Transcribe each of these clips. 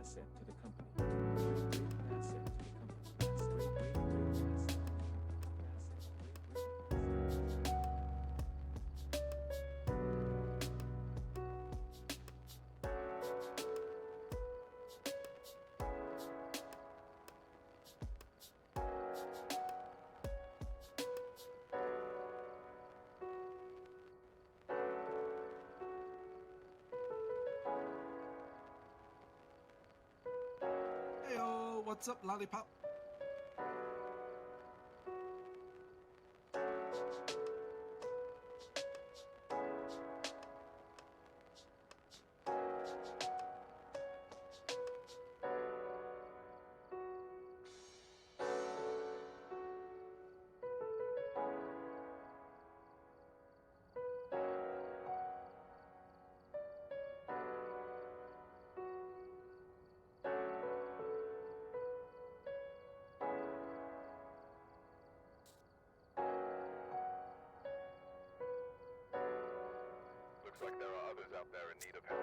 asset to the company. Great asset to the company. Great asset. Heyo, what's up, lollipop? Looks like there are others out there in need of help.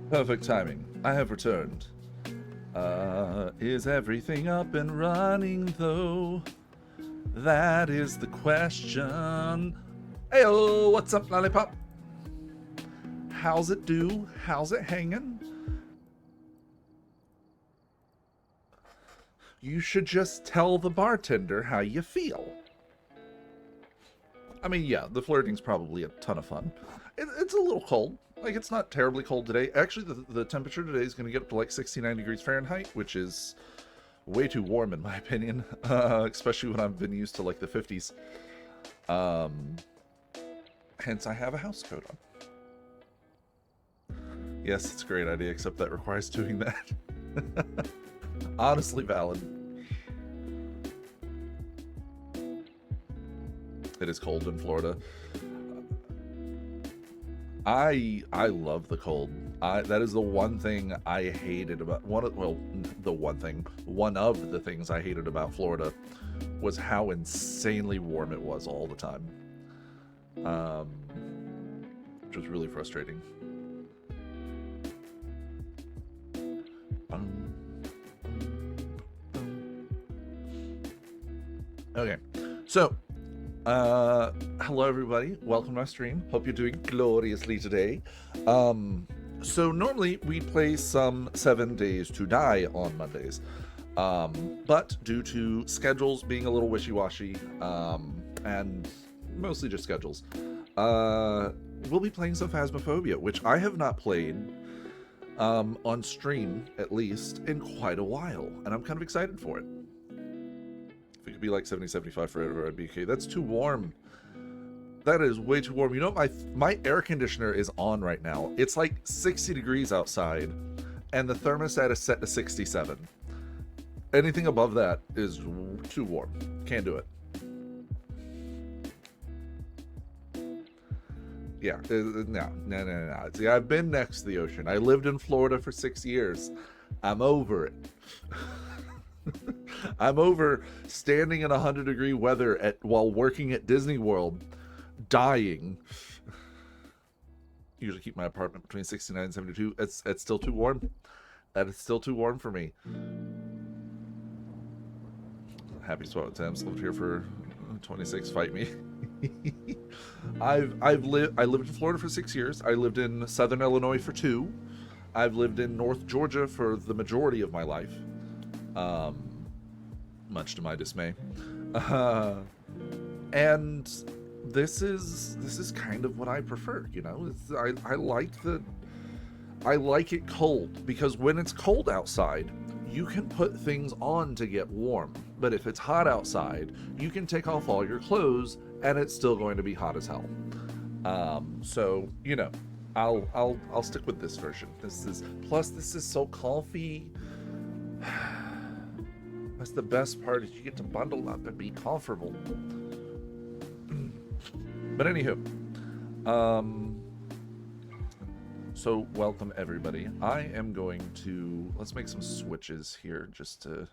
Perfect timing. I have returned. Is everything up and running, though? That is the question. Heyo, what's up, lollipop? How's it do? How's it hanging? You should just tell the bartender how you feel. I mean, yeah, the flirting's probably a ton of fun. It's a little cold. Like, it's not terribly cold today. Actually, the temperature today is going to get up to like 69 degrees Fahrenheit, which is way too warm in my opinion, especially when I've been used to like the 50s. Hence, I have a house coat on. Yes, it's a great idea, except that requires doing that. Honestly valid. It is cold in Florida. I love the cold. That is the one thing I hated about one of the things I hated about Florida was how insanely warm it was all the time. Which was really frustrating. Okay, so hello everybody, welcome to my stream. Hope you're doing gloriously today. So normally we play some 7 Days to Die on Mondays, but due to schedules being a little wishy-washy, and mostly just schedules, we'll be playing some Phasmophobia, which I have not played on stream, at least, in quite a while, and I'm kind of excited for it. If it could be like 70, 75 forever, I'd be okay. That's too warm. That is way too warm. You know, my air conditioner is on right now. It's like 60 degrees outside, and the thermostat is set to 67. Anything above that is too warm. Can't do it. Yeah, no. See, I've been next to the ocean. I lived in Florida for 6 years. I'm over it. I'm over standing in 100-degree weather while working at Disney World, dying. Usually keep my apartment between 69 and 72. It's still too warm. That is still too warm for me. Happy Swallow Thames. Lived here for 26. Fight me. I lived in Florida for 6 years. I lived in Southern Illinois for 2. I've lived in North Georgia for the majority of my life. Much to my dismay. And this is kind of what I prefer, you know. I like it cold, because when it's cold outside, you can put things on to get warm. But if it's hot outside, you can take off all your clothes and it's still going to be hot as hell. So, you know, I'll stick with this version. This is so comfy. That's the best part, is you get to bundle up and be comfortable. But anywho, so welcome everybody. I am going to, let's make some switches here just to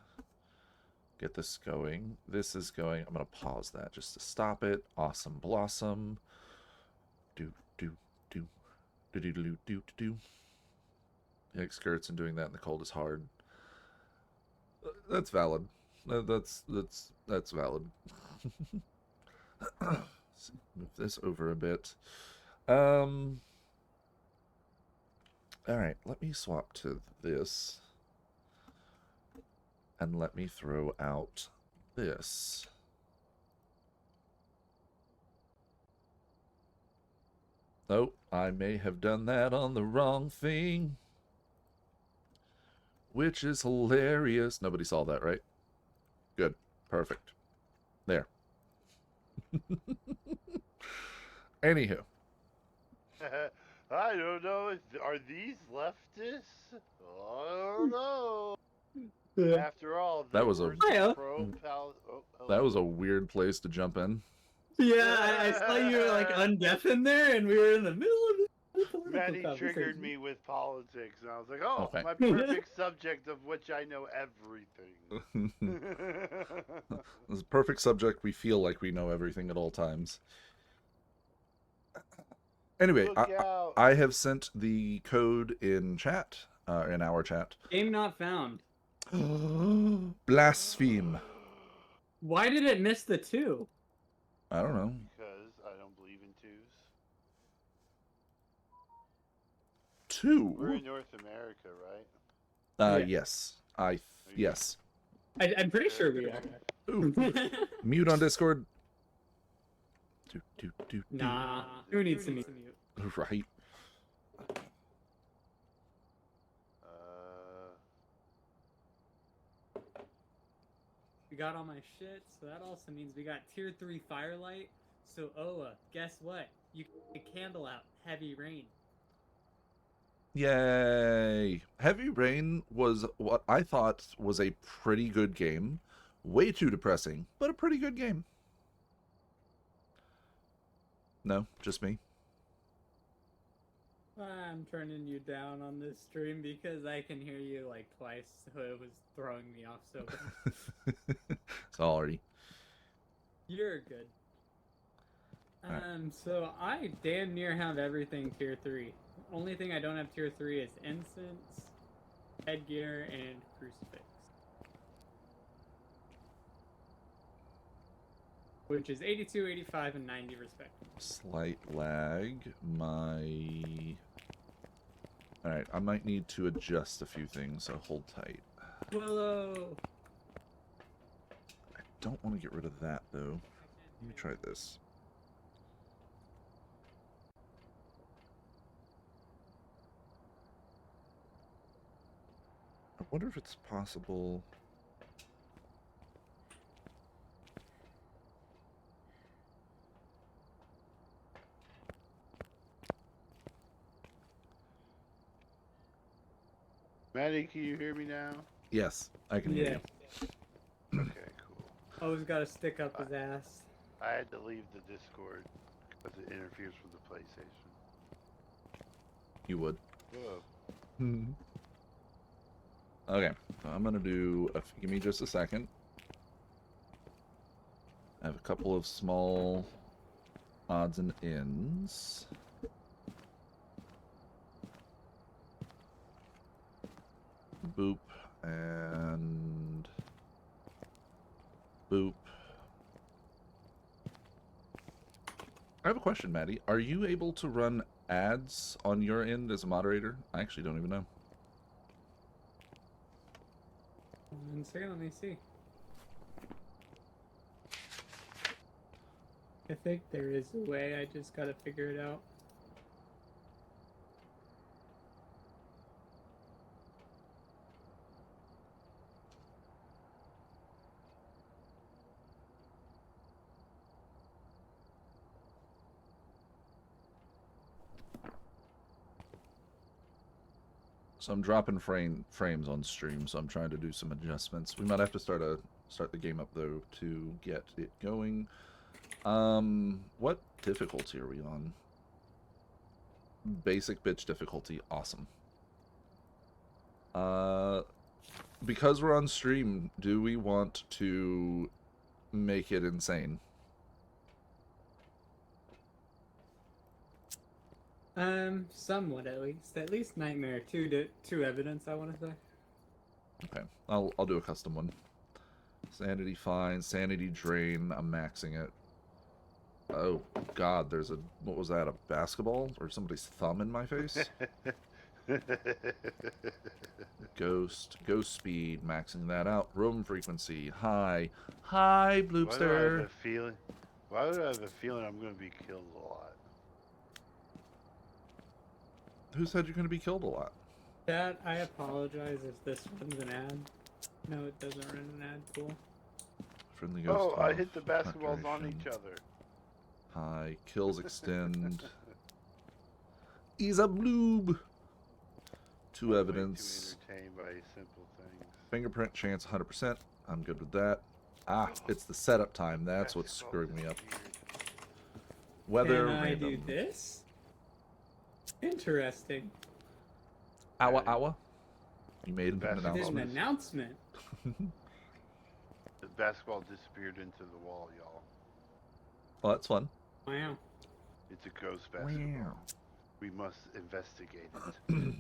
get this going. This is going, I'm going to pause that just to stop it. Awesome Blossom. Yikes, skirts, and doing that in the cold is hard. That's valid. That's valid. Move this over a bit. All right, let me swap to this, and let me throw out this. Oh, I may have done that on the wrong thing, which is hilarious. Nobody saw that, right? Good. Perfect. There. Anywho. I don't know. Are these leftists? I don't know. After all, That was that was a weird place to jump in. Yeah, I saw you were like undeafened there, and we were in the middle of the Manny triggered me with politics, and I was like, oh, Okay. my perfect subject of which I know everything. This is a perfect subject. We feel like we know everything at all times. Anyway, I have sent the code in chat, in our chat. Game not found. Blaspheme. Why did it miss the 2? I don't know. Because I don't believe in 2s. 2? We're in North America, right? Yeah. Yes. Yes. I'm pretty sure we are. Ooh. Mute on Discord. Nah. Who needs to mute? Right. We got all my shit, so that also means we got tier 3 firelight. So Oa, guess what? You get a candle out. Heavy rain. Yay! Heavy Rain was what I thought was a pretty good game. Way too depressing, but a pretty good game. No, just me. I'm turning you down on this stream because I can hear you like twice, so it was throwing me off so bad. Sorry. You're good. Alright. So I damn near have everything tier 3. Only thing I don't have tier 3 is incense, headgear, and crucifix. Which is 82, 85, and 90 respectively. Slight lag. Alright, I might need to adjust a few things, so hold tight. Willow! I don't want to get rid of that, though. Let me try this. I wonder if it's possible... Maddie, can you hear me now? Yes, I can hear you. Okay, cool. Always gotta stick up his ass. I had to leave the Discord because it interferes with the PlayStation. You would. Whoa. Okay, so I'm gonna do. Give me just a second. I have a couple of small odds and ends. Boop and boop. I have a question, Maddie. Are you able to run ads on your end as a moderator? I actually don't even know. 1 second, let me see. I think there is a way, I just gotta figure it out. So I'm dropping frames on stream, so I'm trying to do some adjustments. We might have to start the game up though to get it going. What difficulty are we on? Basic bitch difficulty, awesome. Because we're on stream, do we want to make it insane? Somewhat at least. At least Nightmare 2 evidence, I want to say. Okay, I'll do a custom one. Sanity fine, sanity drain. I'm maxing it. Oh God, there's a what was that? A basketball or somebody's thumb in my face? Ghost speed, maxing that out. Room frequency high, Bloopster. Why do I have a feeling I'm going to be killed a lot? Who said you're going to be killed a lot? Dad, I apologize if this runs an ad. No, it doesn't run an ad. Cool. Friendly ghost. Oh, I hit the basketballs on each other. High kills extend. He's a bloob. Two evidence. Too entertained by simple things. Fingerprint chance 100%. I'm good with that. Ah, it's the setup time. That's what's screwing me up. Weather Can I random. do this? Interesting. Awa. You made an There's an announcement. announcement. The basketball disappeared into the wall, y'all. Well, that's fun. Wow. It's a ghost basketball. Wow. We must investigate it.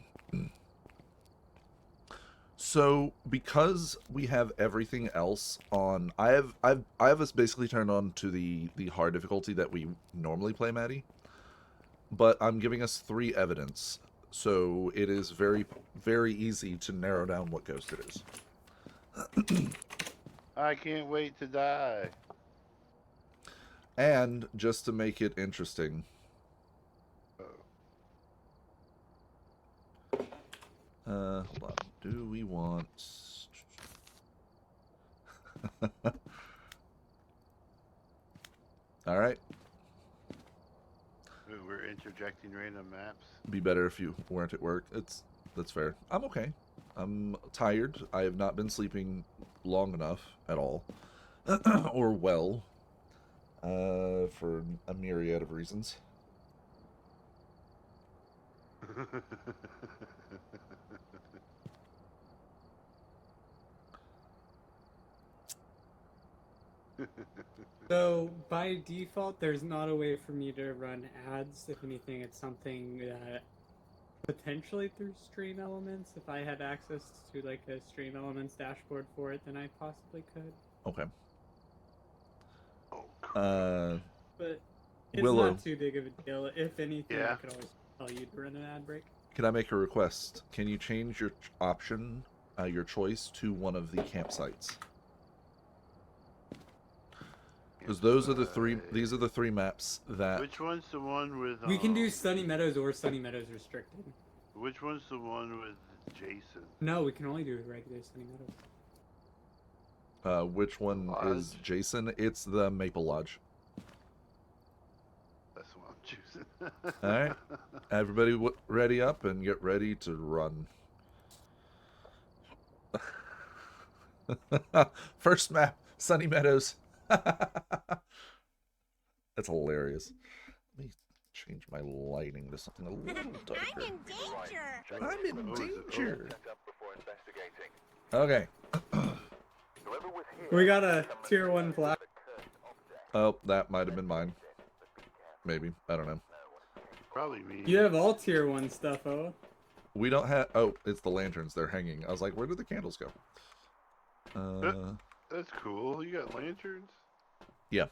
So, because we have everything else on, I have us basically turned on to the hard difficulty that we normally play, Maddie. But I'm giving us 3 evidence, so it is very, very easy to narrow down what ghost it is. I can't wait to die. And just to make it interesting, Oh. Hold on. Do we want... Alright. We're interjecting random maps. Be better if you weren't at work. That's fair. I'm okay. I'm tired. I have not been sleeping long enough at all. Or well. For a myriad of reasons. So by default, there's not a way for me to run ads. If anything, it's something that potentially through Stream Elements. If I had access to like a Stream Elements dashboard for it, then I possibly could. Okay. Oh, But it's Willow. not too big of a deal. If anything, Yeah. I could always tell you to run an ad break. Can I make a request? Can you change your option, your choice, to one of the campsites? Because those are the three. These are the three maps that. Which one's the one with? We can do Sunny Meadows or Sunny Meadows Restricted. Which one's the one with Jason? No, we can only do regular Sunny Meadows. Which one is Lodge? Jason? It's the Maple Lodge. That's the one I'm choosing. All right, everybody, ready up and get ready to run. First map, Sunny Meadows. That's hilarious. Let me change my lighting to something a little darker. I'm in danger. I'm in danger. Set up before investigating. Okay. Whoever was here We got a tier 1 flag. Oh, that might have been mine. Maybe. I don't know. Probably me. You have all tier 1 stuff, oh. We don't have... Oh, it's the lanterns. They're hanging. I was like, where did the candles go? That's cool. You got lanterns? Yeah.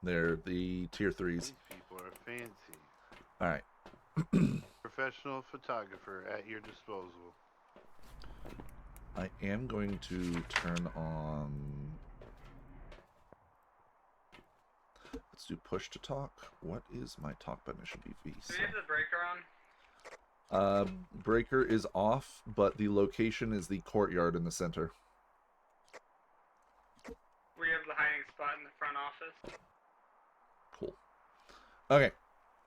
They're the tier 3s. These people are fancy. Alright. Professional photographer at your disposal. I am going to turn on... Let's do push to talk. What is my talk button? It should be V. Do we have the breaker on? Breaker is off, but the location is the courtyard in the center. We have the hiding spot in the front office. Cool. Okay.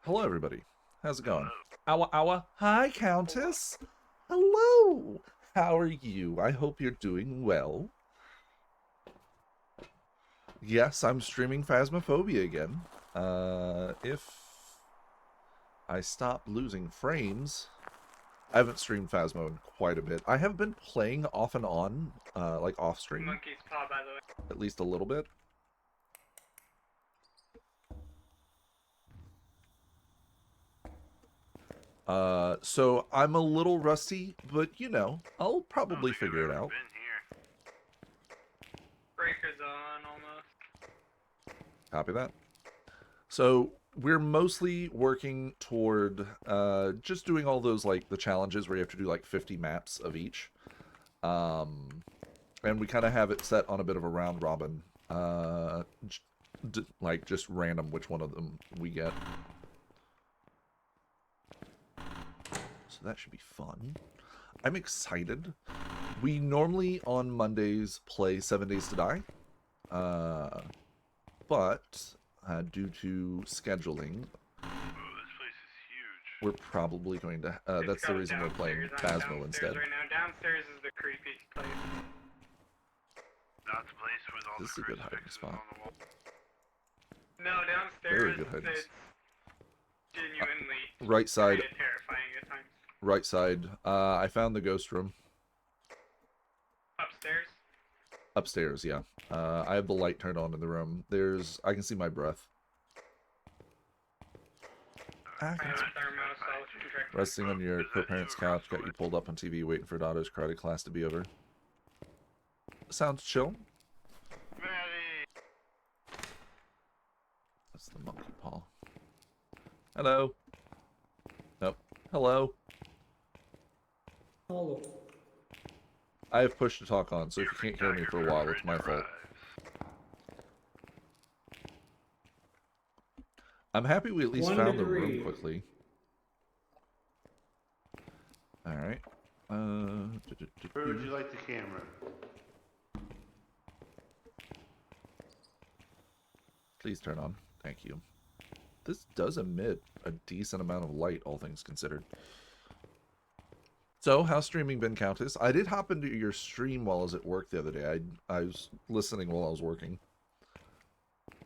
Hello, everybody. How's it going? Awa, awa. Hi, Countess. Hello. How are you? I hope you're doing well. Yes, I'm streaming Phasmophobia again. If I stop losing frames... I haven't streamed Phasmo in quite a bit. I have been playing off and on, like off-stream. Monkey's paw, by the way. At least a little bit. So I'm a little rusty, but you know, I'll probably figure it out. Breaker's on almost. Copy that. So we're mostly working toward just doing all those, like, the challenges where you have to do like 50 maps of each. And we kind of have it set on a bit of a round robin. Like, just random which one of them we get. So that should be fun. I'm excited. We normally on Mondays play 7 Days to Die. But due to scheduling, this place is huge. we're probably going to... that's the reason we're playing Phasmo instead. Right now. Downstairs is the creepy place. Not the place with all This the is a good hiding crucifixes spot. on the wall. No, downstairs Very good hiding. it's genuinely Right side. kinda terrifying at times. Right side. I found the ghost room. Upstairs? Upstairs, yeah. I have the light turned on in the room. I can see my breath. I have a thermos, so I'll check. Resting on your co-parent's couch, got you pulled up on TV, waiting for Dotto's karate class to be over. Sounds chill. Maddie! That's the monkey paw. Hello. Nope. Hello. Hello. I have push to talk on, so if you can't hear me for a while, it's my fault. I'm happy we at least 1 found the degree. room quickly. Alright. Where would you like the camera? Please turn on. Thank you. This does emit a decent amount of light, all things considered. So, how's streaming been, Countess? I did hop into your stream while I was at work the other day. I was listening while I was working.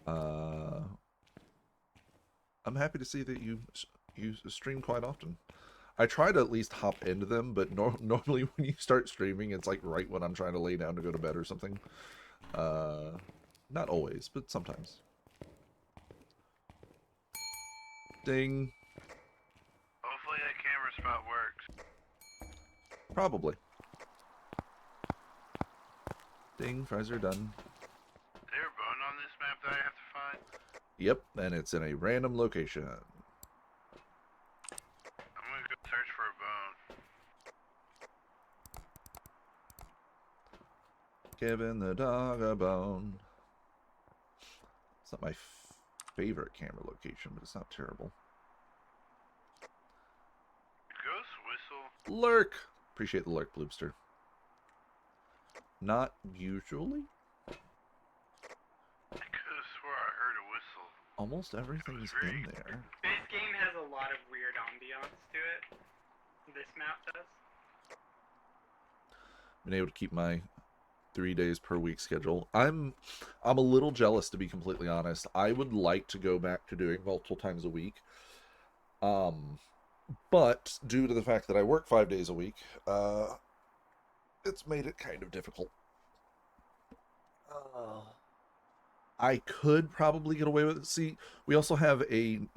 I'm happy to see that you stream quite often. I try to at least hop into them, but normally when you start streaming, it's like right when I'm trying to lay down to go to bed or something. Not always, but sometimes. Ding. Hopefully that camera spot works. Probably. Ding, fries are done. Is there a bone on this map that I have to find? Yep, and it's in a random location. I'm gonna go search for a bone. Giving the dog a bone. It's not my favorite camera location, but it's not terrible. Ghost whistle. Lurk! Appreciate the lurk, Bloopster. Not usually. I could have swore I heard a whistle. Almost everything's in there. This game has a lot of weird ambiance to it. This map does. Been able to keep my 3 days per week schedule. I'm a little jealous, to be completely honest. I would like to go back to doing multiple times a week. But due to the fact that I work 5 days a week, it's made it kind of difficult. I could probably get away with it. See, we also have we have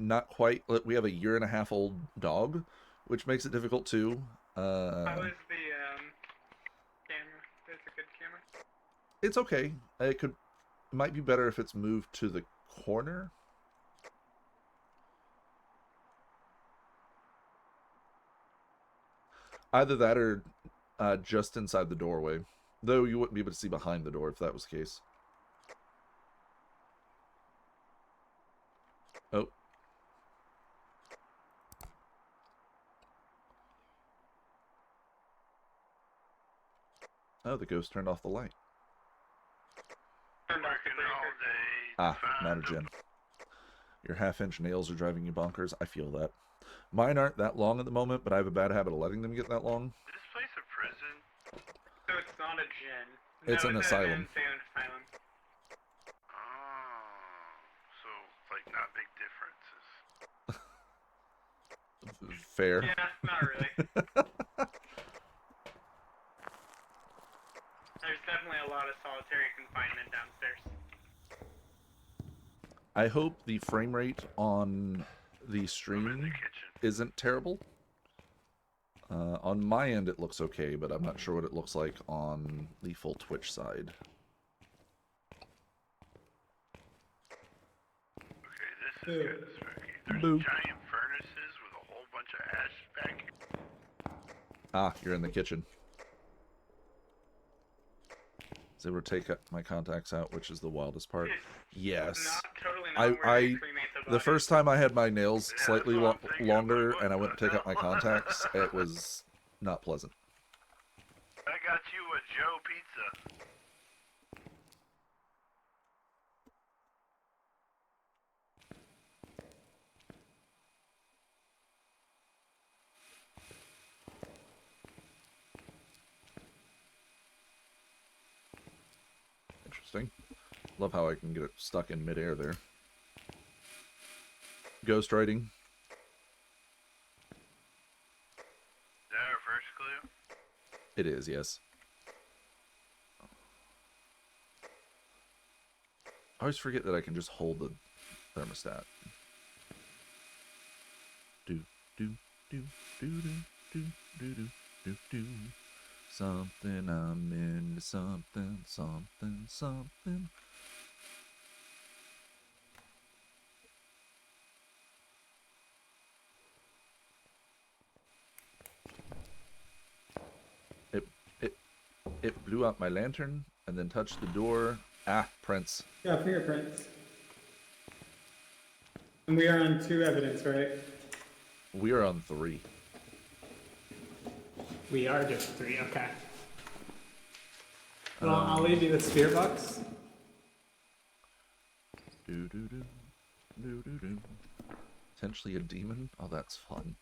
a 1.5-year-old dog, which makes it difficult too. How is the camera? It's a good camera. It's okay. It might be better if it's moved to the corner. Either that or just inside the doorway. Though you wouldn't be able to see behind the door if that was the case. Oh. Oh, the ghost turned off the light. Working all day. Ah, not a gen. Your half-inch nails are driving you bonkers. I feel that. Mine aren't that long at the moment, but I have a bad habit of letting them get that long. Is this place a prison? So it's not a gen. It's an asylum. It's an asylum. Oh, so like not big differences. Fair. Yeah, not really. There's definitely a lot of solitary confinement downstairs. I hope the frame rate on the I'm in the stream kitchen. isn't terrible. On my end, it looks okay, but I'm not sure what it looks like on the full Twitch side. Okay, this is kind of spooky. There's Boo. giant furnaces with a whole bunch of ash back here. Ah, you're in the kitchen. I was able to take my contacts out, which is the wildest part. Yes. Not totally I- not where they cremate the The body. first time I had my nails Yeah, slightly that's what I'm thinking. longer What and I went to the take out my hell? contacts, it was not pleasant. I got you a Joe pizza. Interesting. Love how I can get it stuck in midair there. Ghost writing. Is that our first clue? It is, yes. I always forget that I can just hold the thermostat. Do do do do do do do do do do. Something I'm into something something something. It blew out my lantern and then touched the door. Ah, Prince. Yeah, fingerprints. And we are on 2 evidence, right? We are on 3. We are doing 3, okay. Well, I'll leave you with spear bucks. Potentially a demon? Oh, that's fun.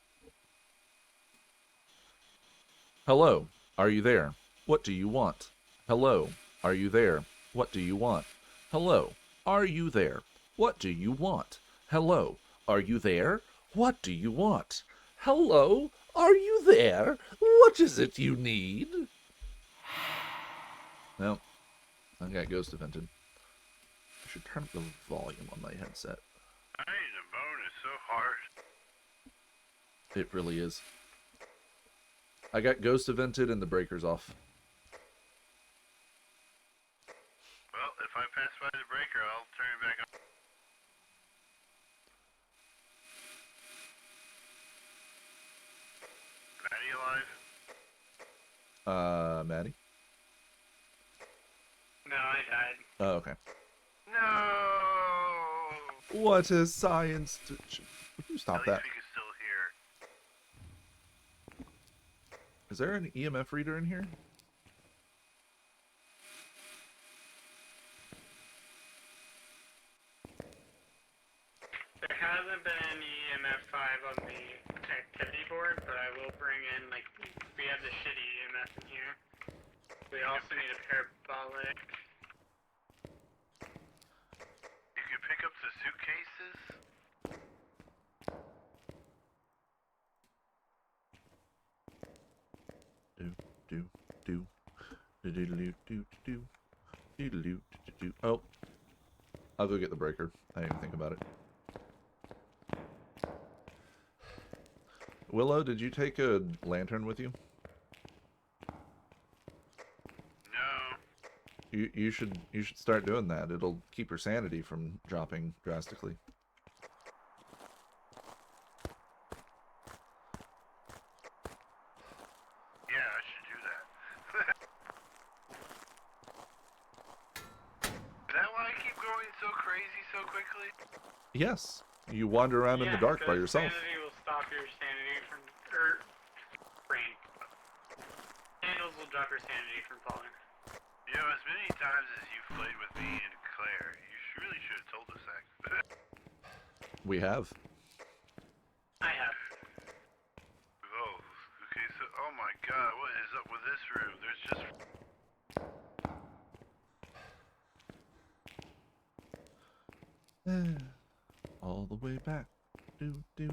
Hello, are you there? What do you want? Hello, are you there? What do you want? Hello, are you there? What do you want? Hello, are you there? What do you want? Hello, are you there? What is it you need? No, I got ghost evented. I should turn up the volume on my headset. Dying a bone is so hard. It really is. I got ghost evented and the breaker's off. Well, if I pass by the breaker, I'll turn it back on. Maddie alive? Maddie? No, I died. Oh, okay. No! What is science? Would you stop At that? least we can still hear. Is there an EMF reader in here? There hasn't been any EMF 5 on the activity board, but I will bring in, like, we have the shitty EMF in here. We also need a parabolic. You can pick up the suitcases. Oh, I'll go get the breaker. I didn't even think about it. Willow, did you take a lantern with you? No. You should start doing that. It'll keep your sanity from dropping drastically. Yeah, I should do that. Is that why I keep going so crazy so quickly? Yes, you wander around in the dark by yourself. Sanity will stop your sanity from, brain. Candles will drop your sanity from falling. You know, as many times as you've played with me and Claire, you really should have told us that. We have. I have. Oh, okay, so, oh my god, what is up with this room? There's just... All the way back. There's a dead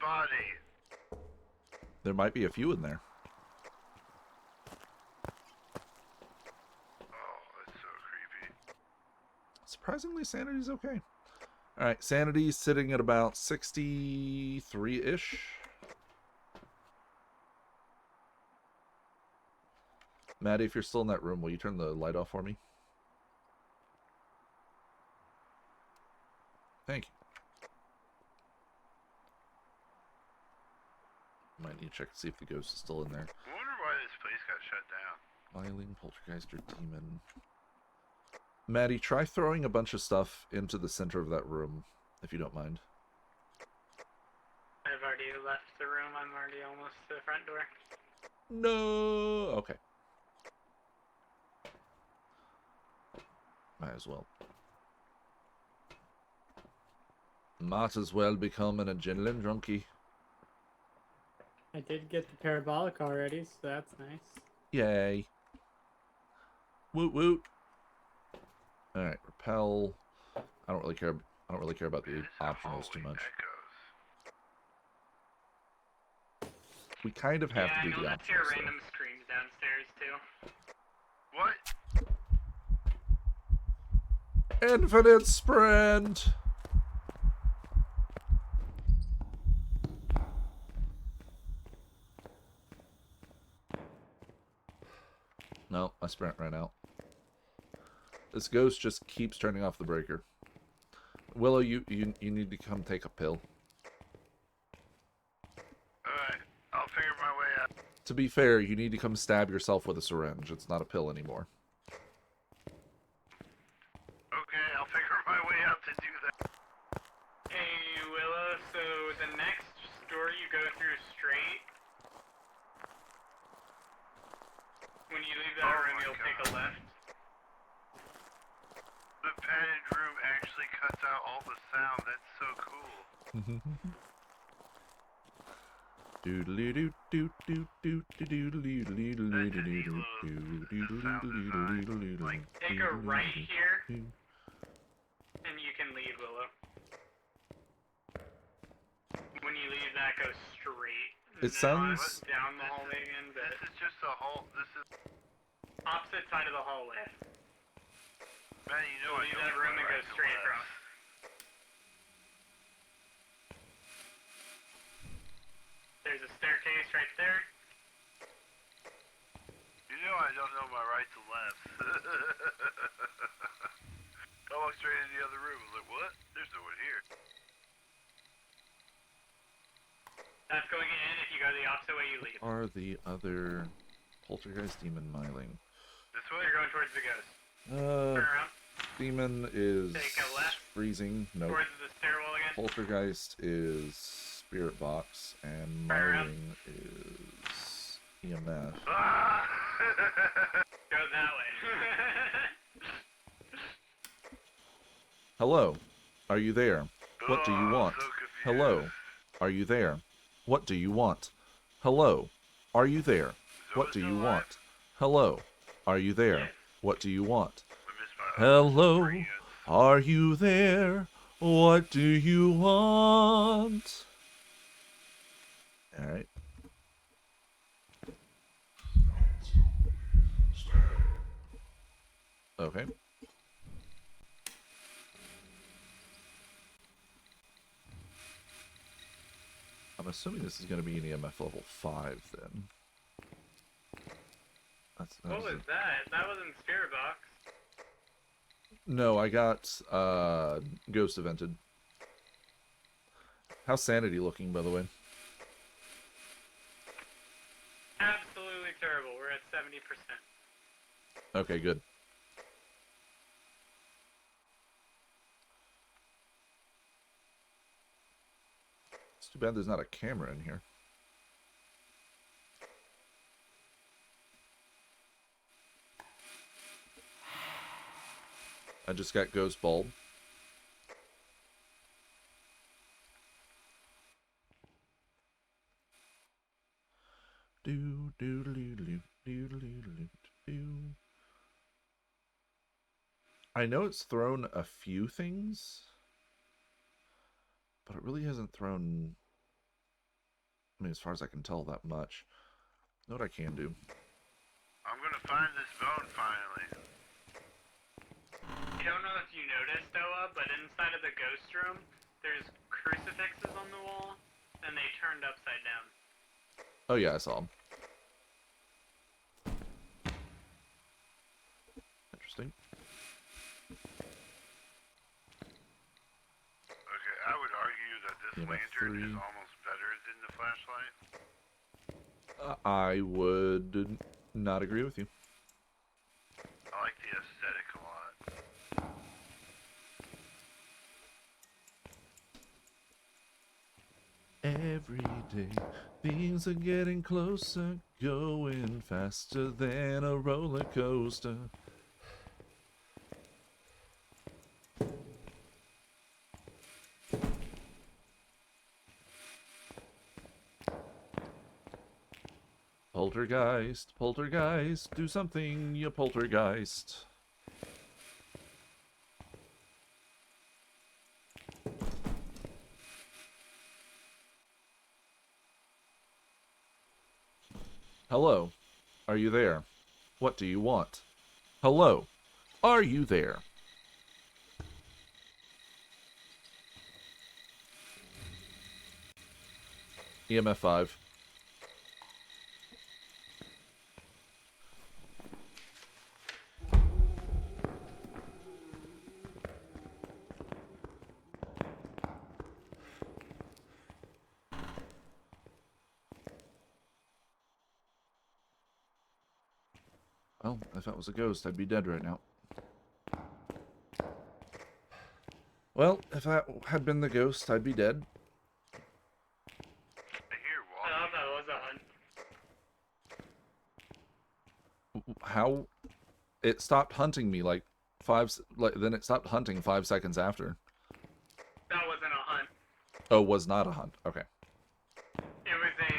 body. There might be a few in there. Oh, that's so creepy. Surprisingly, sanity's okay. Alright, sanity's sitting at about 63-ish. Maddie, if you're still in that room, will you turn the light off for me? Thank you. Might need to check to see if the ghost is still in there. I wonder why this place got shut down. Myling, poltergeist, or demon. Maddie, try throwing a bunch of stuff into the center of that room, if you don't mind. I've already left the room. I'm already almost to the front door. No. Okay. Might as well. Might as well become an adrenaline junkie. I did get the parabolic already, so that's nice. Yay. Woot woot. Alright, repel. I don't really care about the optionals too much. We kind of have to do the Yeah, I know that's your optionals. random screams downstairs too. What? Infinite sprint. No, my sprint ran out. This ghost just keeps turning off the breaker. Willow, you need to come take a pill. Alright, I'll figure my way out. To be fair, you need to come stab yourself with a syringe. It's not a pill anymore. Okay, I'll figure my way out to do that. Hey, Willow, so the go through straight. When you leave that room, you'll take a left. The padded room actually cuts out all the sound. That's so cool. Take a right here, and you can leave, Willow. When you leave that, go straight. It sounds... Down the hallway again, but... This is just a hall. This is... Opposite side of the hallway. Man, you know I leave don't that go room and go right to straight left. across. There's a staircase right there. You know I don't know my right to left. I walked straight into the other room. I was like, what? There's no one here. That's going in. If you go the opposite way, you leave. Are the other poltergeist demon myling? This way? You're going towards the ghost. Turn around. Demon is Take a left. freezing. Nope. Towards the stairwell again. Poltergeist is spirit box, and Turn around. myling is EMF. Ah! Go that way. Hello, are you there? What do you I'm want? so confused. Hello, are you there? What do you want? Hello, are you there? What do you want? Hello, are you there? What do you want? I missed my Hello, friends. are you there? What do you want? Alright. Okay. I'm assuming this is going to be an EMF level 5 then. What was that? That wasn't Spirit Box. No, I got Ghost Evented. How's Sanity looking, by the way? Absolutely terrible. We're at 70%. Okay, good. It's too bad there's not a camera in here. I just got Ghost Bulb. Do do do do do do do do. I know it's thrown a few things, but it really hasn't thrown, I mean, as far as I can tell, that much. Know what I can do? I'm gonna find this bone finally. I don't know if you noticed, Noah, but inside of the ghost room, there's crucifixes on the wall, and they turned upside down. Oh yeah, I saw him. Interesting. Okay, I would argue that this EMF lantern is 3. almost better than the flashlight. I would not agree with you. I like the aesthetic a lot. Every day, things are getting closer, going faster than a roller coaster. Poltergeist, poltergeist, do something, you poltergeist. Hello, are you there? What do you want? Hello, are you there? EMF 5. Well, if that was a ghost, I'd be dead right now. Well, if that had been the ghost, I'd be dead. I hear how it stopped hunting me like then it stopped hunting 5 seconds after. That wasn't a hunt. Oh, was not a hunt. Okay. It was a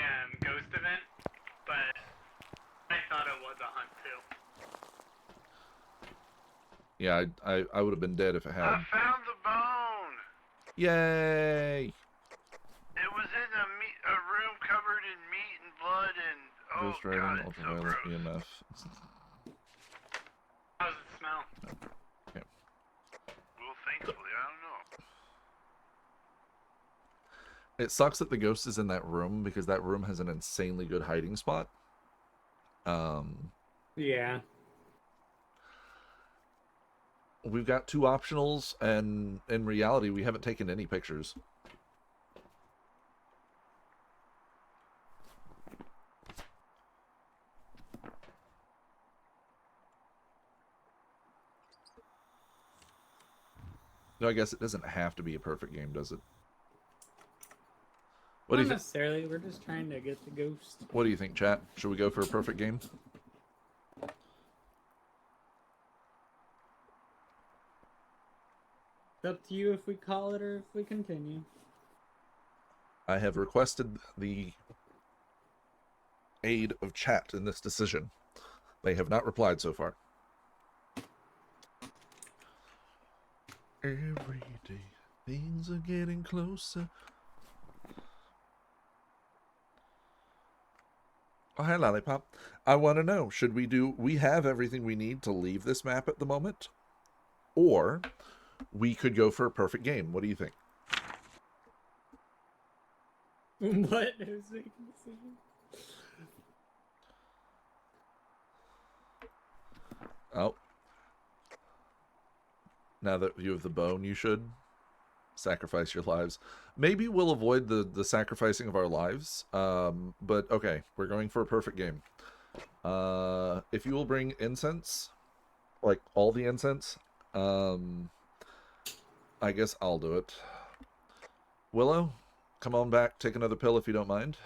ghost event, but I thought it was a hunt too. Yeah, I would have been dead if it I had. found the bone. Yay! It was in a room covered in meat and blood and Ghost God, writing, it's so ultraviolet gross. EMF. How's it smell? Okay. Well, thankfully, I don't know. It sucks that the ghost is in that room because that room has an insanely good hiding spot. Yeah. We've got 2 optionals, and in reality, we haven't taken any pictures. No, I guess it doesn't have to be a perfect game, does it? What do Not you think? necessarily. We're just trying to get the ghost. What do you think, chat? Should we go for a perfect game? It's up to you if we call it or if we continue. I have requested the aid of chat in this decision. They have not replied so far. Every day, things are getting closer. Oh, hi, Lollipop. I want to know, we have everything we need to leave this map at the moment? Or we could go for a perfect game. What do you think? What? Who's making the decision? Oh. Now that you have the bone, you should sacrifice your lives. Maybe we'll avoid the sacrificing of our lives. But okay, we're going for a perfect game. If you will bring incense, like all the incense, I guess I'll do it. Willow, come on back, take another pill if you don't mind.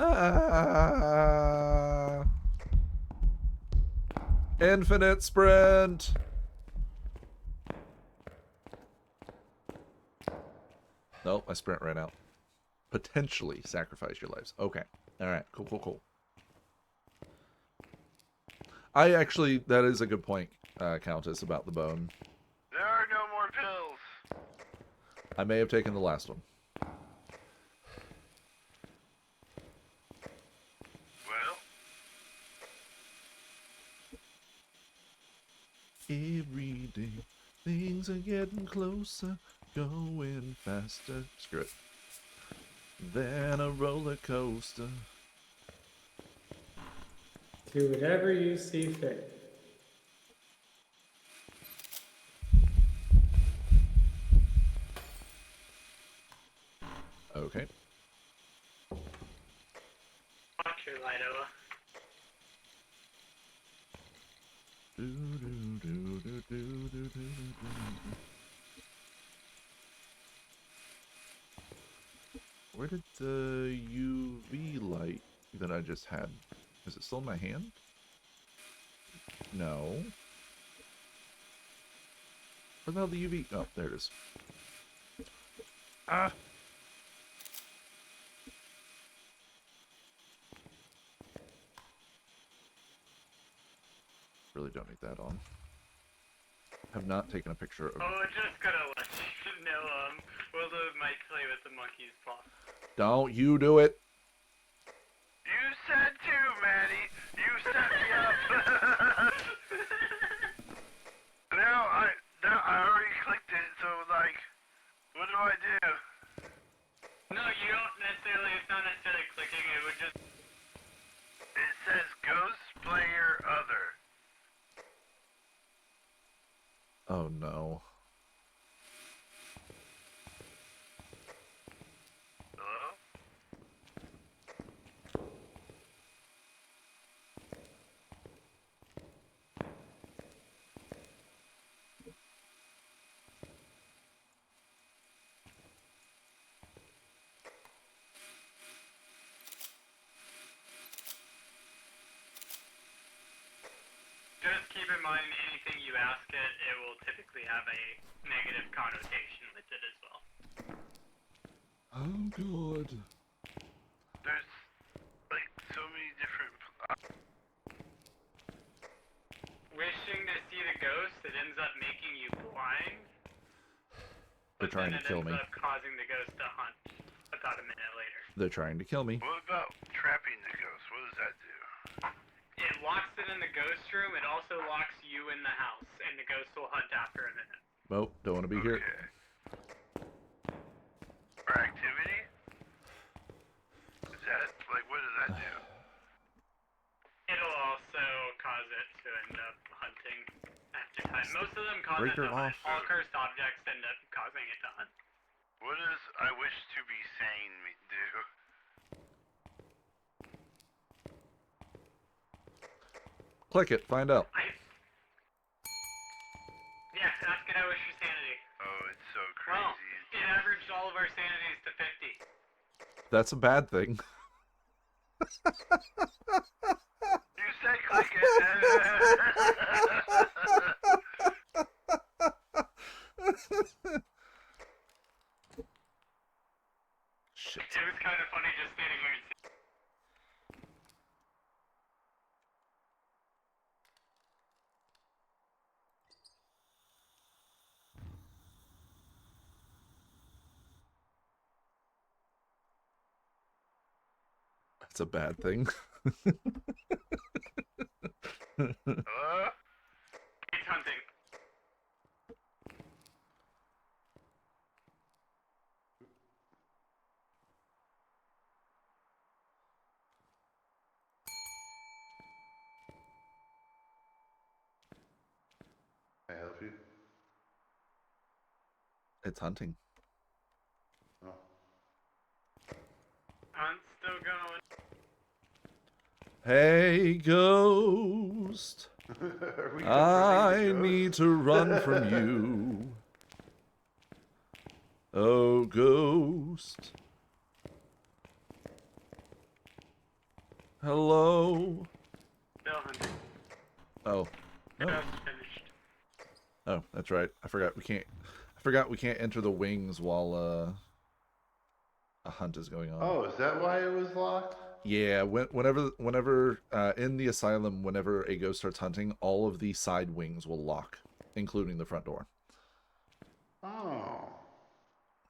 Ah! Infinite sprint! Nope, my sprint ran out. Potentially sacrifice your lives. Okay. Alright, cool. I actually, that is a good point, Countess, about the bone. There are no more pills. I may have taken the last one. Well, Every day, things are getting closer, going faster. Screw it. Than a roller coaster. Do whatever you see fit. Okay. Watch your light, Oa. Where did the UV light that I just had? Is it still in my hand? No. Where the hell the UV? Oh, there it is. Ah! Really don't need that on. Have not taken a picture of... Oh, just gonna let you know, Willow might play with the monkey's paw. Don't you do it! you said too, Maddie. You set me up. now I already clicked it. So like, what do I do? No, you don't necessarily, it's not necessarily clicking, it would just... It says Ghost Player Other. Oh no. Hello? Just keep in mind, anything you ask it, it will typically have a negative connotation with it as well. Oh, good. There's like so many different. Wishing to see the ghost, it ends up making you blind. They're trying to kill me. It ends up causing the ghost to hunt about a minute later. They're trying to kill me. What about trapping the ghost? What does that do? It locks it in the ghost room. It also locks you in the house, and the ghost will hunt after a minute. Nope, don't want to be here. For activity? Is that like what does that do? It'll also cause it to end up hunting after time. Most of them cause Breaker it to hunt. off. All cursed objects end up causing it to hunt. What does I wish to be sane do? Click it, find out. Yeah, ask it how wish your sanity. Oh, it's so Well, crazy. it averaged all of our sanities to 50. That's a bad thing. You said click it. Shit. It was kind of funny just standing here and seeing. That's a bad thing. Hello? It's hunting. Can I help you? It's hunting. Oh. Hunt's still going. Hey, ghost. Are we I need to run from you. Oh, ghost. Hello. Still hunting. Oh. No. Just finished. Oh, that's right. I forgot we can't enter the wings while a hunt is going on. Oh, is that why it was locked? Yeah, whenever in the asylum, whenever a ghost starts hunting, all of the side wings will lock, including the front door. Oh.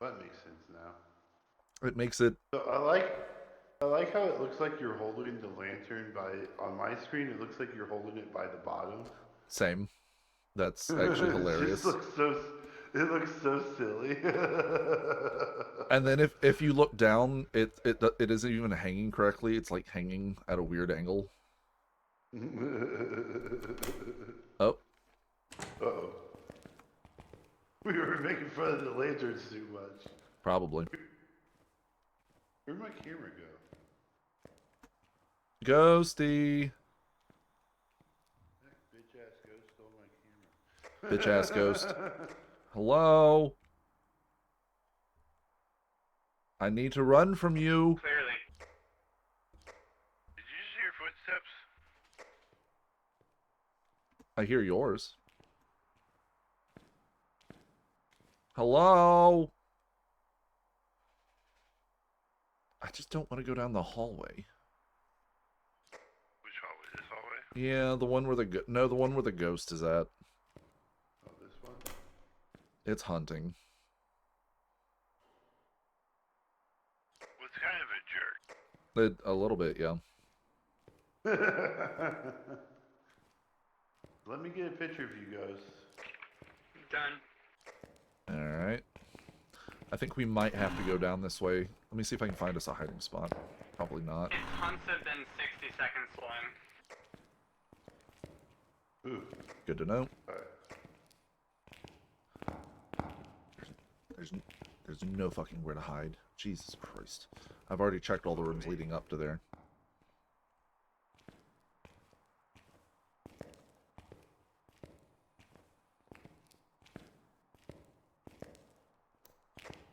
That makes sense now. It makes it So I like how it looks like you're holding the lantern on my screen, it looks like you're holding it by the bottom. same. That's actually hilarious. It looks so silly. And then if you look down, it isn't even hanging correctly. It's like hanging at a weird angle. Oh. Uh-oh. We were making fun of the lanterns too much. Probably. Where'd my camera go? Ghosty. That bitch ass ghost stole my camera. Bitch ass ghost. Hello. I need to run from you. Clearly. Did you just hear footsteps? I hear yours. Hello. I just don't want to go down the hallway. Which hallway? This hallway? Yeah, the one where the one where the ghost is at. Oh, this one? It's hunting. What's kind of a jerk? A little bit, yeah. Let me get a picture of you guys. Done. Alright. I think we might have to go down this way. Let me see if I can find us a hiding spot. Probably not. Its hunts have been 60 seconds long. Ooh. Good to know. Alright. There's no fucking where to hide. Jesus Christ. I've already checked all the rooms leading up to there.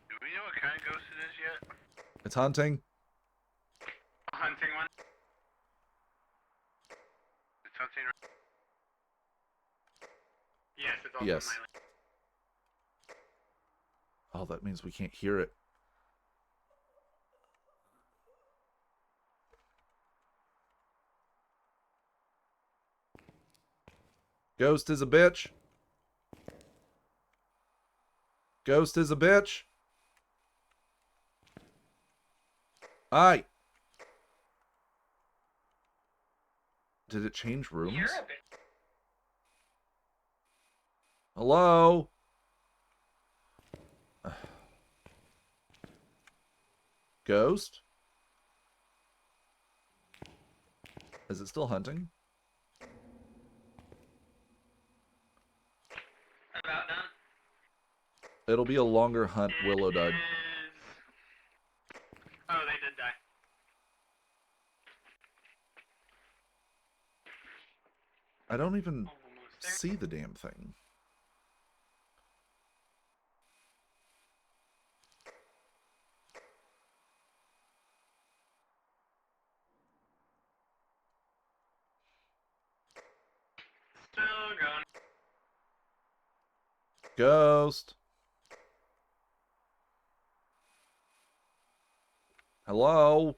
Do we know what kind of ghost it is yet? It's hunting. A hunting one. It's hunting. Yes, it's also Yes. on my list. Oh, that means we can't hear it. Ghost is a bitch. Ghost is a bitch. Aye. Did it change rooms? You're a bit. Hello? Ghost? Is it still hunting? About done. It'll be a longer hunt, Willow died. Oh, they did die. I don't even Almost there. see the damn thing. Still going. Ghost? Hello?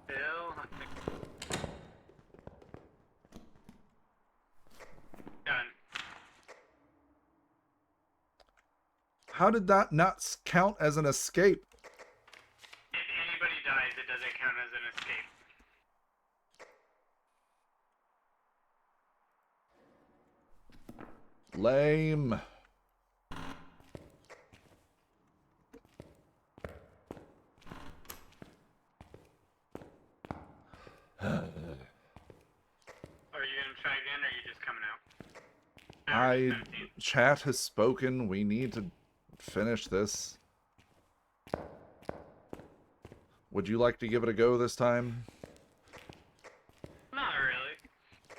Still hunting. Done. How did that not count as an escape? If anybody dies, it doesn't count as an escape. Lame. Are you gonna try again, or are you just coming out? I 17. chat has spoken. We need to finish this. Would you like to give it a go this time? Not really.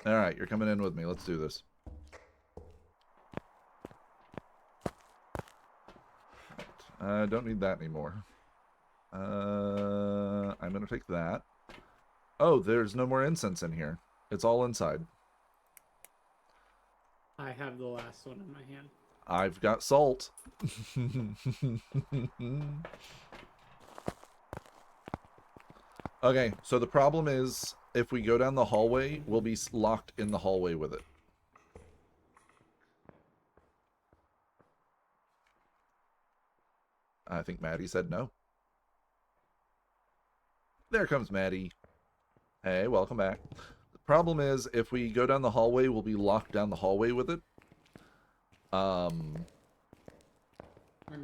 All right, you're coming in with me. Let's do this. I don't need that anymore. I'm gonna take that. Oh, there's no more incense in here. It's all inside. I have the last one in my hand. I've got salt. Okay, so the problem is, if we go down the hallway, we'll be locked in the hallway with it. I think Maddie said no. There comes Maddie. Hey, welcome back. The problem is, if we go down the hallway, we'll be locked down the hallway with it. Turned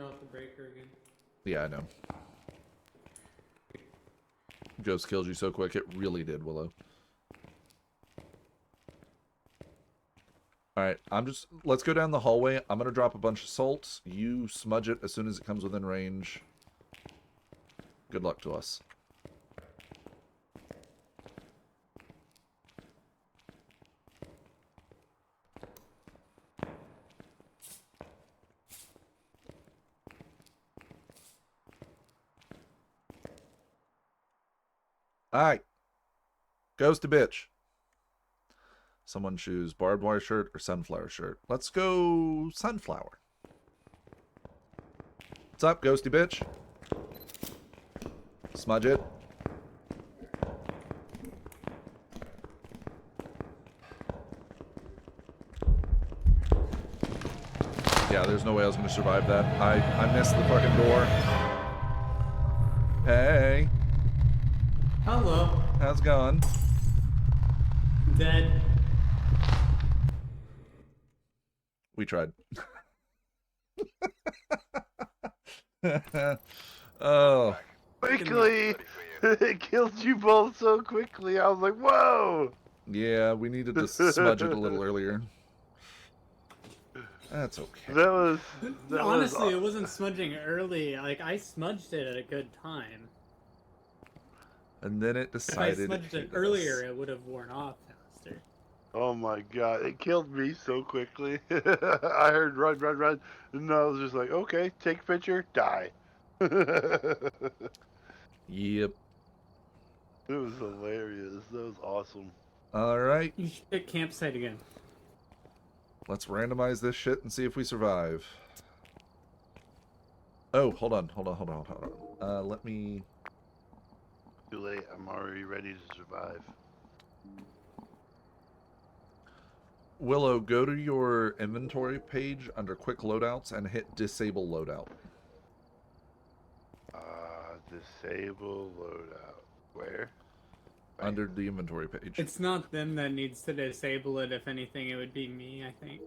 off the breaker again. Yeah, I know. Ghost kills you so quick, it really did, Willow. Alright, let's go down the hallway. I'm gonna drop a bunch of salt. You smudge it as soon as it comes within range. Good luck to us. Alright. Ghost to bitch. Someone choose barbed wire shirt or sunflower shirt. Let's go sunflower. What's up, ghosty bitch? Smudge it. Yeah, there's no way I was going to survive that. I missed the fucking door. Hey. Hello. How's it going? Dead. We tried. Oh. Quickly! It killed you both so quickly. I was like, whoa! Yeah, we needed to smudge it a little earlier. That's okay. That Honestly, was it wasn't smudging early. Like, I smudged it at a good time. And then it If I decided smudged it hated earlier, us. it would have worn off faster. Oh my god, it killed me so quickly. I heard run, run, run, and I was just like, okay, take a picture, die. Yep. It was hilarious. That was awesome. All right, You should hit campsite again. let's randomize this shit and see if we survive. Oh, hold on. Let me... Too late. I'm already ready to survive. Willow, go to your inventory page under quick loadouts and hit disable loadout. Disable loadout. Where? Right. Under the inventory page. It's not them that needs to disable it. If anything, it would be me, I think.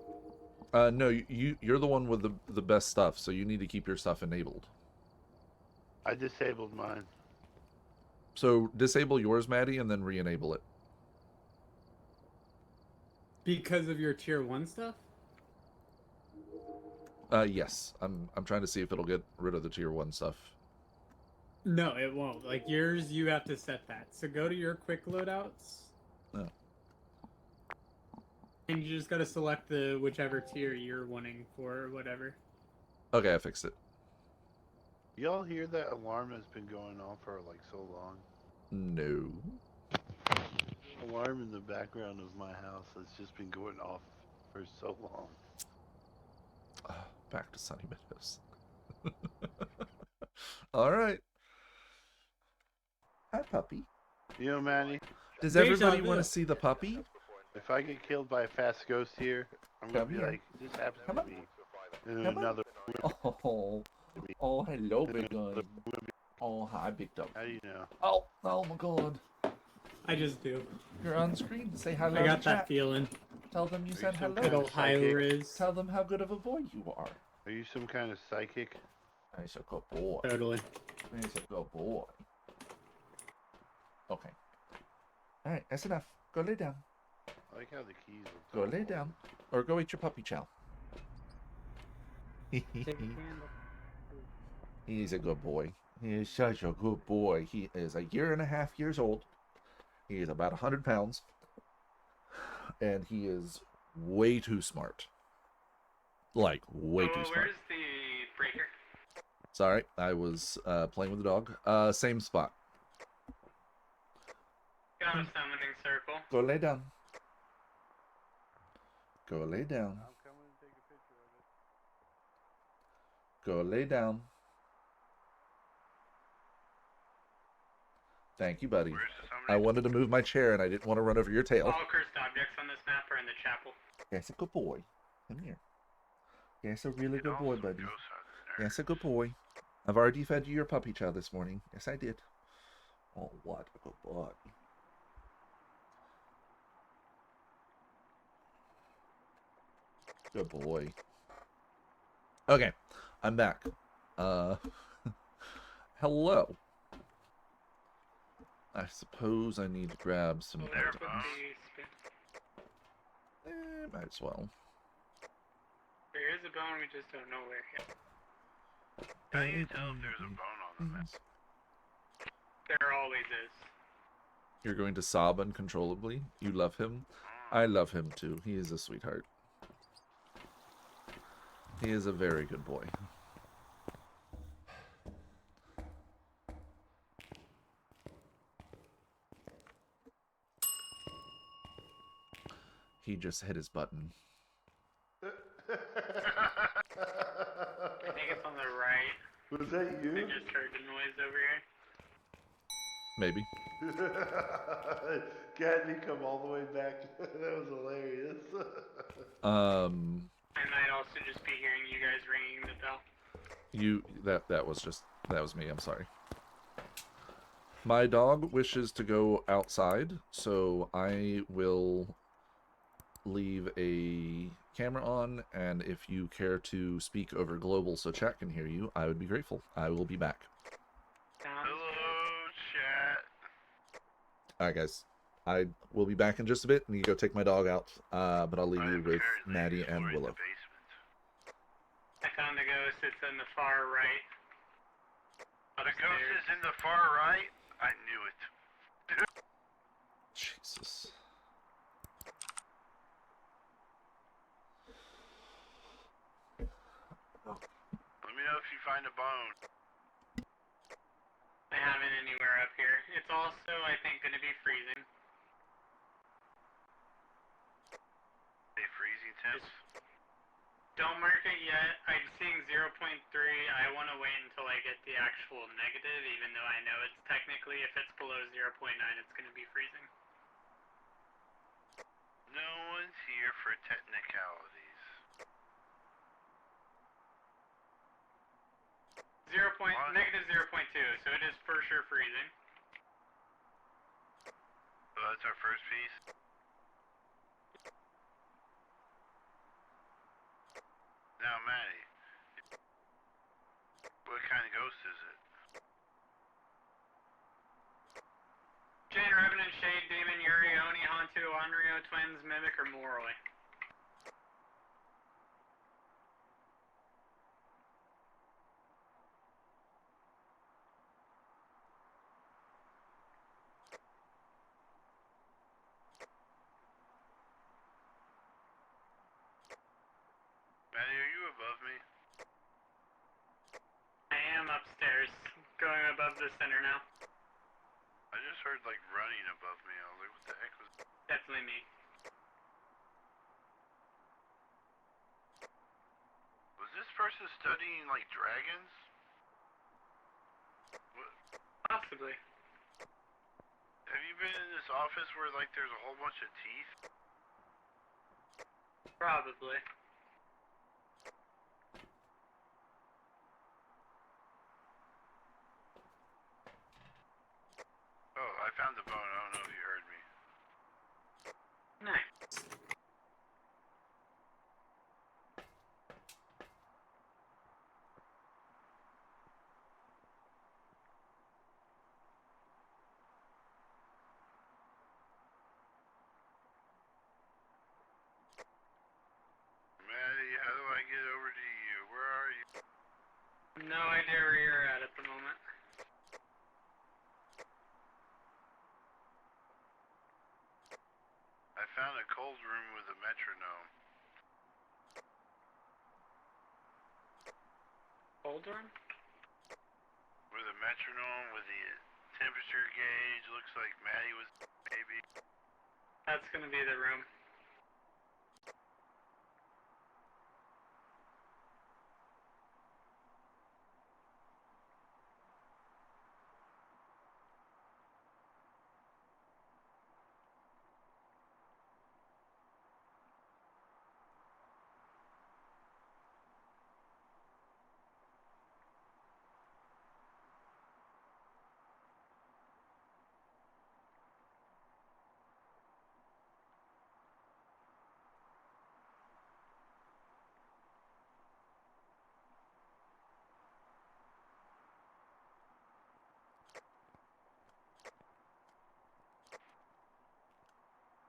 No, you're the one with the best stuff, so you need to keep your stuff enabled. I disabled mine. So disable yours, Maddie, and then re-enable it. Because of your tier 1 stuff? Yes. I'm trying to see if it'll get rid of the tier 1 stuff. No, it won't. Like yours, you have to set that. So go to your quick loadouts. Oh. And you just gotta select the whichever tier you're wanting for or whatever. Okay, I fixed it. Y'all hear that alarm that's been going on for like so long? No. Alarm in the background of my house has just been going off for so long. Back to Sunny Meadows. All right. Hi, puppy. You know, Manny, Does Deja everybody vu. want to see the puppy? if I get killed by a fast ghost here, I'm gonna Come be here. like, this happened Come to on. me. And Come on. another. Oh, hello, big guy. Oh, hi, big dog. How do you know? Oh my God. I just do. You're on screen. Say hello. I got to that chat. feeling. Tell them you Are said you some hello. Good old high Psychic. riz. Tell them how good of a boy you are. Are you some kind of psychic? He's a good boy. Totally. He's a good boy. Okay. All right, that's enough. Go lay down. I like how the keys are. Go lay down. Or go eat your puppy chow. Take a candle. He's a good boy. He is such a good boy. He is a year and a half years old. He is about 100 pounds. And he is way too smart. Like, way too smart. Where's the breaker? Sorry, I was playing with the dog. Same spot. Got a summoning circle. Go lay down. Go lay down. I'm coming to take a picture of it. Go lay down. Thank you, buddy. I wanted to move my chair and I didn't want to run over your tail. All cursed objects on this map are in the chapel. Yes, a good boy. Come here. Yes, a really good boy, buddy. Yes, a good boy. I've already fed you your puppy chow this morning. Yes, I did. Oh, what a good boy. Good boy. Okay, I'm back. Hello. I suppose I need to grab some items. Might as well. There is a bone, we just don't know where yet. How do you tell if there's a bone on the map? There always is. You're going to sob uncontrollably? You love him? I love him too. He is a sweetheart. He is a very good boy. He just hit his button. I think it's on the right. Was that I you? just heard the noise over here. Maybe. Got me come all the way back. That was hilarious. I might also just be hearing you guys ringing the bell. That was me, I'm sorry. My dog wishes to go outside, so I will leave a camera on, and if you care to speak over global so chat can hear you, I would be grateful. I will be back. Hello, chat. Alright guys, I will be back in just a bit, and you go take my dog out, but I'll leave you with Maddie and Willow. I found the ghost. It's in the far right. The ghost is in the far right? I knew it. Jesus. Let me know if you find a bone. I haven't anywhere up here. It's also, I think, going to be freezing. Freezing temps? Don't mark it yet. I'm seeing 0.3. I want to wait until I get the actual negative, even though I know it's technically, if it's below 0.9, it's going to be freezing. No one's here for technicalities. Negative 0.2, so it is for sure freezing. So that's our first piece. Now, Maddie, what kind of ghost is it? Jane, Revenant, Shade, Demon, Yuri, Oni, Hantu, Onryo, Twins, Mimic, or Moroi? Maddie, are you above me? I am upstairs, going above the center now. I just heard like running above me. I was like, what the heck was that? Definitely me. Was this person studying like dragons? What? Possibly. Have you been in this office where like there's a whole bunch of teeth? Probably. Oh, I found the bone. I don't know if you heard me. Nice. Maddie, how do I get over to you? Where are you? No idea where you're at the moment. I found a cold room with a metronome. Hold on. With a metronome, with the temperature gauge. Looks like Maddie was maybe. That's gonna be the room.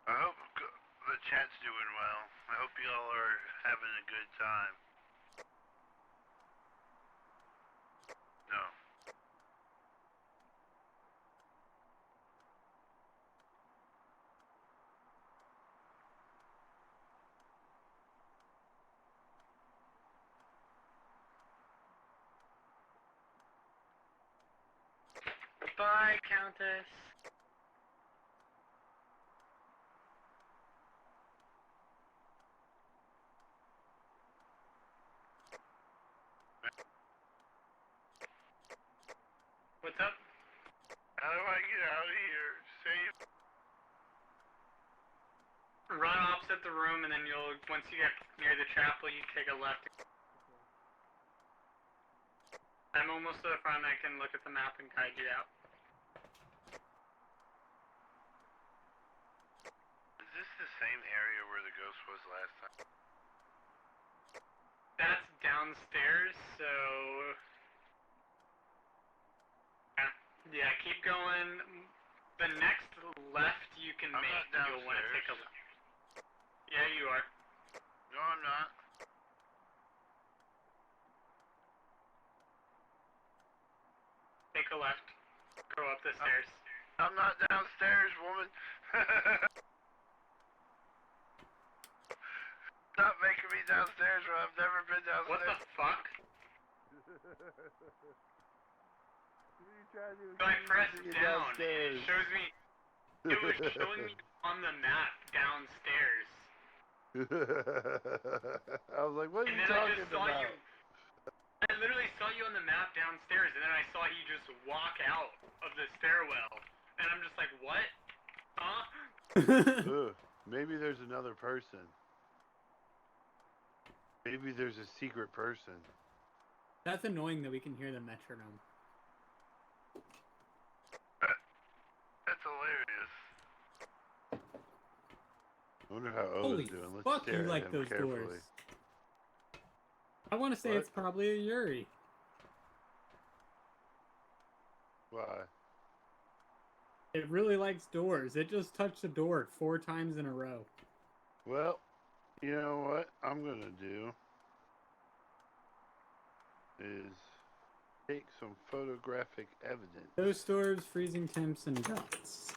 I hope the chat's doing well. I hope y'all are having a good time. No. Bye, Countess. What's up? How do I get out of here? Save. Run opposite the room, and then once you get near the chapel, you take a left. I'm almost to the front. I can look at the map and guide you out. Is this the same area where the ghost was last time? That's downstairs, so... Yeah, keep going. The next left you can I'm make, not you'll want to take a downstairs. left. Yeah, you are. No, I'm not. Take a left. Go up the stairs. I'm not downstairs, woman. Stop making me downstairs when I've never been downstairs. What the fuck? What are you trying to do? So I pressed Get down, and downstairs. it shows me. It was showing me on the map downstairs. I was like, what are And you then I talking just saw about? you. I literally saw you on the map downstairs, and then I saw you just walk out of the stairwell. And I'm just like, what? Huh? Ugh, maybe there's another person. Maybe there's a secret person. That's annoying that we can hear the metronome. That's hilarious. I wonder how Holy Oda's doing. Let's fuck, stare you at like him those carefully. doors. I want to say What? it's probably a Yuri. Why? It really likes doors. It just touched the door 4 times in a row. Well, you know what I'm gonna do is take some photographic evidence. Ghost orbs, freezing temps, and dots.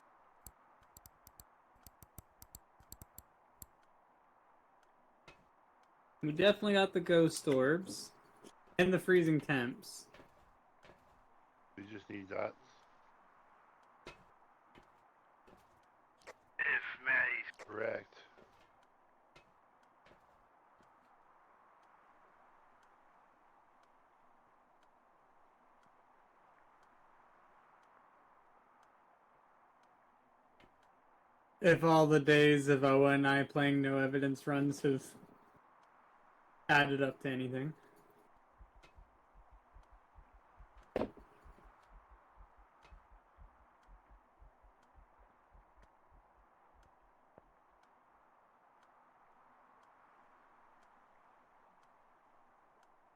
We definitely got the ghost orbs and the freezing temps. We just need dots. If Maddie's correct. If all the days of Oa and I playing no evidence runs have added up to anything.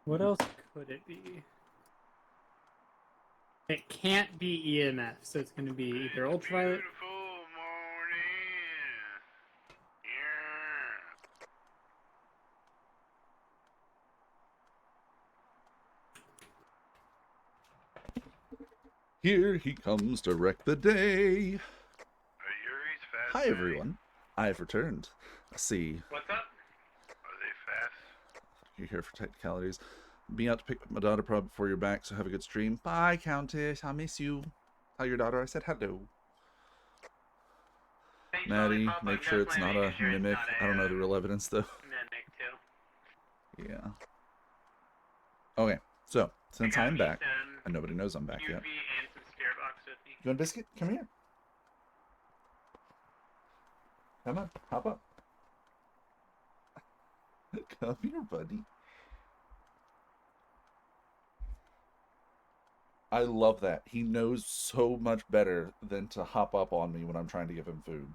What else could it be? It can't be EMF, so it's going to be either ultraviolet. Beautiful morning. Here he comes to wreck the day. Yuri's fast. Hi, everyone. I've returned. See, What's up? Are they fast? you're here for technicalities. Be out to pick up my daughter probably before you're back, so have a good stream. Bye, Countess. I miss you. Tell your daughter I said hello. Thanks, Maddie, Lollipop. make I'm sure it's not definitely a making sure it's mimic. not a, I don't know the real evidence, though. Mimic, too. Yeah. Okay, so, since I got I'm me back, some and nobody knows I'm back UV yet. and some spirit box with me. You want a biscuit? Come here. Come on, hop up. Come here, buddy. I love that. He knows so much better than to hop up on me when I'm trying to give him food.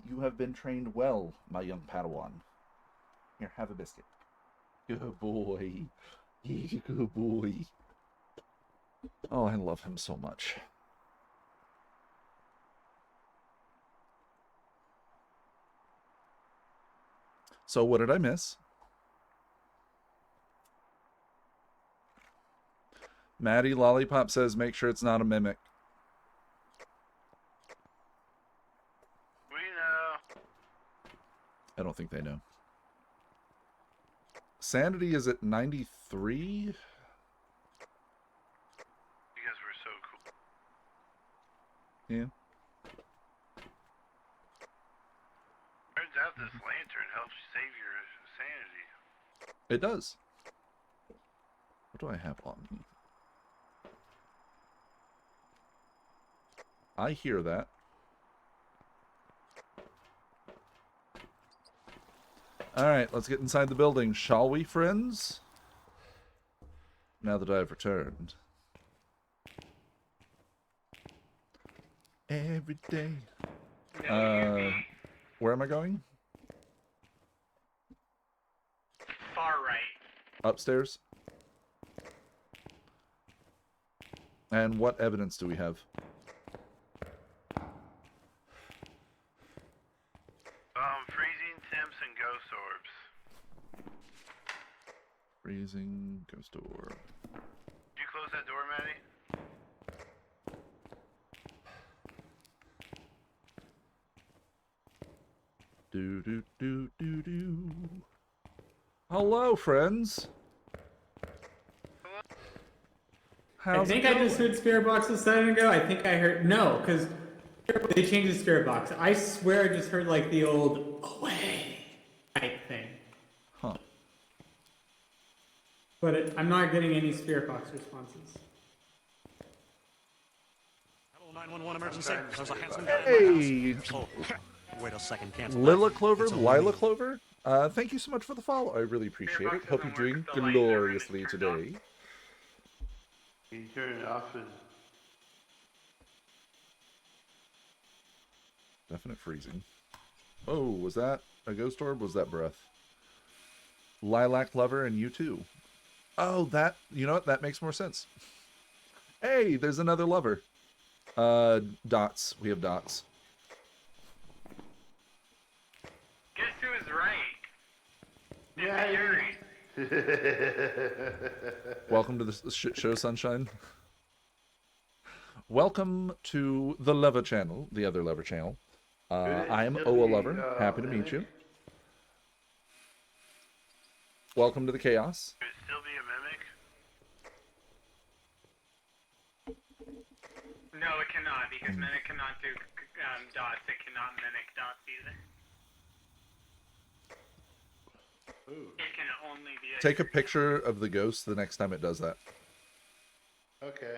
You have been trained well, my young Padawan. Here, have a biscuit. Good boy. Good boy. Oh, I love him so much. So what did I miss? Maddie Lollipop says make sure it's not a mimic. We know. I don't think they know. Sanity is at 93? Because we're so cool. Yeah. Turns out this lantern helps save your sanity. It does. What do I have on me? I hear that. Alright, let's get inside the building, shall we, friends? Now that I've returned. Every day. No UV. Where am I going? Far right. Upstairs? And what evidence do we have? Freezing temps and ghost orbs. Freezing ghost orb. Did you close that door, Maddie? Do do do do do. Hello, friends. How's I think it I just going? heard spirit box a second ago. I think I heard no, because they changed the spirit box. I swear I just heard like the old away type thing. Huh. But I'm not getting any spirit box responses. Hello, 911 emergency. There's a handsome Hey, Oh, wait a second, cancel Lila that. Clover, It's only Lila me. Clover. Thank you so much for the follow. I really appreciate it. Box Hope doesn't you're work doing if the light in the room is gloriously turned off. today. Can you turn it off and Definite freezing. Oh, was that a ghost orb? Was that breath? Lilac Lover and you too. Oh, that, you know what? That makes more sense. Hey, there's another lover. Dots. We have dots. Guess who is right? yeah. It's Yuri. Welcome to the shit show, Sunshine. Welcome to the Lover channel, the other Lover channel. I am Oa Lover. Happy to meet you. Welcome to the chaos. Could it still be a mimic? No, it cannot, because Mimic cannot do dots. It cannot mimic dots either. Ooh. It can only be a Take a picture of the ghost the next time it does that. Okay.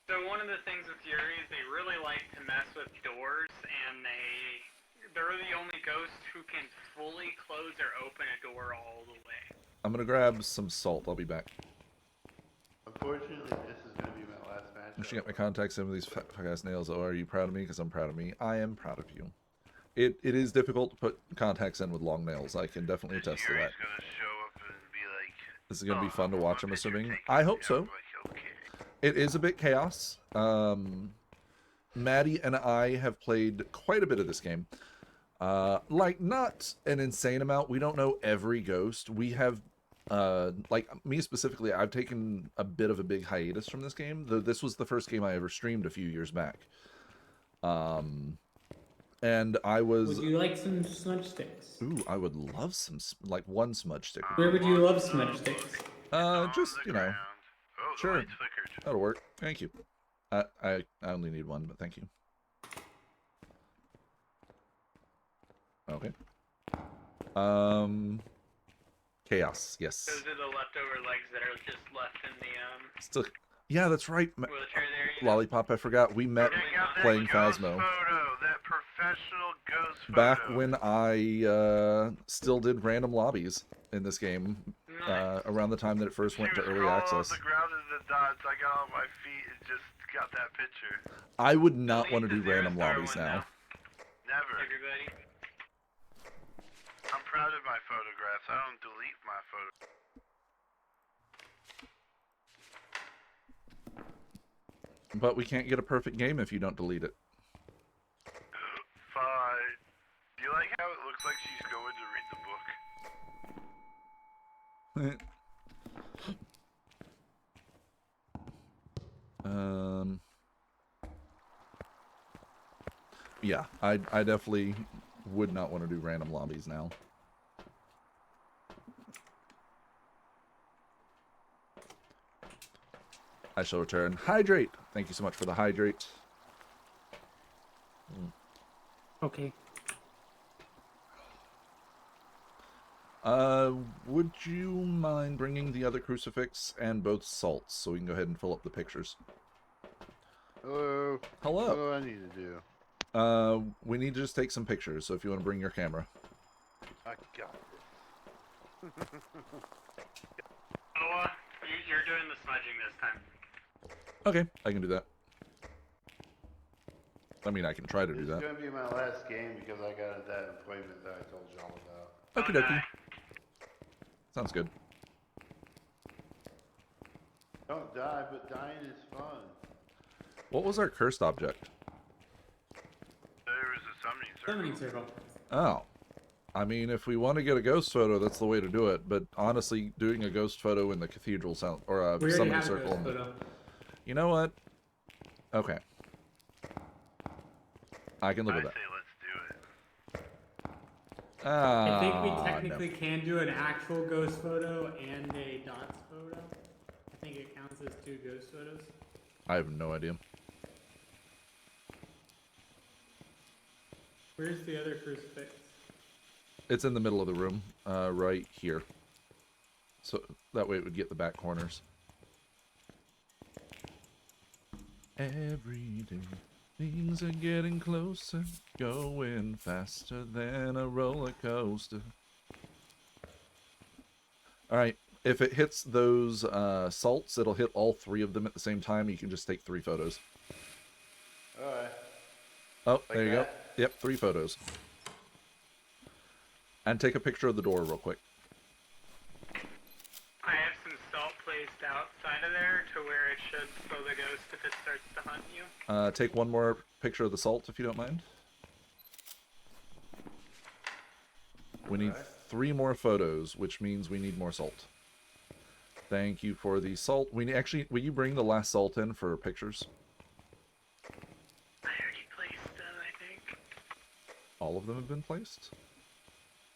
So one of the things with Yuri is they really like to mess with doors, and they're the only ghosts who can fully close or open a door all the way. I'm gonna grab some salt. I'll be back. Unfortunately, this is going to be my last match. I should get my contacts in with these fuck ass nails. Oh, are you proud of me? Because I'm proud of me. I am proud of you. It is difficult to put contacts in with long nails. I can definitely attest to that. Yuri's going to show up and be like, This is gonna be fun to watch, I'm assuming. I hope so. It is a bit chaos. Maddie and I have played quite a bit of this game. Like, not an insane amount. We don't know every ghost. We have, like, me specifically, I've taken a bit of a big hiatus from this game. This was the first game I ever streamed a few years back. And I was... Would you like some smudge sticks? Ooh, I would love some, like, one smudge stick. Where would you love smudge sticks? Just, you know, Oh, sure. the lights flickered. That'll work. Thank you. I only need one, but thank you. Okay. Chaos. Yes. Those are the leftover legs that are just left in the Still. Yeah, that's right. wheelchair there. You know? Lollipop. I forgot. We met Check out that playing ghost Phasmo photo, that professional ghost photo. back when I still did random lobbies in this game. Around the time that it first went to early access. The ground in the dots. I got on my feet and just got that picture. I would not want to do Delete the random zero-star lobbies one now. Never. Everybody. I'm proud of my photographs. I don't delete my photos. But we can't get a perfect game if you don't delete it. Fine. Do you like how it looks like she's going to read the book? Yeah, I definitely would not want to do random lobbies now. I shall return. Hydrate! Thank you so much for the hydrate. Okay. Would you mind bringing the other crucifix and both salts so we can go ahead and fill up the pictures? Hello. Hello. What do I need to do? We need to just take some pictures, so if you want to bring your camera. I got this. Noah, you're doing the smudging this time. Okay, I can do that. I mean, I can try to do It's that. gonna be my last game because I got that appointment that I told y'all about. Okie Don't dokie. die. Sounds good. Don't die, but dying is fun. What was our cursed object? There was a summoning Summoning circle. circle. Oh. I mean, if we want to get a ghost photo, that's the way to do it. But honestly, doing a ghost photo in the cathedral sound or a We already summoning have a circle. ghost photo. You know what? Okay. I can live I with say that. let's do it. I think we Ah, technically can do an actual ghost photo and a dots photo. think it counts as 2 ghost photos. I have no idea. Where's the other crucifix? It's in the middle of the room, right here. So that way it would get the back corners. Every day, things are getting closer, going faster than a roller coaster. Alright, if it hits those salts, it'll hit all 3 of them at the same time. You can just take 3 photos. Alright. Oh, Like there you that? go. Yep, 3 photos. And take a picture of the door real quick. I have some salt placed outside of there to where it should slow the ghost if it starts to hunt you. Take one more picture of the salt if you don't mind. We need 3 more photos, which means we need more salt. Thank you for the salt. Will you bring the last salt in for pictures? I already placed them, I think. All of them have been placed?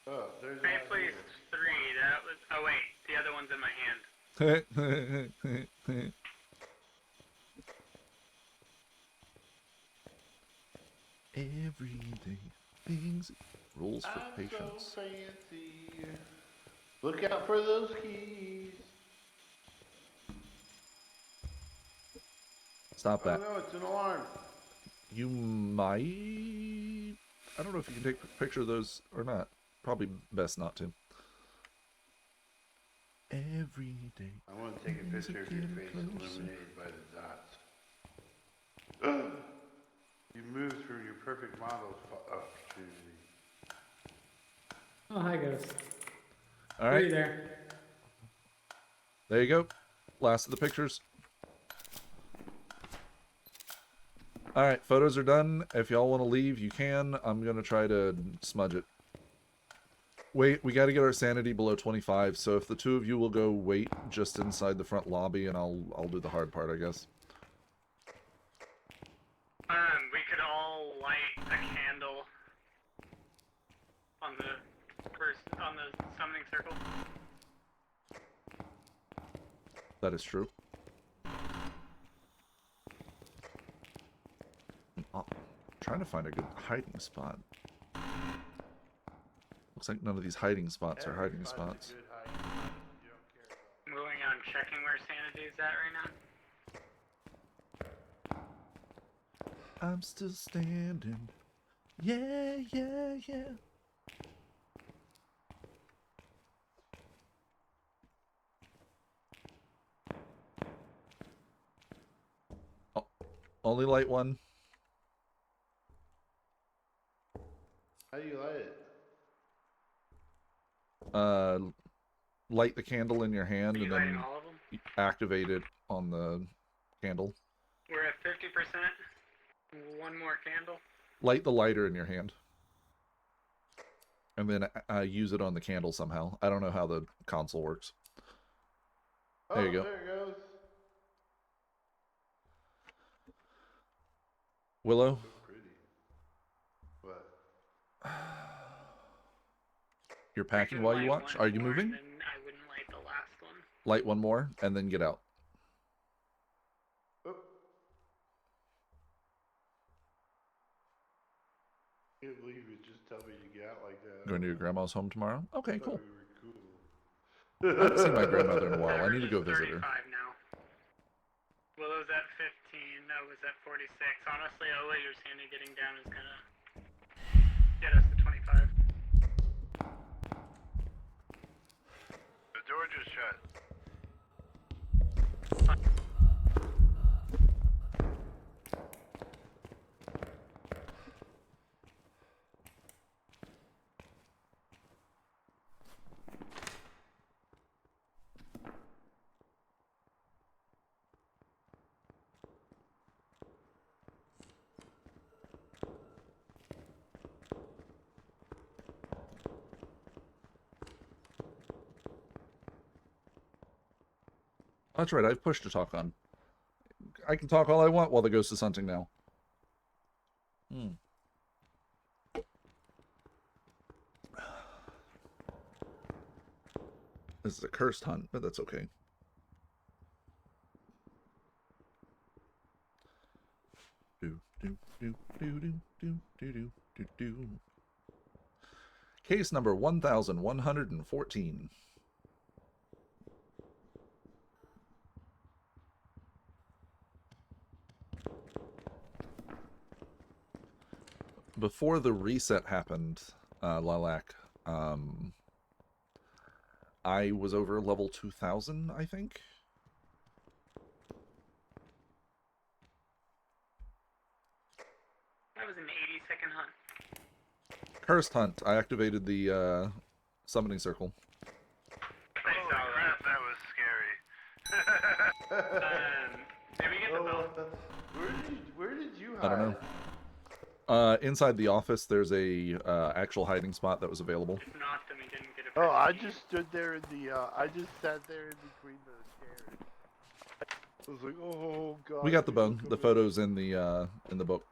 Oh, there's I one placed here. 3. That was. Oh wait, the other one's in my hand. Every day, things, rules for I'm patience. so fancy. Look out for those keys. Stop that. Oh no, it's an alarm. You might... I don't know if you can take a picture of those or not. Probably best not to. Every day. I want to take a things picture are of your getting face closer. illuminated by the dots. You moved from your perfect model opportunity. Oh, hi, ghost. All Are you right, there? there you go. Last of the pictures. All right, photos are done. If y'all want to leave, you can. I'm going to try to smudge it. Wait, we got to get our sanity below 25, so if the 2 of you will go wait just inside the front lobby, and I'll do the hard part, I guess. We could all light a candle on the summoning circle. That is true. I'm trying to find a good hiding spot. Looks like none of these hiding spots are hiding spots. Good height. You don't care about. Moving on, checking where sanity is at right now. I'm still standing. Yeah, yeah, yeah. Oh, only light one. How do you light it? Light the candle in your hand Are you and lighting then all of them? activate it on the candle. We're at 50%. 1 more candle. Light the lighter in your hand. And then use it on the candle somehow. I don't know how the console works. Oh, There you go. There it goes. Willow? So pretty. What? You're I packing can while you light watch? one Are you more, moving? and then I wouldn't light the last one. Light one more and then get out. Oh. Can't believe you just tell me to get out like that. Going to your grandma's home tomorrow? Okay, cool. We were I cool. haven't seen my grandmother in a while. I need to Average go is visit her. 35 now. Willow's at 15. Noah's at 46. Honestly, Ola, your sanity getting down is gonna get us to 25. The door just shut. That's right, I have push to talk on. I can talk all I want while the ghost is hunting now. This is a cursed hunt, but that's okay. Do, do, do, do, do, do, do, do, do. Case number 1114. Before the reset happened, Lilac, I was over level 2000, I think. That was an 80-second hunt. Cursed Hunt. I activated the summoning circle. I saw that. That was scary. Did we get the bell? Where did you hide? I don't know. Inside the office, there's a actual hiding spot that was available. If not, then we didn't get it. Oh, I just stood there in the, I just sat there in between the chairs. I was like, oh god. We got the bone. The photos in the book.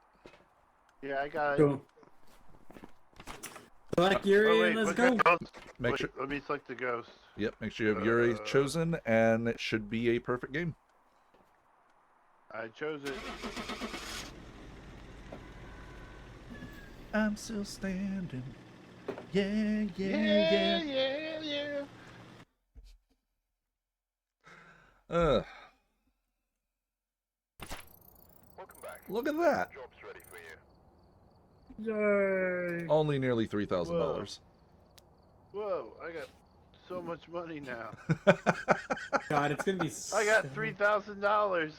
Yeah, I got it. Cool. Select Yuri and let's go. Make sure. Let me select the ghost. Yep. Make sure you have Yuri chosen, and it should be a perfect game. I chose it. I'm still standing. Yeah. Yeah. Welcome back. Look at that. Job's ready for you. Yay! Only nearly $3,000. Whoa, I got so much money now. God, it's gonna be. I got $3,000.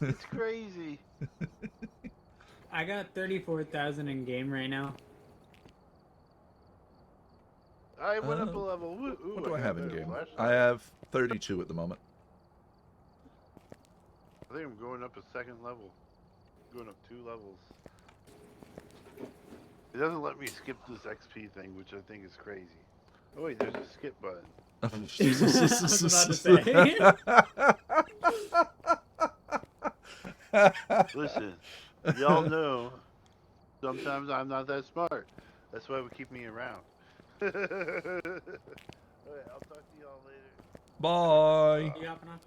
It's crazy. I got 34,000 in game right now. I went up a level. Ooh, What do I got have in better game? flashlight. I have 32 at the moment. I think I'm going up a second level. Going up 2 levels. It doesn't let me skip this XP thing, which I think is crazy. Oh wait, there's a skip button. I was about to say. Listen, y'all know sometimes I'm not that smart. That's why we keep me around. Alright, I'll talk to y'all later. Bye. You hopping on?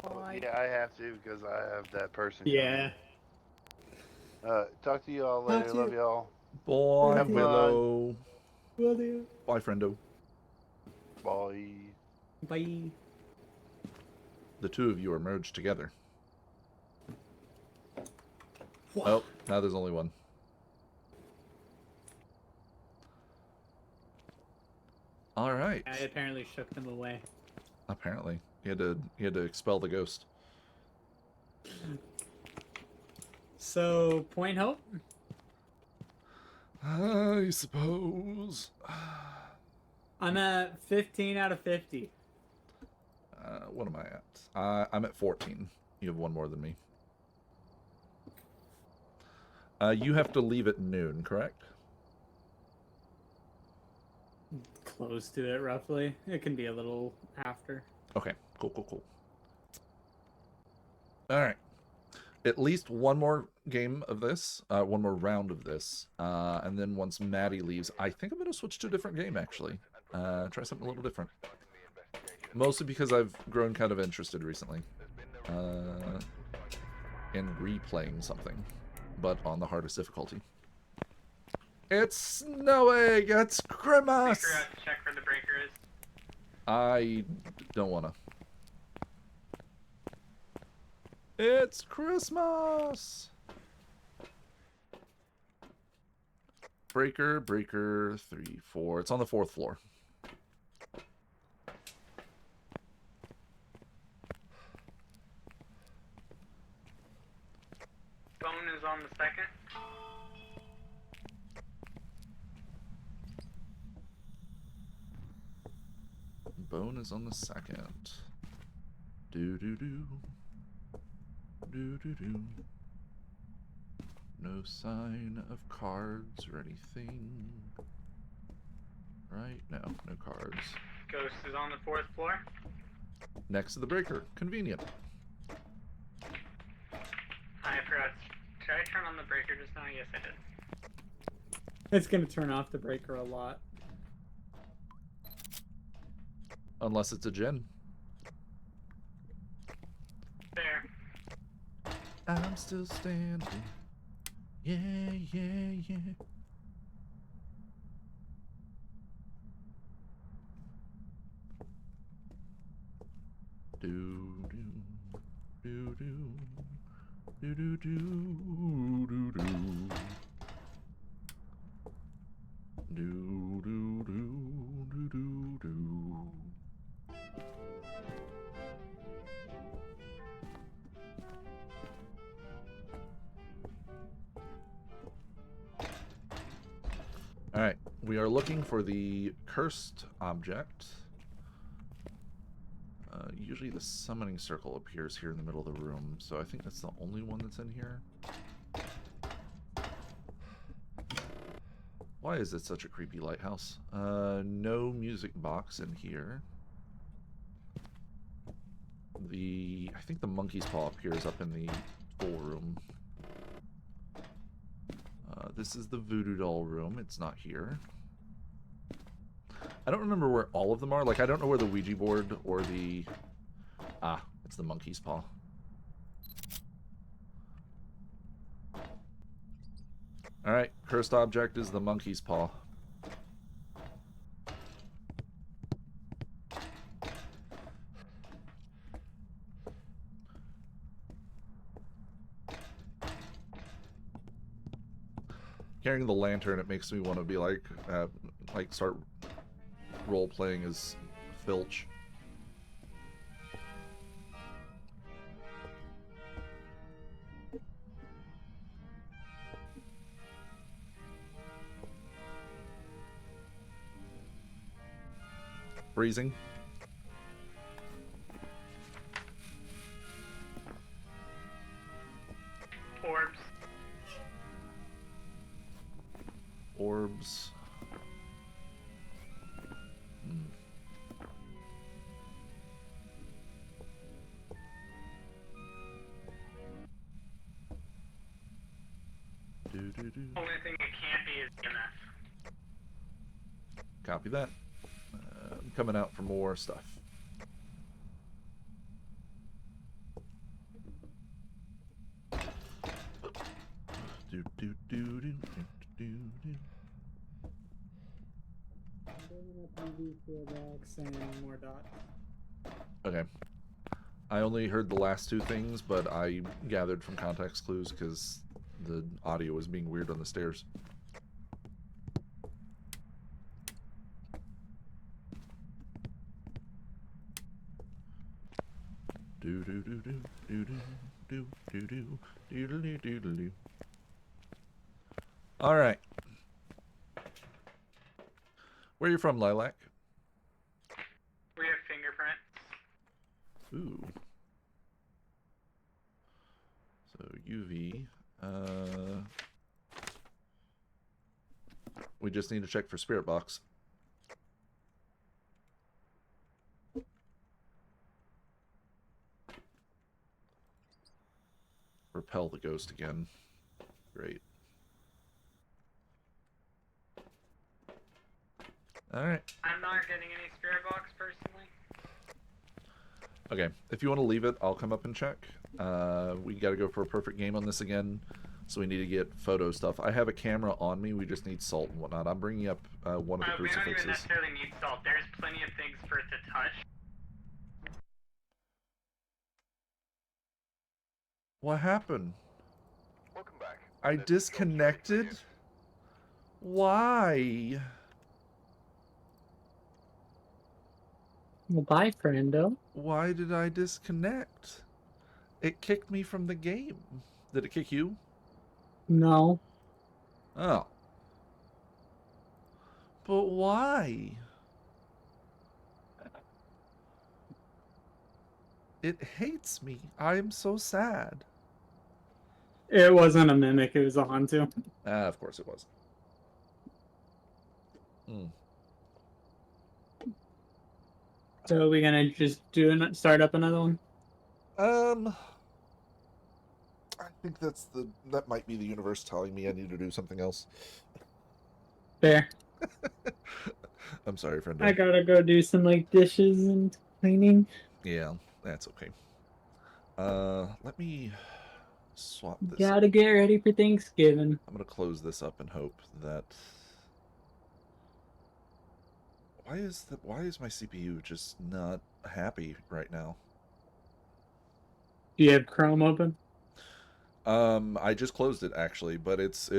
Bye. Yeah, I have to because I have that person. Yeah. Talk to y'all Talk later. to Love you. y'all. Bye, Have fun. Willow. Will do. Bye, friendo. Bye. Bye. The two of you are merged together. What? Oh, now there's only one. All right. I apparently shook them away. Apparently, he had to expel the ghost. So, point hope? I suppose. I'm at 15 out of 50. What am I at? I'm at 14. You have one more than me. You have to leave at noon, correct? Close to it, roughly. It can be a little after. Okay, cool. All right. At least one more game of this, one more round of this, and then once Maddie leaves, I think I'm going to switch to a different game, actually. Try something a little different. Mostly because I've grown kind of interested recently in replaying something, but on the hardest difficulty. It's snowing! It's Christmas! Figure out to check where the breaker is. I don't wanna. It's Christmas! Breaker, 3, 4. It's on the 4th floor. Phone is on the 2nd. Bone is on the 2nd. Do-do-do. Do-do-do. No sign of cards or anything. Right? No cards. Ghost is on the 4th floor. Next to the breaker. Convenient. I forgot. Did I turn on the breaker just now? Yes, I did. It's gonna turn off the breaker a lot. Unless it's a gin. There. I'm still standing. Yeah, yeah, yeah. Do do do do do do do do do do do do do do. All right, we are looking for the cursed object. Usually the summoning circle appears here in the middle of the room, so I think that's the only one that's in here. Why is it such a creepy lighthouse? No music box in here. I think the monkey's paw appears up in the full room. This is the voodoo doll room. It's not here. I don't remember where all of them are. Like, I don't know where the Ouija board or the... Ah, it's the monkey's paw. Alright, cursed object is the monkey's paw. Carrying the lantern, it makes me want to be like start role-playing as Filch. Freezing. Orbs. Orbs. Only thing it can't be is EMF. Copy that. I'm coming out for more stuff. Do do do do do do do. And more dots. Okay. I only heard the last two things, but I gathered from context clues because the audio was being weird on the stairs. Do do do do do do do do do do do do do do. All right. Where are you from, Lilac? We have fingerprints. Ooh. So UV. We just need to check for spirit box. Repel the ghost again. Great. Alright. I'm not getting any spirit box personally. Okay, if you want to leave it, I'll come up and check. We gotta go for a perfect game on this again, so we need to get photo stuff. I have a camera on me, we just need salt and whatnot. I'm bringing up one of the We don't crucifixes. even necessarily need salt. There's plenty of things for it to touch. What happened? Welcome back. I This is Coach disconnected? Jake Why? Well, bye, friendo. Why did I disconnect? It kicked me from the game. Did it kick you? No. Oh. But why? It hates me. I am so sad. It wasn't a mimic, it was a Hantu. Ah, of course it was. So are we gonna just start up another one? I think that might be the universe telling me I need to do something else. Fair. I'm sorry, friend. I gotta go do some like dishes and cleaning. Yeah, that's okay. Let me swap this. Gotta get ready for Thanksgiving. I'm gonna close this up and hope that. Why is my CPU just not happy right now? Do you have Chrome open? I just closed it actually, but it's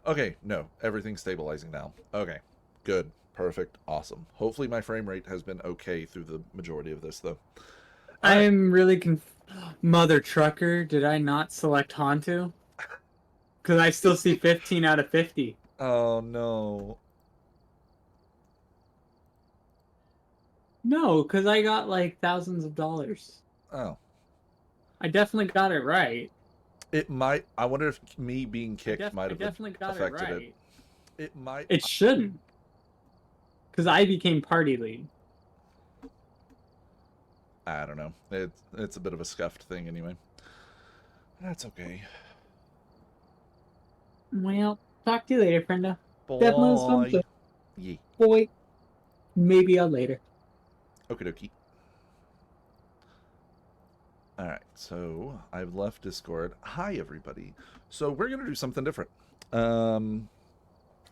okay. No, everything's stabilizing now. Okay, good, perfect, awesome. Hopefully my frame rate has been okay through the majority of this though. I'm really Mother trucker, did I not select Hantu? Because I still see 15 out of 50. Oh no. No, because I got like thousands of dollars. Oh. I definitely got it right. It might. I wonder if me being kicked might have definitely got affected it right. It might. It shouldn't. Because I became party lead. I don't know. It's a bit of a scuffed thing anyway. That's okay. Well, talk to you later, friendo. Boy. Yeah. Boy. Maybe I'll later. Okie dokie. Alright, so I've left Discord. Hi, everybody. So we're going to do something different.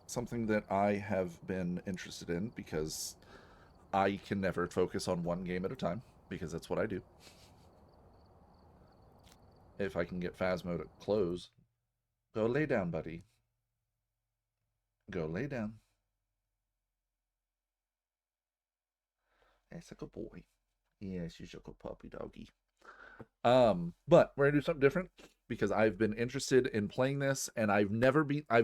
Something that I have been interested in because I can never focus on one game at a time because that's what I do. If I can get Phasmo to close. Go lay down, buddy. Go lay down. That's a good boy. Yes, you're a good puppy doggy. But we're gonna do something different because I've been interested in playing this, and I've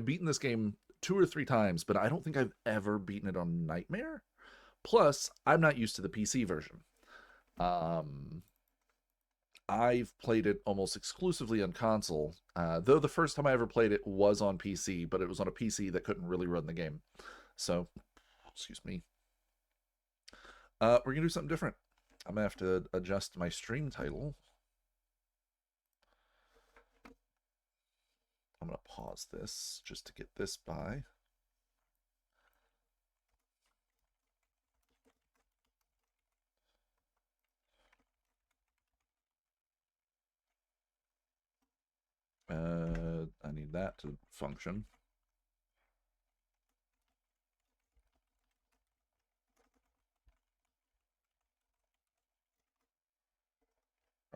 beaten this game 2 or 3 times, but I don't think I've ever beaten it on Nightmare. Plus, I'm not used to the PC version. I've played it almost exclusively on console, though the first time I ever played it was on PC, but it was on a PC that couldn't really run the game. So, excuse me. We're gonna do something different. I'm gonna have to adjust my stream title. I'm gonna pause this just to get this by. I need that to function.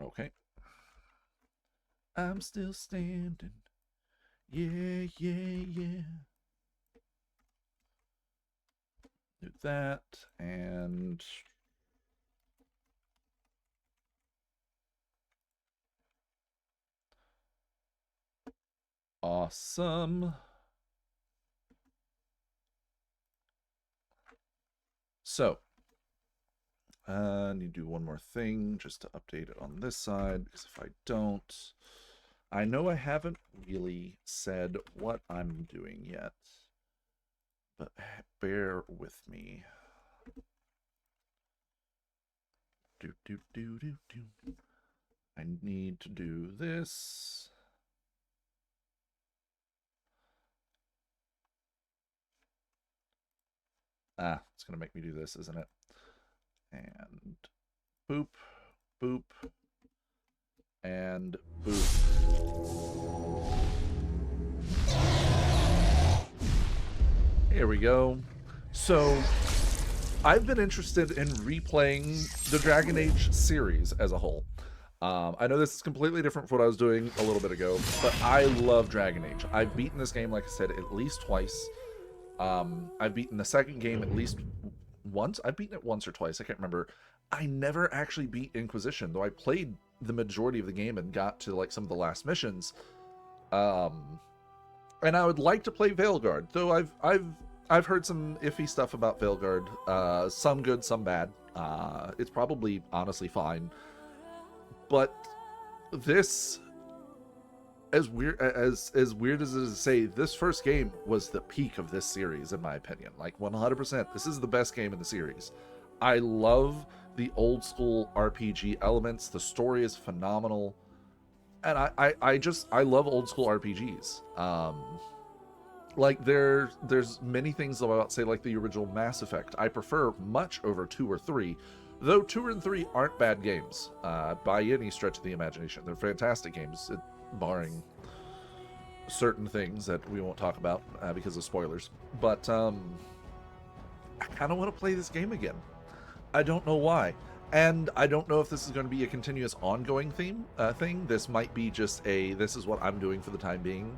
Okay. I'm still standing. Yeah, yeah, yeah. Do that and awesome. So, I need to do one more thing just to update it on this side, because if I don't, I know I haven't really said what I'm doing yet, but bear with me. I need to do this. It's going to make me do this, isn't it? And boop, boop, and boop. Here we go. So, I've been interested in replaying the Dragon Age series as a whole. I know this is completely different from what I was doing a little bit ago, but I love Dragon Age. I've beaten this game, like I said, at least twice. I've beaten the second game at least once. I've beaten it once or twice. I can't remember. I never actually beat Inquisition, though I played the majority of the game and got to like some of the last missions. And I would like to play Veilguard, though I've heard some iffy stuff about Veilguard. Some good, some bad. It's probably honestly fine. But this, as weird as it is to say, this first game was the peak of this series, in my opinion. Like 100%, this is the best game in the series. I love the old school RPG elements. The story is phenomenal, and I love old school RPGs. Like there's many things about, say, like the original Mass Effect I prefer much over 2 or 3, Though 2 and 3 aren't bad games by any stretch of the imagination. They're fantastic games, barring certain things that we won't talk about because of spoilers. But I kind of want to play this game again. I don't know why. And I don't know if this is going to be a continuous ongoing thing. This might be just this is what I'm doing for the time being.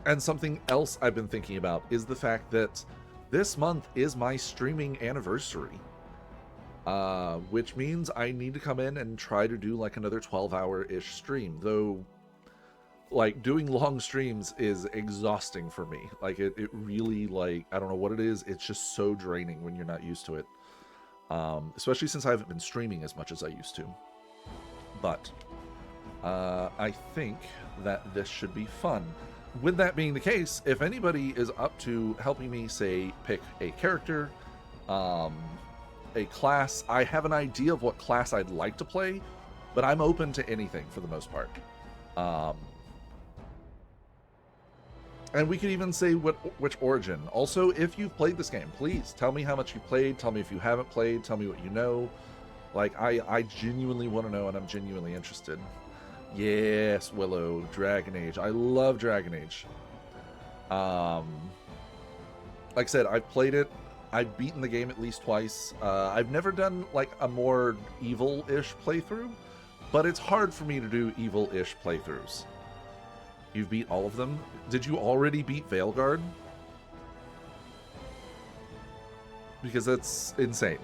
And something else I've been thinking about is the fact that this month is my streaming anniversary. Which means I need to come in and try to do like another 12-hour-ish stream. Though, like, doing long streams is exhausting for me. Like, it really, like, I don't know what it is. It's just so draining when you're not used to it. Especially since I haven't been streaming as much as I used to. But I think that this should be fun. With that being the case, if anybody is up to helping me, say, pick a character, a class, I have an idea of what class I'd like to play, but I'm open to anything for the most part. And we could even say which origin. Also, if you've played this game, please tell me how much you played, tell me if you haven't played, tell me what you know. Like, I genuinely want to know, and I'm genuinely interested. Yes, Willow, Dragon Age. I love Dragon Age. Like I said, I've played it. I've beaten the game at least twice. I've never done, like, a more evil-ish playthrough, but it's hard for me to do evil-ish playthroughs. You've beat all of them? Did you already beat Veilguard? Because that's insane.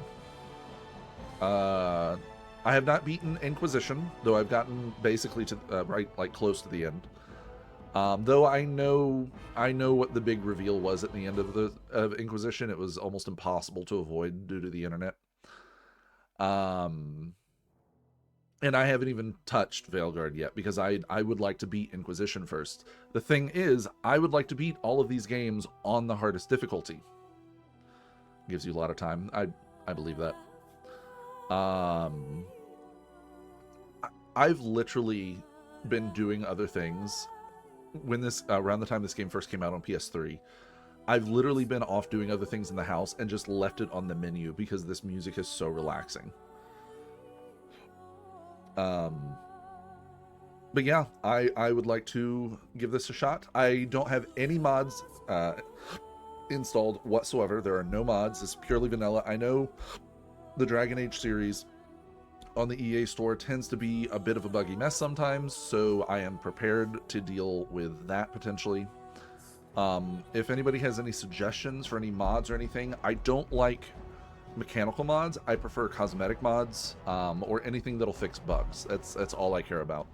I have not beaten Inquisition, though I've gotten basically to right, like, close to the end. Though I know what the big reveal was at the end of Inquisition. It was almost impossible to avoid due to the internet. And I haven't even touched Veilguard yet because I would like to beat Inquisition first. The thing is, I would like to beat all of these games on the hardest difficulty. Gives you a lot of time. I believe that. I've literally been doing other things when this around the time this game first came out on PS3. I've literally been off doing other things in the house and just left it on the menu because this music is so relaxing. But yeah, I would like to give this a shot. I don't have any mods installed whatsoever. There are no mods. It's purely vanilla. I know the Dragon Age series on the EA store tends to be a bit of a buggy mess sometimes, so I am prepared to deal with that potentially. If anybody has any suggestions for any mods or anything, I don't like mechanical mods. I prefer cosmetic mods, or anything that'll fix bugs. That's all I care about.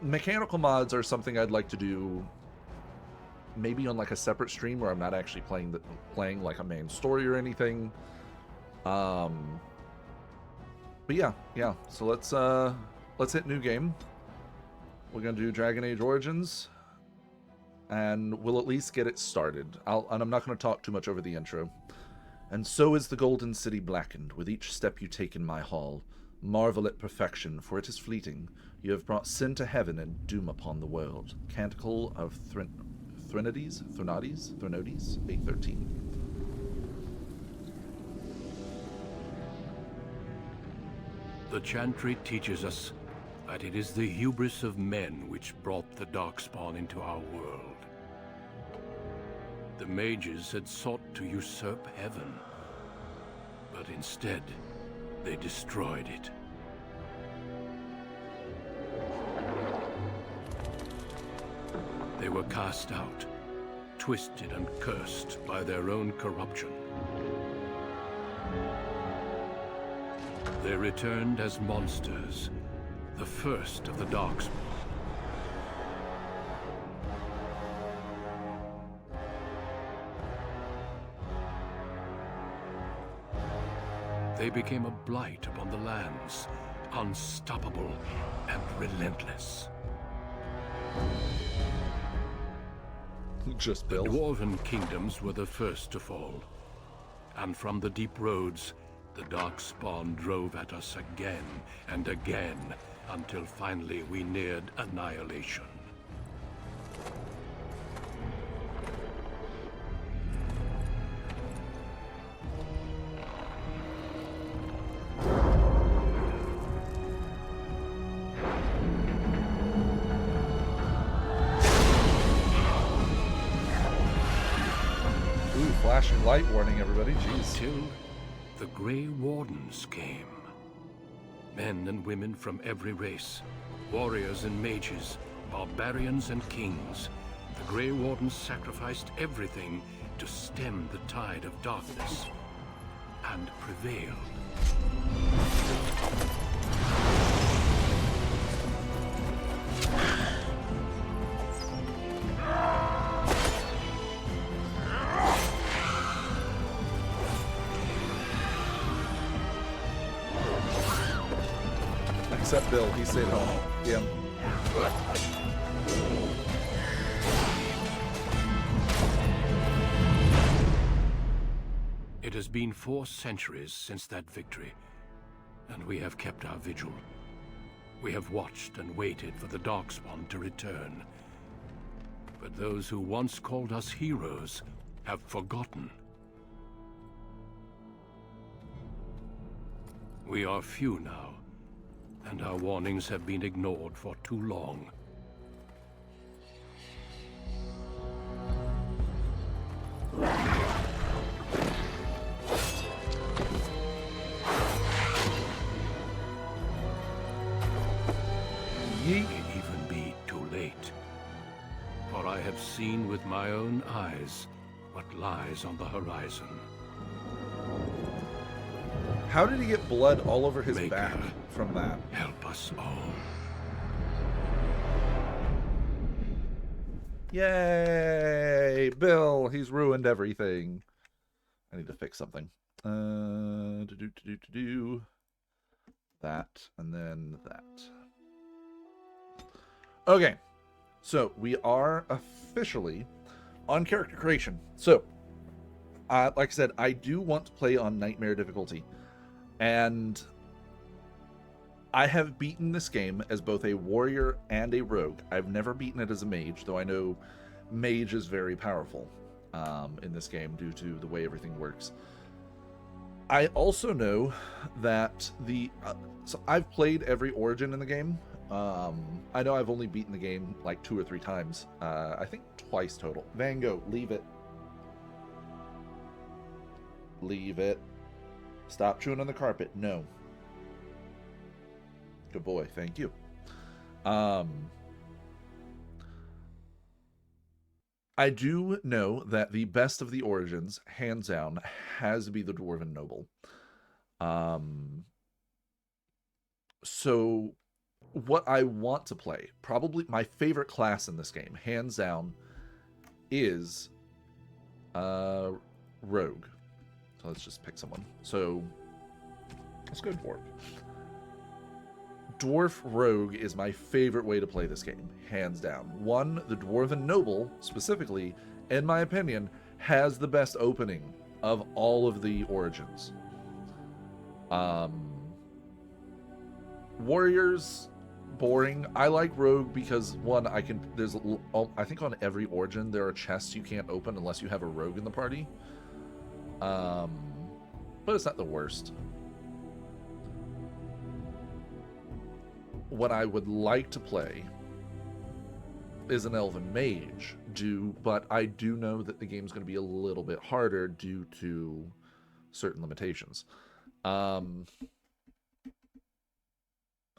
Mechanical mods are something I'd like to do maybe on like a separate stream where I'm not actually playing like a main story or anything. But yeah. So let's hit new game. We're gonna do Dragon Age Origins, and we'll at least get it started. And I'm not gonna talk too much over the intro. And so is the golden city blackened with each step you take in my hall. Marvel at perfection, for it is fleeting. You have brought sin to heaven and doom upon the world. Canticle of Threnodies, 813. The chantry teaches us that it is the hubris of men which brought the Darkspawn into our world. The mages had sought to usurp heaven, but instead, they destroyed it. They were cast out, twisted and cursed by their own corruption. They returned as monsters, the first of the Darkspawn. They became a blight upon the lands, unstoppable and relentless. Just The built. Dwarven kingdoms were the first to fall, and from the deep roads, the Darkspawn drove at us again and again, until finally we neared annihilation. light warning, everybody. Jeez. Till the Grey Wardens came. Men and women from every race, warriors and mages, barbarians and kings. The Grey Wardens sacrificed everything to stem the tide of darkness, and prevailed. Except Bill, he stayed home. Yeah. It has been 4 centuries since that victory, and we have kept our vigil. We have watched and waited for the Darkspawn to return. But those who once called us heroes have forgotten. We are few now, and our warnings have been ignored for too long. It may even be too late, for I have seen with my own eyes what lies on the horizon. How did he get blood all over his Maker, back from that? help us all. Yay! Bill, he's ruined everything. I need to fix something. Do that, and then that. Okay, so we are officially on character creation. So, like I said, I do want to play on Nightmare difficulty, and I have beaten this game as both a warrior and a rogue. I've never beaten it as a mage, though I know mage is very powerful in this game due to the way everything works. I also know that so I've played every origin in the game. I know I've only beaten the game like 2 or 3 times. I think twice total. Vango, leave it. Leave it. Stop chewing on the carpet. No. Good boy. Thank you. I do know that the best of the origins, hands down, has to be the Dwarven Noble. So what I want to play, probably my favorite class in this game, hands down, is Rogue. So let's just pick someone. So let's go Dwarf. Dwarf Rogue is my favorite way to play this game, hands down. One, the Dwarven Noble, specifically, in my opinion, has the best opening of all of the origins. Warriors, boring. I like Rogue because, one, I think on every origin there are chests you can't open unless you have a Rogue in the party. But it's not the worst. What I would like to play is an Elven Mage, but I do know that the game's going to be a little bit harder due to certain limitations. I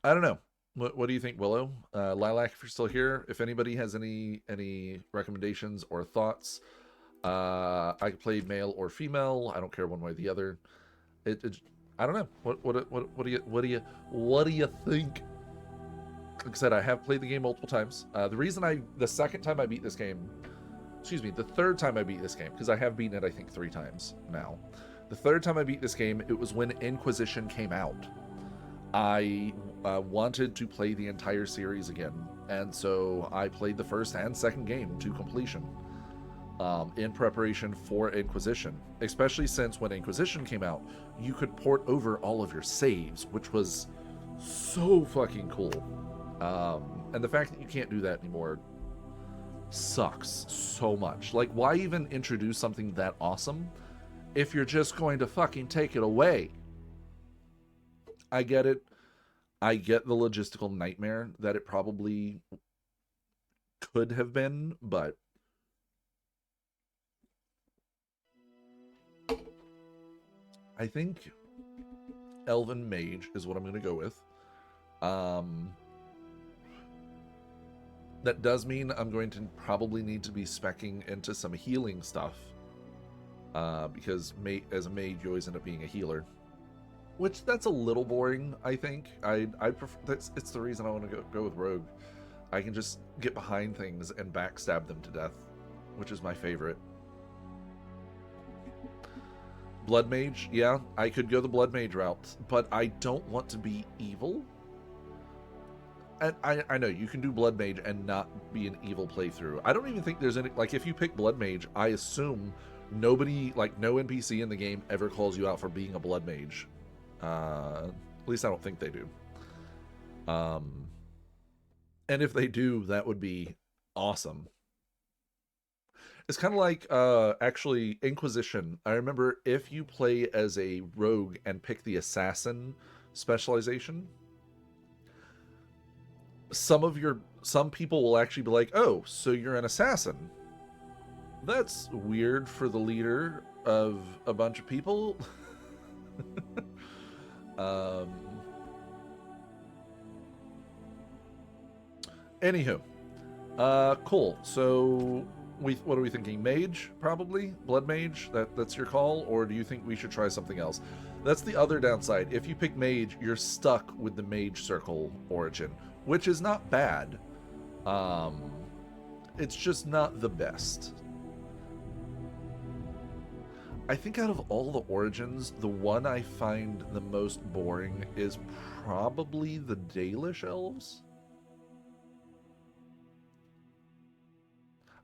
don't know. What do you think, Willow? Lilac, if you're still here, if anybody has any recommendations or thoughts, I could play male or female. I don't care one way or the other. I don't know. What do you think? Like I said, I have played the game multiple times. The second time I beat this game, the third time I beat this game, because I have beaten it, I think, 3 times now. The third time I beat this game, it was when Inquisition came out. I wanted to play the entire series again, and so I played the first and second game to completion in preparation for Inquisition, especially since when Inquisition came out, you could port over all of your saves, which was so fucking cool. And the fact that you can't do that anymore sucks so much. Like, why even introduce something that awesome if you're just going to fucking take it away? I get it. I get the logistical nightmare that it probably could have been, but I think Elven Mage is what I'm going to go with. That does mean I'm going to probably need to be speccing into some healing stuff. Because as a mage, you always end up being a healer. Which, that's a little boring, I think. I prefer, it's the reason I want to go with Rogue. I can just get behind things and backstab them to death, which is my favorite. Blood Mage, yeah, I could go the Blood Mage route, but I don't want to be evil. And I know, you can do Blood Mage and not be an evil playthrough. I don't even think there's any, like, if you pick Blood Mage, I assume nobody, like, no NPC in the game ever calls you out for being a Blood Mage. At least I don't think they do. And if they do, that would be awesome. It's kind of like, actually, Inquisition. I remember if you play as a rogue and pick the assassin specialization, some people will actually be like, oh, so you're an assassin. That's weird for the leader of a bunch of people. Anywho, cool. So, what are we thinking? Mage, probably? Blood Mage? That's your call? Or do you think we should try something else? That's the other downside. If you pick Mage, you're stuck with the Mage Circle origin, which is not bad. It's just not the best. I think out of all the origins, the one I find the most boring is probably the Dalish Elves.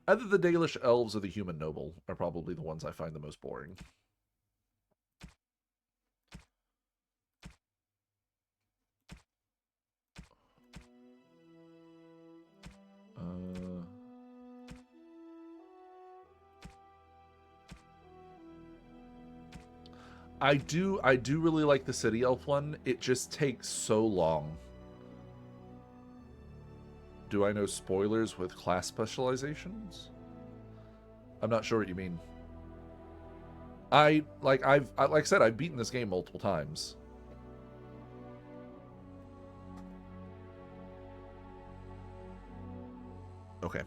Either the Dalish Elves or the Human Noble are probably the ones I find the most boring. I do really like the City Elf one. It just takes so long. Do I know spoilers with class specializations? I'm not sure what you mean. Like I said, I've beaten this game multiple times. Okay.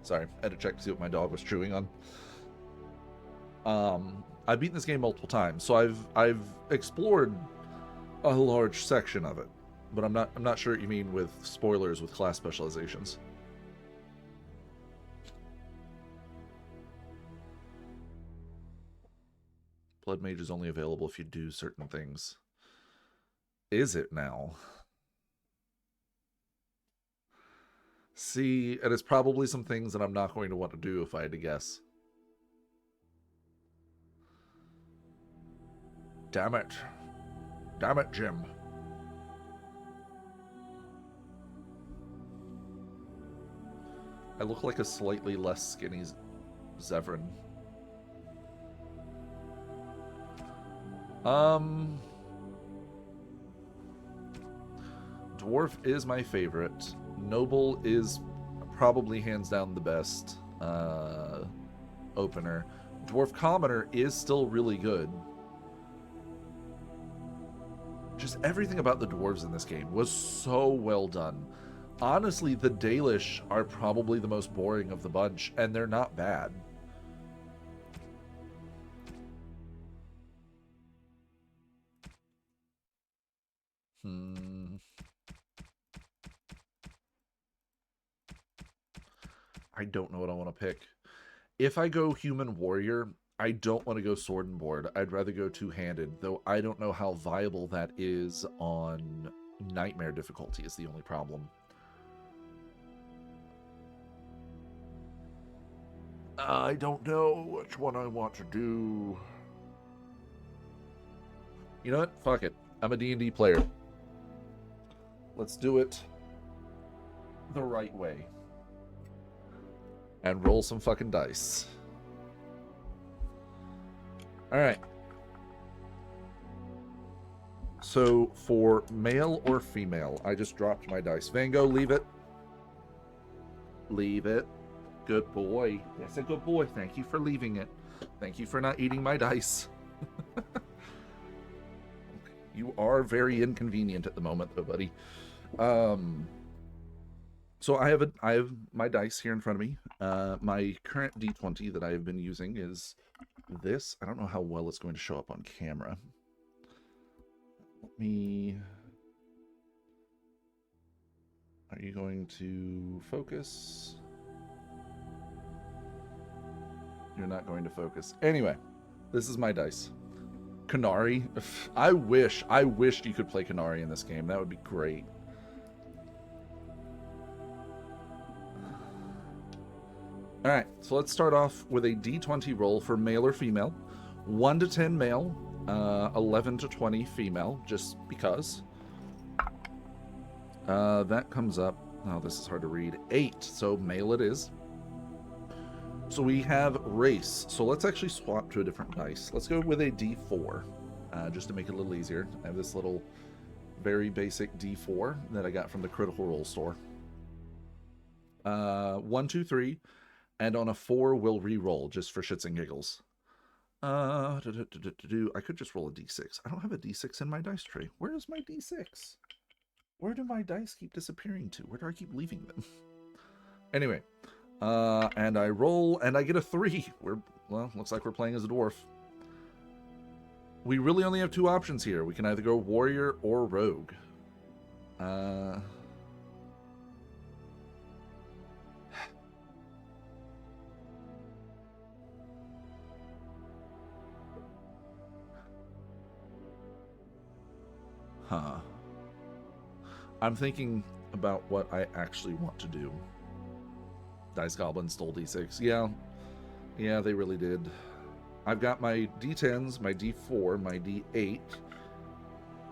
Sorry, I had to check to see what my dog was chewing on. I've beaten this game multiple times, so I've explored a large section of it. But I'm not sure what you mean with spoilers with class specializations. Blood Mage is only available if you do certain things. Is it now? See, and it's probably some things that I'm not going to want to do if I had to guess. Damn it. Damn it, Jim. I look like a slightly less skinny Zevran. Dwarf is my favorite. Noble is probably hands down the best opener. Dwarf Commoner is still really good. Just everything about the dwarves in this game was so well done. Honestly, the Dalish are probably the most boring of the bunch, and they're not bad. I don't know what I want to pick. If I go Human Warrior, I don't want to go Sword and Board. I'd rather go two-handed, though I don't know how viable that is on Nightmare difficulty is the only problem. I don't know which one I want to do. You know what? Fuck it. I'm a D&D player. Let's do it the right way. And roll some fucking dice. Alright. So, for male or female, I just dropped my dice. Van Gogh, leave it. Leave it. Good boy. That's a good boy. Thank you for leaving it. Thank you for not eating my dice. You are very inconvenient at the moment, though, buddy. So I have my dice here in front of me. My current D20 that I have been using is this. I don't know how well it's going to show up on camera. Let me... Are you going to focus? You're not going to focus. Anyway, this is my dice. Canary. I wished you could play Canary in this game. That would be great. Alright, so let's start off with a D20 roll for male or female. 1 to 10 male, 11 to 20 female, just because. That comes up, oh, this is hard to read, 8, so male it is. So we have race, so let's actually swap to a different dice. Let's go with a D4, just to make it a little easier. I have this little, very basic D4 that I got from the Critical Role store. 1, 2, 3. And on a 4, we'll re-roll, just for shits and giggles. I could just roll a d6. I don't have a d6 in my dice tray. Where is my d6? Where do my dice keep disappearing to? Where do I keep leaving them? Anyway, and I roll, and I get a 3. Well, looks like we're playing as a dwarf. We really only have 2 options here. We can either go warrior or rogue. Huh. I'm thinking about what I actually want to do. Dice Goblin stole D6. Yeah, they really did. I've got my D10s, my D4, my D8,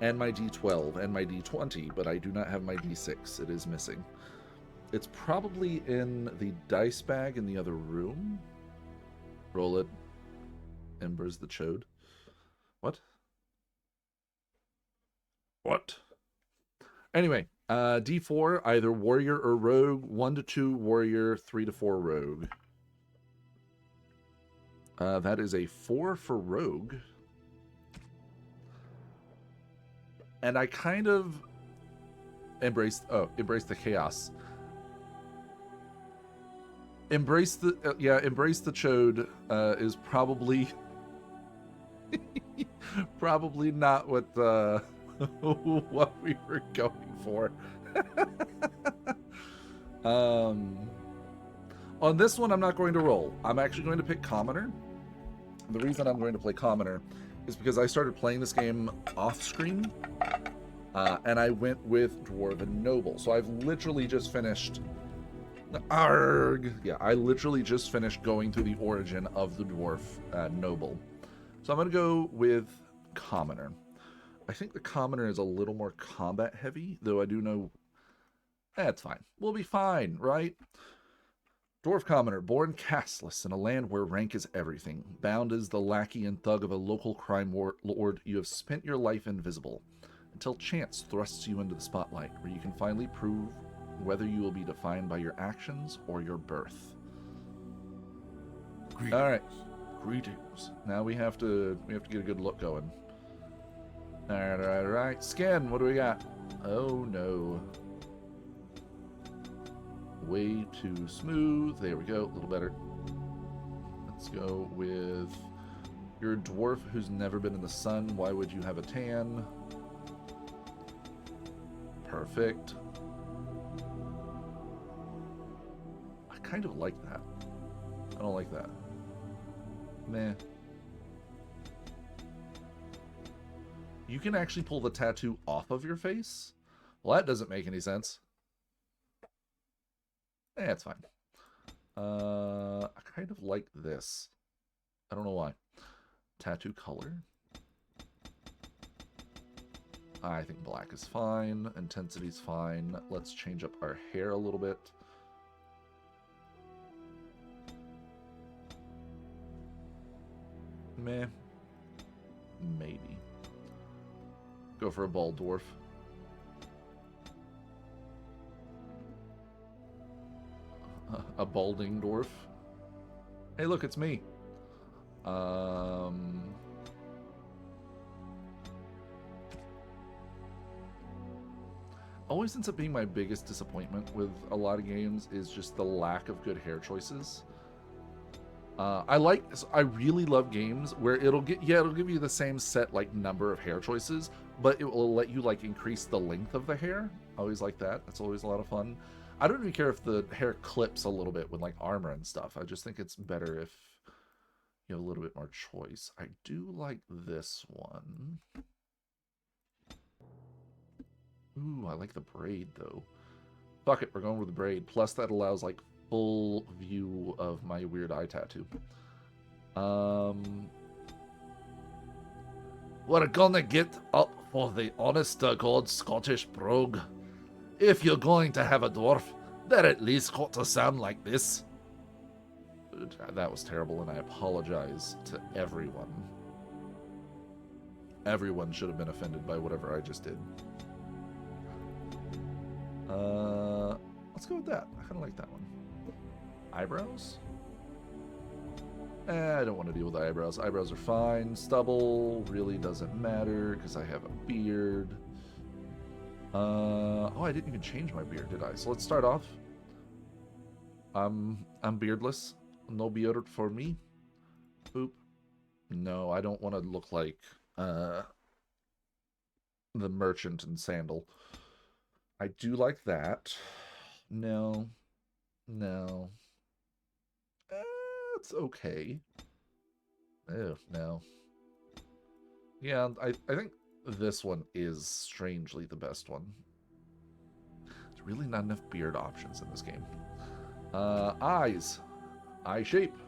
and my D12, and my D20, but I do not have my D6. It is missing. It's probably in the dice bag in the other room. Roll it. Embers the chode. What? What? Anyway, D4, either warrior or rogue. 1 to 2 warrior, 3 to 4 rogue. That is a 4 for rogue. And I kind of embraced the chaos. Embrace the chode is probably probably not what what we were going for. On this one, I'm not going to roll. I'm actually going to pick Commoner. The reason I'm going to play Commoner is because I started playing this game off screen, and I went with Dwarven Noble. So I've literally just finished. Arg! Yeah, I literally just finished going through the origin of the Dwarf Noble. So I'm going to go with Commoner. I think the Commoner is a little more combat heavy, though I do know... That's fine. We'll be fine, right? Dwarf Commoner, born castless in a land where rank is everything. Bound as the lackey and thug of a local crime lord, you have spent your life invisible, until chance thrusts you into the spotlight, where you can finally prove whether you will be defined by your actions or your birth. Greetings. All right, greetings. Now we have to get a good look going. All right. Scan. What do we got? Oh no. Way too smooth. There we go. A little better. Let's go with... You're a dwarf who's never been in the sun. Why would you have a tan? Perfect. I kind of like that. I don't like that. Meh. You can actually pull the tattoo off of your face? Well, that doesn't make any sense. It's fine. I kind of like this. I don't know why. Tattoo color. I think black is fine. Intensity's fine. Let's change up our hair a little bit. Meh. Maybe. Go for a bald dwarf. A balding dwarf. Hey, look, it's me. always ends up being my biggest disappointment with a lot of games is just the lack of good hair choices. I really love games where it'll give you the same set like number of hair choices, but it will let you like increase the length of the hair. I always like that. That's always a lot of fun. I don't even care if the hair clips a little bit with like armor and stuff. I just think it's better if you have a little bit more choice. I do like this one. Ooh, I like the braid though. Fuck it, we're going with the braid. Plus that allows like full view of my weird eye tattoo. We're gonna get up for the honest to God Scottish brogue. If you're going to have a dwarf, they're at least got to sound like this. That was terrible, and I apologize to everyone. Everyone should have been offended by whatever I just did. Let's go with that. I kind of like that one. Eyebrows? I don't want to deal with eyebrows. Eyebrows are fine. Stubble really doesn't matter because I have a beard. Oh, I didn't even change my beard, did I? So let's start off. I'm beardless. No beard for me. Boop. No, I don't want to look like the merchant in Sandal. I do like that. No. No. It's okay. Oh, no. Yeah, I think this one is strangely the best one. There's really not enough beard options in this game. Eyes. Eye shape.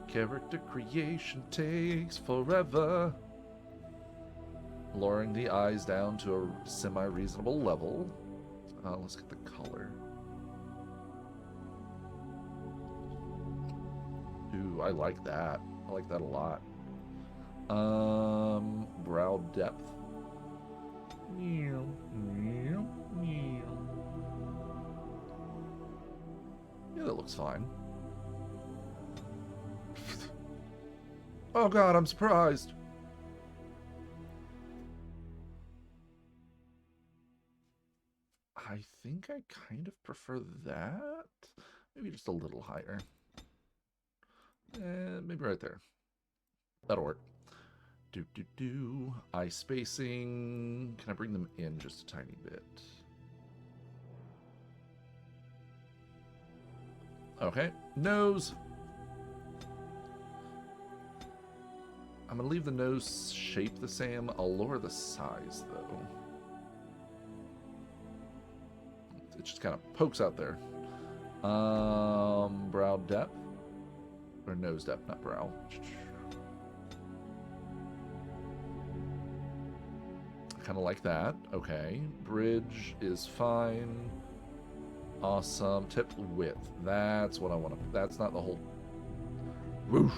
Character creation takes forever. Lowering the eyes down to a semi-reasonable level. Let's get the color. Ooh, I like that. I like that a lot. Brow depth. Yeah, that looks fine. Oh god, I'm surprised. I think I kind of prefer that. Maybe just a little higher. Maybe right there. That'll work. Eye spacing. Can I bring them in just a tiny bit? Okay. Nose. I'm going to leave the nose shape the same. I'll lower the size, though. It just kind of pokes out there. Brow depth. Or nose depth, not brow. I kind of like that. Okay. Bridge is fine. Awesome. Tip width. That's what I want to... That's not the whole... Woof.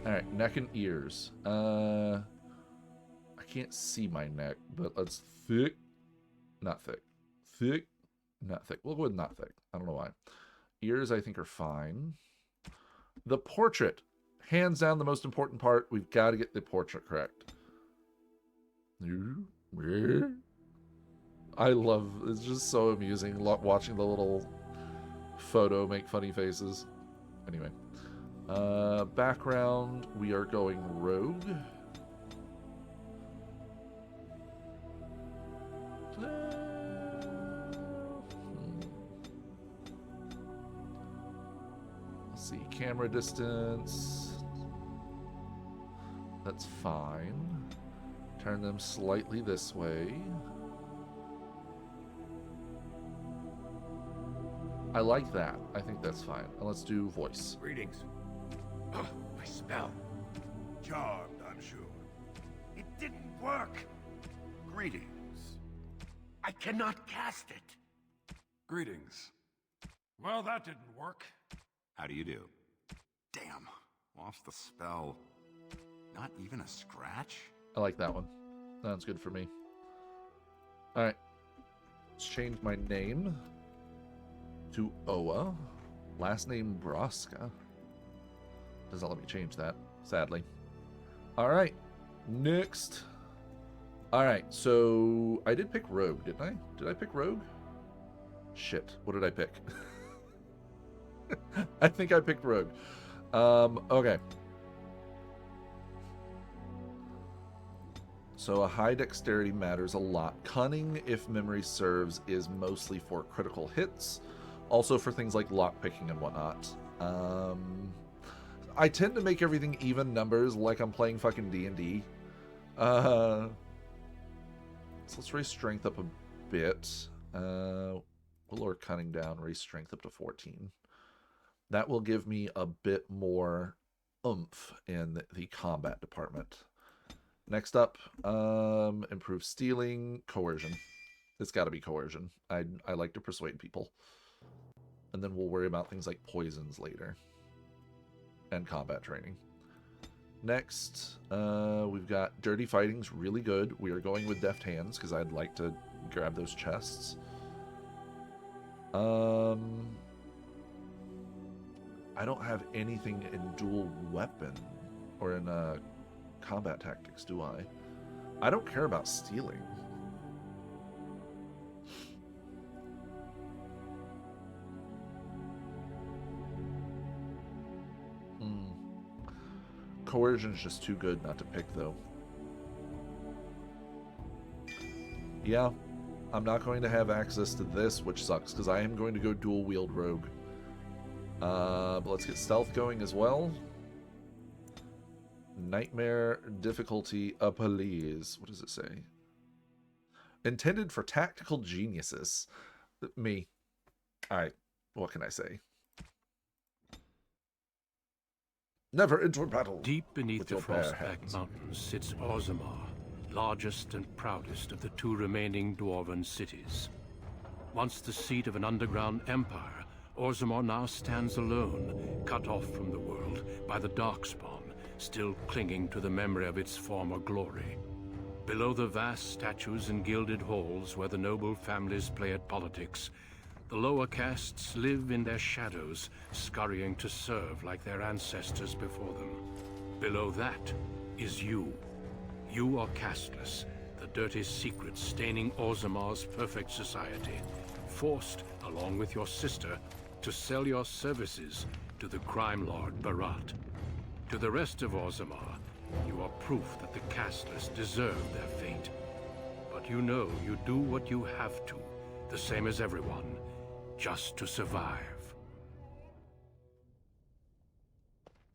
Alright, neck and ears. I can't see my neck, but let's thick. Not thick. Thick. Not thick. We'll go with not thick. I don't know why. Ears, I think, are fine. The portrait. Hands down, the most important part. We've got to get the portrait correct. I love... It's just so amusing watching the little photo make funny faces. Anyway. Background. We are going rogue. Let's see, camera distance. That's fine. Turn them slightly this way. I like that. I think that's fine. And let's do voice. Greetings. Oh, my spell. Charmed, I'm sure. It didn't work. Greetings. I cannot cast it. Greetings. Well, that didn't work. How do you do? Damn. Lost the spell. Not even a scratch? I like that one. Sounds good for me. Alright. Let's change my name to Oa. Last name Braska. does not let me change that, sadly. All right, next. All right, so I did pick Rogue, didn't I? Did I pick Rogue? Shit, what did I pick? I think I picked Rogue. Okay. So a high dexterity matters a lot. Cunning, if memory serves, is mostly for critical hits. Also for things like lockpicking and whatnot. I tend to make everything even numbers like I'm playing fucking D&D. So let's raise strength up a bit. We'll lower cunning down, raise strength up to 14. That will give me a bit more oomph in the combat department. Next up, improve stealing, coercion. It's got to be coercion. I like to persuade people. And then we'll worry about things like poisons later. And combat training. Next, we've got dirty fighting's really good. We are going with deft hands because I'd like to grab those chests. I don't have anything in dual weapon or in combat tactics, do I? I don't care about stealing. Coercion's just too good not to pick, though. Yeah, I'm not going to have access to this, which sucks, because I am going to go dual-wield rogue. But let's get stealth going as well. Nightmare difficulty please. What does it say? Intended for tactical geniuses. Me. Alright, what can I say? Never enter battle. Deep beneath the with your bare Frostback hands. Mountains sits Orzammar, largest and proudest of the two remaining dwarven cities. Once the seat of an underground empire, Orzammar now stands alone, cut off from the world by the Darkspawn, still clinging to the memory of its former glory. Below the vast statues and gilded halls where the noble families play at politics, the lower castes live in their shadows, scurrying to serve like their ancestors before them. Below that is you. You are casteless, the dirty secret staining Orzammar's perfect society, forced, along with your sister, to sell your services to the crime lord Barat. To the rest of Orzammar, you are proof that the casteless deserve their fate. But you know you do what you have to, the same as everyone, just to survive.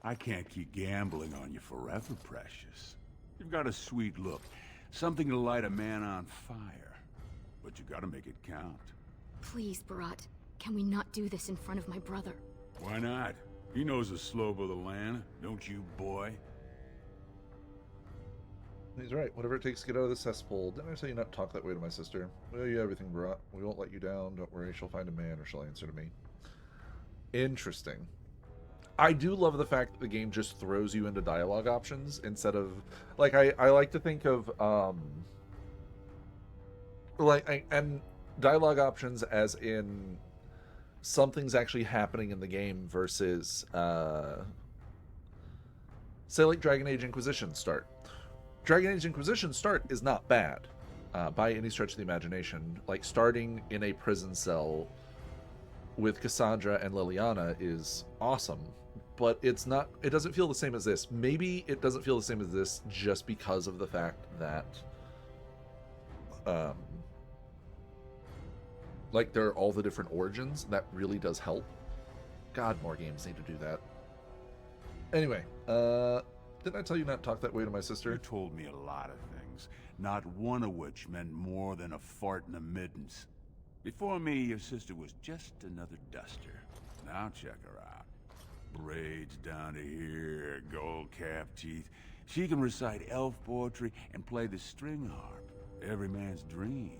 I can't keep gambling on you forever, Precious. You've got a sweet look, something to light a man on fire. But you gotta make it count. Please, Barat, can we not do this in front of my brother? Why not? He knows the slope of the land, don't you, boy? He's right. Whatever it takes to get out of the cesspool. Didn't I tell you not to talk that way to my sister? Well, you everything, Barat. We won't let you down. Don't worry. She'll find a man or she'll answer to me. Interesting. I do love the fact that the game just throws you into dialogue options instead of... Like, I like to think of... and dialogue options as in... something's actually happening in the game versus... say, like, Dragon Age Inquisition start. Dragon Age Inquisition start is not bad by any stretch of the imagination. Like, starting in a prison cell with Cassandra and Liliana is awesome, but it's not, it doesn't feel the same as this. Maybe it doesn't feel the same as this just because of the fact that like, there are all the different origins. That really does help. God, more games need to do that. Anyway, didn't I tell you not to talk that way to my sister? You told me a lot of things, not one of which meant more than a fart in the middens. Before me, your sister was just another duster. Now check her out. Braids down to here, gold calf teeth. She can recite elf poetry and play the string harp. Every man's dream.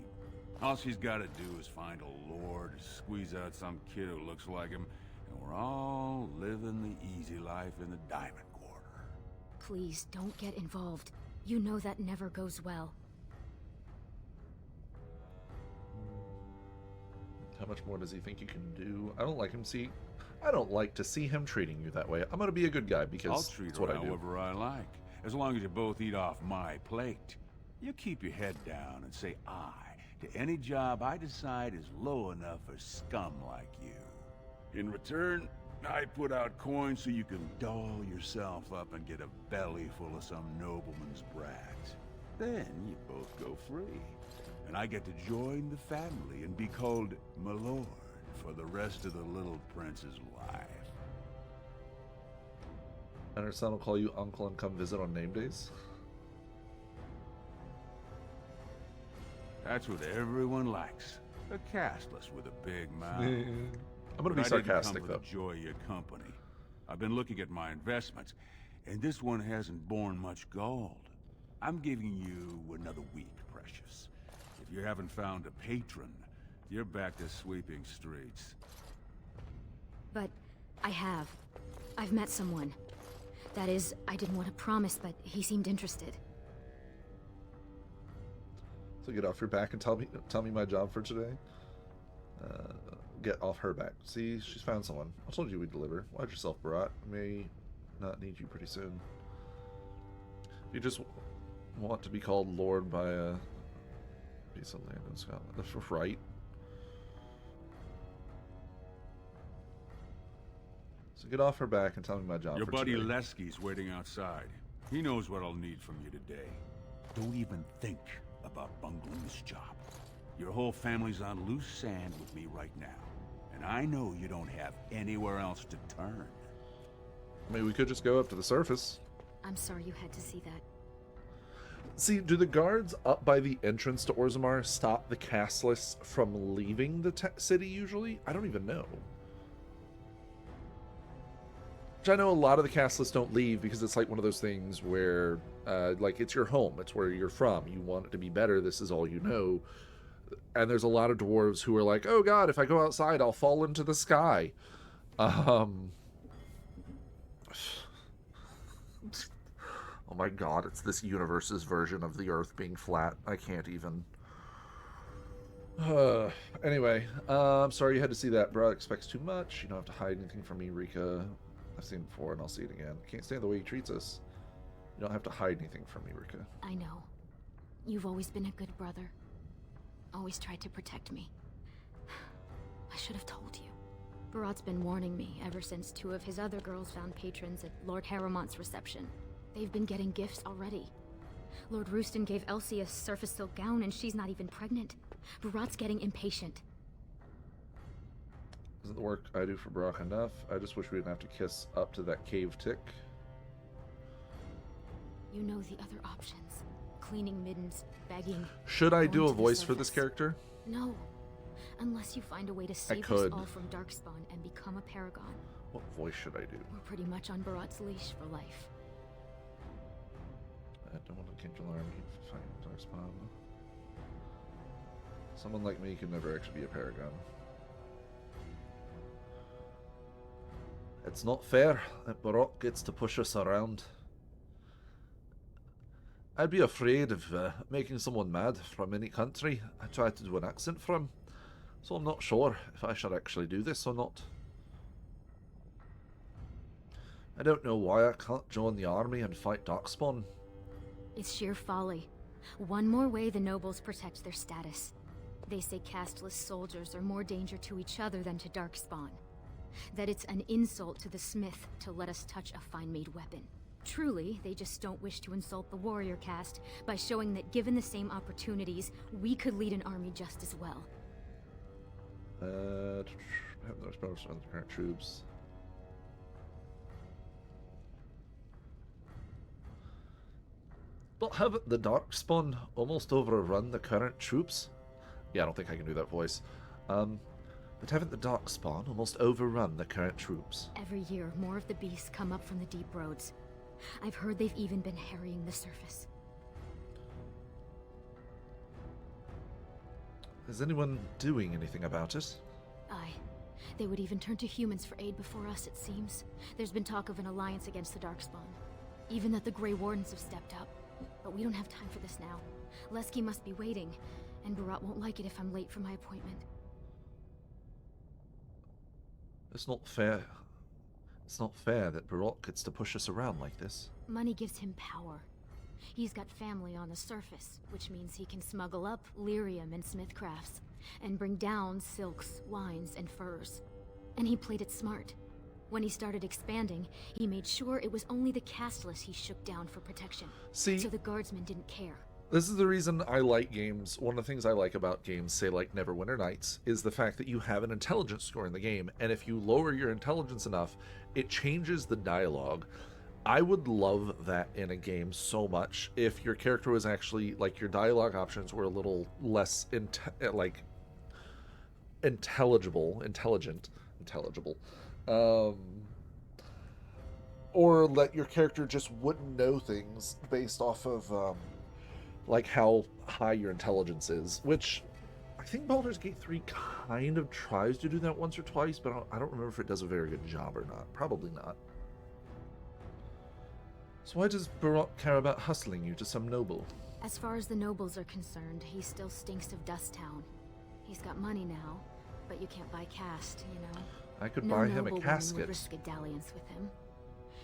All she's got to do is find a lord, squeeze out some kid who looks like him, and we're all living the easy life in the Diamond Quarter. Please, don't get involved. You know that never goes well. How much more does he think you can do? I don't like him. See, I don't like to see him treating you that way. I'm gonna be a good guy because I'll treat that's her what I do. however I like, as long as you both eat off my plate. You keep your head down and say aye to any job I decide is low enough for scum like you. In return, I put out coins so you can doll yourself up and get a belly full of some nobleman's brat. Then you both go free, and I get to join the family and be called my lord for the rest of the little prince's life. And her son will call you uncle and come visit on name days. That's what everyone likes. A castless with a big mouth. I'm gonna be sarcastic though. Enjoy your company. I've been looking at my investments, and this one hasn't borne much gold. I'm giving you another week, Precious. If you haven't found a patron, you're back to sweeping streets. But I have. I've met someone. That is, I didn't want to promise, but he seemed interested. So get off your back and tell me my job for today. Get off her back. See, she's found someone. I told you we'd deliver. Watch yourself, Barat. I may not need you pretty soon. You just want to be called Lord by a piece of land in Scotland. That's right. So get off her back and tell me my job Your for buddy today. Lesky's waiting outside. He knows what I'll need from you today. Don't even think about bungling this job. Your whole family's on loose sand with me right now. And I know you don't have anywhere else to turn. I mean, we could just go up to the surface. I'm sorry you had to see that. See, do the guards up by the entrance to Orzammar stop the castless from leaving the city usually? I don't even know. Which I know a lot of the castless don't leave because it's like one of those things where, like, it's your home. It's where you're from. You want it to be better. This is all you know. And there's a lot of dwarves who are like, oh god, if I go outside, I'll fall into the sky. Oh my god, it's this universe's version of the Earth being flat. I can't even. Anyway, I'm sorry you had to see that. Bro expects too much. You don't have to hide anything from me, Rika. I've seen it before and I'll see it again. Can't stand the way he treats us. You don't have to hide anything from me, Rika. I know. You've always been a good brother. Always tried to protect me. I should have told you. Barat's been warning me ever since 2 of his other girls found patrons at Lord Harrowmont's reception. They've been getting gifts already. Lord Rooston gave Elsie a surface silk gown and she's not even pregnant. Barat's getting impatient. Isn't the work I do for Brock enough? I just wish we didn't have to kiss up to that cave tick. You know the other options. Cleaning middens, begging. Should I do going a to the voice for surface. this character? No. Unless you find a way to save us could. all from Darkspawn and become a paragon. What voice should I do? We're pretty much on Barat's leash for life. I don't want to keep to learn fighting Darkspawn. Someone like me could never actually be a paragon. It's not fair that Barat gets to push us around. I'd be afraid of making someone mad from any country I try to do an accent from, so I'm not sure if I should actually do this or not. I don't know why I can't join the army and fight Darkspawn. It's sheer folly. One more way the nobles protect their status. They say casteless soldiers are more danger to each other than to Darkspawn. That it's an insult to the smith to let us touch a fine-made weapon. Truly, they just don't wish to insult the warrior caste by showing that given the same opportunities, we could lead an army just as well. Have no response on the current troops. But haven't the Darkspawn almost overrun the current troops? Yeah, I don't think I can do that voice. But haven't the Darkspawn almost overrun the current troops? Every year, more of the beasts come up from the deep roads. I've heard they've even been harrying the surface. Is anyone doing anything about it? Aye. They would even turn to humans for aid before us, it seems. There's been talk of an alliance against the Darkspawn. Even that the Grey Wardens have stepped up. But we don't have time for this now. Lesky must be waiting, and Barat won't like it if I'm late for my appointment. It's not fair. It's not fair that Barok gets to push us around like this. Money gives him power. He's got family on the surface, which means he can smuggle up lyrium and smithcrafts, and bring down silks, wines, and furs. And he played it smart. When he started expanding, he made sure it was only the casteless he shook down for protection. See, so the guardsmen didn't care. This is the reason I like games. One of the things I like about games, say like Neverwinter Nights, is the fact that you have an intelligence score in the game, and if you lower your intelligence enough, it changes the dialogue. I would love that in a game so much if your character was actually, like, your dialogue options were a little less, intelligent, or let your character just wouldn't know things based off of, like, how high your intelligence is, which I think Baldur's Gate 3 kind of tries to do that once or twice, but I don't remember if it does a very good job or not. Probably not. So why does Barok care about hustling you to some noble? As far as the nobles are concerned, he still stinks of Dust Town. He's got money now, but you can't buy caste, you know? I could buy him a casket. Would risk a dalliance with him.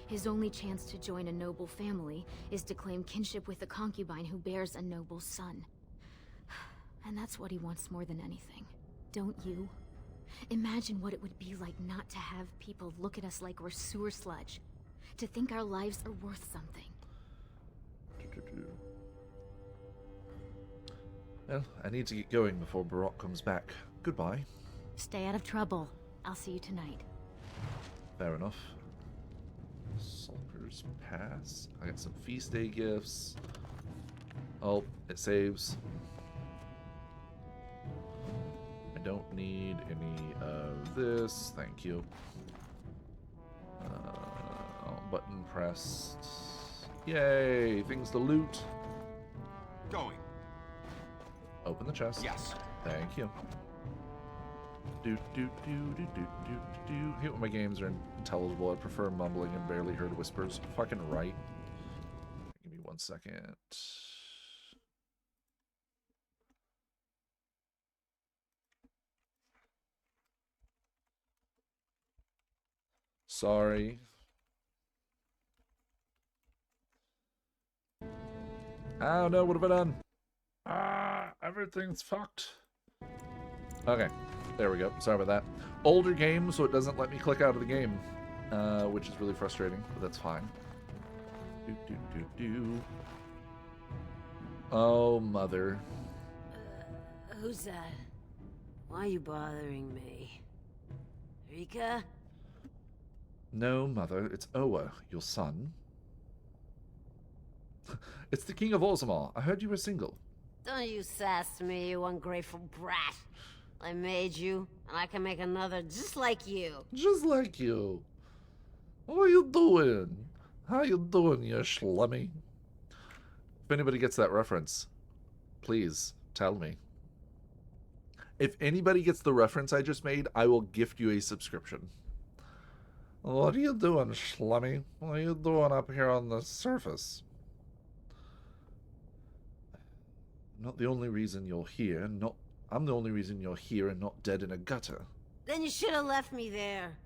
His only chance to join a noble family is to claim kinship with the concubine who bears a noble son. And that's what he wants more than anything. Don't you? Imagine what it would be like not to have people look at us like we're sewer sludge. To think our lives are worth something. Well, I need to get going before Barok comes back. Goodbye. Stay out of trouble. I'll see you tonight. Fair enough. Sulphur's Pass. I got some feast day gifts. Oh, it saves. I don't need any of this. Thank you. Button pressed. Yay! Things to loot. Going. Open the chest. Yes. Thank you. Do do do do do do do. I hate when my games are intelligible. I prefer mumbling and barely heard whispers. Fucking right. Give me 1 second. Sorry. I don't know, what have I done? Everything's fucked. Okay, there we go. Sorry about that. Older game, so it doesn't let me click out of the game, which is really frustrating, but that's fine. Do, do, do, do. Oh, mother. Who's that? Why are you bothering me? Rika? No, mother, it's Oa, your son. It's the King of Orzammar. I heard you were single. Don't you sass me, you ungrateful brat. I made you, and I can make another just like you. Just like you. What are you doing? How you doing, you schlummy? If anybody gets that reference, please tell me. If anybody gets the reference I just made, I will gift you a subscription. What are you doing, schlummy? What are you doing up here on the surface? Not the only reason you're here, I'm the only reason you're here and not dead in a gutter. Then you should have left me there.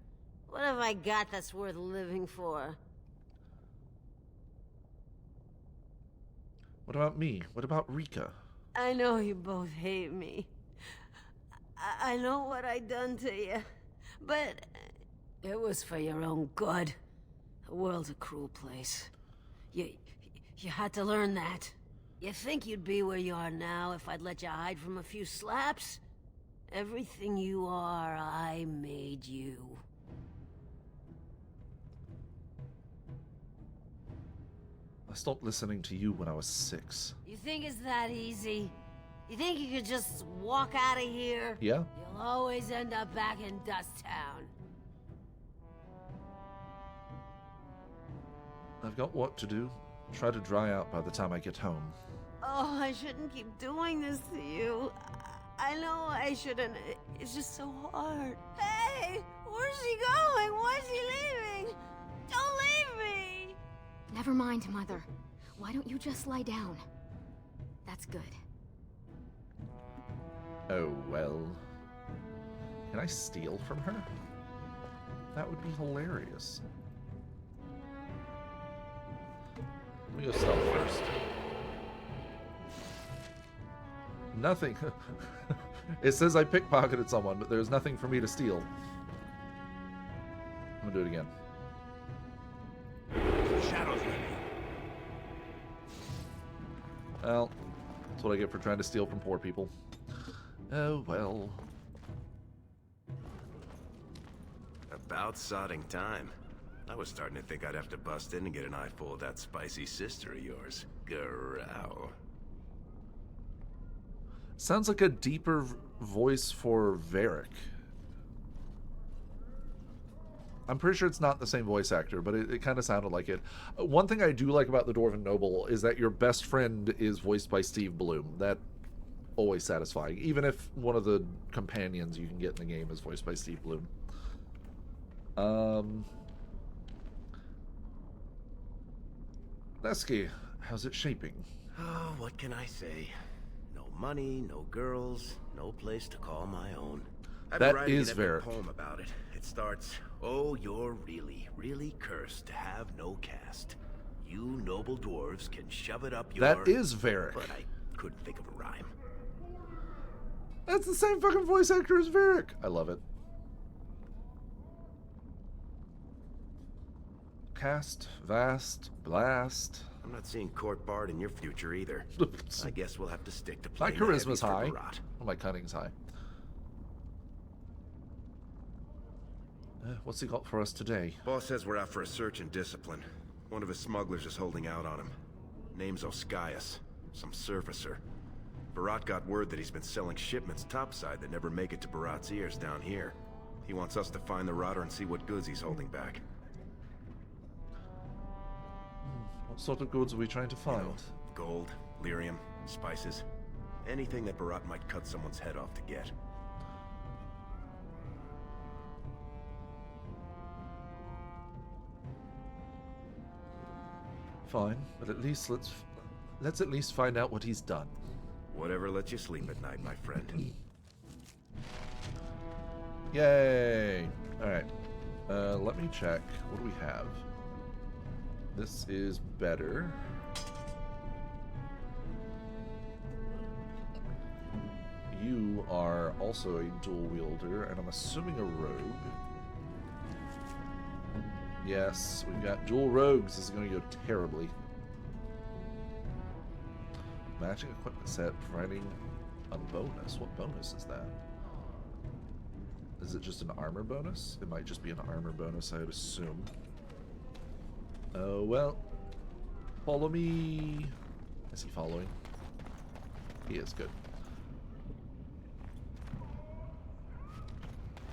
What have I got that's worth living for? What about me? What about Rika? I know you both hate me. I know what I done to you, but it was for your own good. The world's a cruel place. You had to learn that. You think you'd be where you are now if I'd let you hide from a few slaps? Everything you are, I made you. I stopped listening to you when I was 6. You think it's that easy? You think you could just walk out of here? Yeah? You'll always end up back in Dust Town. I've got work to do. Try to dry out by the time I get home. Oh, I shouldn't keep doing this to you. I know I shouldn't. It's just so hard. Hey! Where's she going? Why is she leaving? Don't leave me! Never mind, Mother. Why don't you just lie down? That's good. Oh, well. Can I steal from her? That would be hilarious. Let me go stealth first. Nothing. It says I pickpocketed someone, but there's nothing for me to steal. I'm gonna do it again. Shadows. Well, that's what I get for trying to steal from poor people. Oh, well. About sodding time. I was starting to think I'd have to bust in and get an eyeful of that spicy sister of yours. Growl. Sounds like a deeper voice for Varric. I'm pretty sure it's not the same voice actor, but it kind of sounded like it. One thing I do like about the Dwarven Noble is that your best friend is voiced by Steve Bloom. That always satisfying, even if one of the companions you can get in the game is voiced by Steve Bloom. Lesky, how's it shaping? Oh, what can I say? No money, no girls, no place to call my own. I've been writing an epic poem about it. It starts, "Oh, you're really, really cursed to have no caste. You noble dwarves can shove it up your..." That is Varric. But I couldn't think of a rhyme. That's the same fucking voice actor as Varric. I love it. Cast, vast, blast. I'm not seeing Court Bard in your future either. I guess we'll have to stick to My playing charisma's high. Barat. Well, my cunning's high. What's he got for us today? Boss says we're out for a search and discipline. One of his smugglers is holding out on him. Name's Oscius, some surfacer. Barat got word that he's been selling shipments topside that never make it to Barat's ears down here. He wants us to find the rotter and see what goods he's holding back. What sort of goods are we trying to find? You know, gold, lyrium, spices. Anything that Barat might cut someone's head off to get. Fine, but at least let's at least find out what he's done. Whatever lets you sleep at night, my friend. Yay! Alright. Let me check. What do we have? This is better. You are also a dual wielder, and I'm assuming a rogue. Yes, we've got dual rogues. This is going to go terribly. Matching equipment set, providing a bonus. What bonus is that? Is it just an armor bonus? It might just be an armor bonus, I would assume. Oh, well. Follow me. Is he following? He is, good.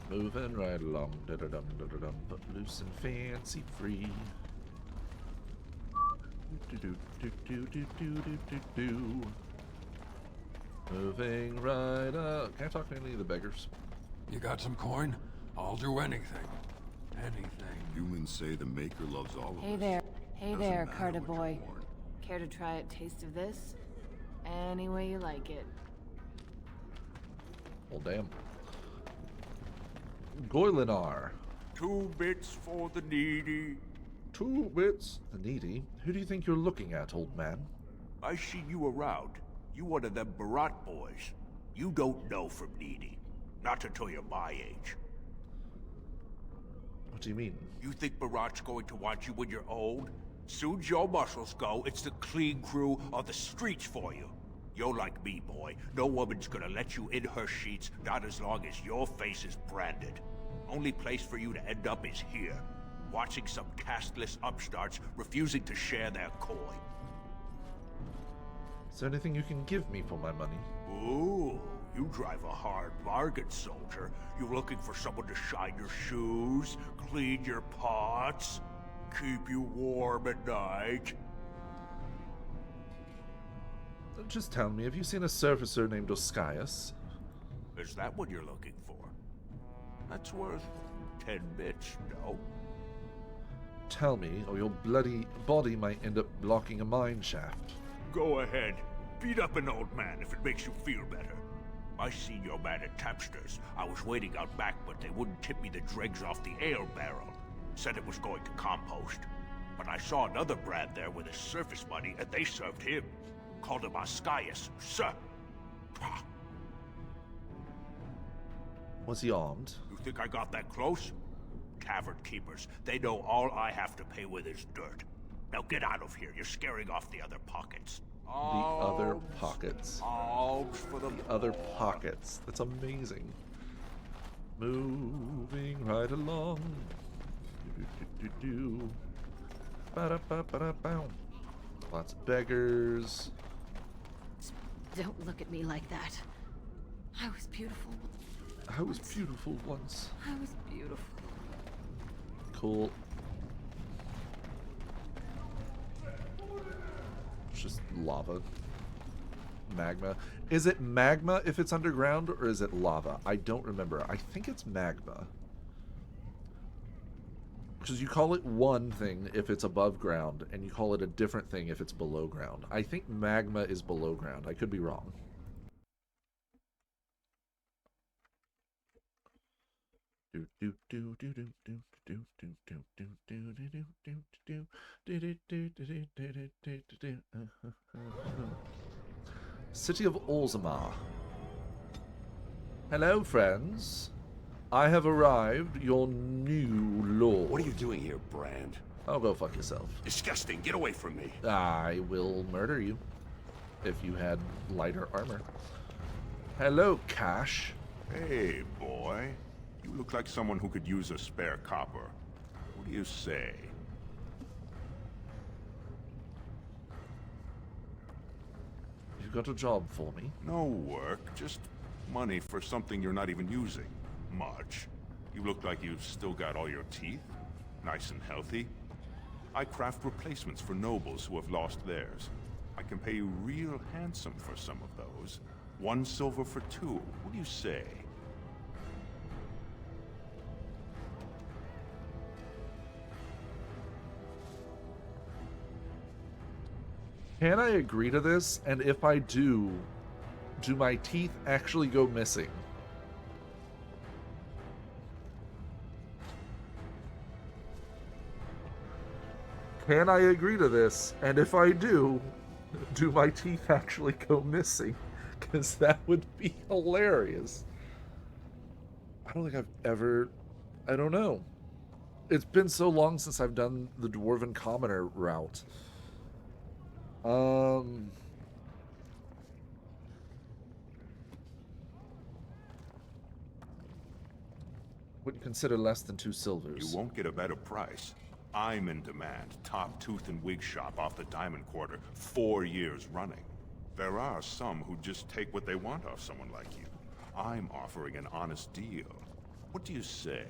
Moving right along. Da-da-dum, da-da-dum, but loose and fancy free. Do-do-do-do-do-do-do-do. Moving right up. Can I talk to any of the beggars? You got some coin? I'll do anything. Anything. Humans say the Maker loves all of us. Hey there. Hey Doesn't there, matter Carter what boy. you're born. Care to try a taste of this? Any way you like it. Well, damn. Goylinar. 2 bits for the needy. 2 bits? The needy? Who do you think you're looking at, old man? I see you around. You one of them Barat boys. You don't know from needy. Not until you're my age. What do you mean? You think Barat's going to want you when you're old? Soon as your muscles go, it's the clean crew on the streets for you. You're like me, boy. No woman's gonna let you in her sheets, not as long as your face is branded. Only place for you to end up is here, watching some casteless upstarts refusing to share their coin. Is there anything you can give me for my money? Ooh, you drive a hard bargain, soldier. You looking for someone to shine your shoes, clean your pots, keep you warm at night? Just tell me, have you seen a surfacer named Oscius? Is that what you're looking for? That's worth 10 bits, no? Tell me, or your bloody body might end up blocking a mine shaft. Go ahead. Beat up an old man if it makes you feel better. I seen your man at Tapster's. I was waiting out back, but they wouldn't tip me the dregs off the ale barrel. Said it was going to compost. But I saw another Brad there with his surface money, and they served him. Called him Ascaius, sir. Was he armed? You think I got that close? Tavern keepers. They know all I have to pay with is dirt. Now get out of here. You're scaring off the other pockets. The other pockets. Alms for the other pockets. That's amazing. Moving right along. Ba-da-ba-ba-da-bow. Lots of beggars. Don't look at me like that. I was beautiful. I was beautiful once. I was beautiful. Cool. It's just lava. Magma. Is it magma if it's underground, or is it lava? I don't remember. I think it's magma. Because you call it one thing if it's above ground, and you call it a different thing if it's below ground. I think magma is below ground. I could be wrong. City of Orzammar. Hello, friends. I have arrived, your new lord. What are you doing here, Brand? Oh, go fuck yourself. Disgusting. Get away from me. I will murder you if you had lighter armor. Hello, Cash. Hey, boy. You look like someone who could use a spare copper. What do you say? You've got a job for me? No work, just money for something you're not even using. Much. You look like you've still got all your teeth. Nice and healthy. I craft replacements for nobles who have lost theirs. I can pay you real handsome for some of those. 1 silver for 2. What do you say? Can I agree to this? And if I do my teeth actually go missing? Can I agree to this? And if I do my teeth actually go missing? Because that would be hilarious. I don't think I've ever... I don't know. It's been so long since I've done the Dwarven Commoner route. Wouldn't consider less than 2 silvers. You won't get a better price. I'm in demand. Top tooth and wig shop off the Diamond Quarter, 4 years running. There are some who just take what they want off someone like you. I'm offering an honest deal. What do you say?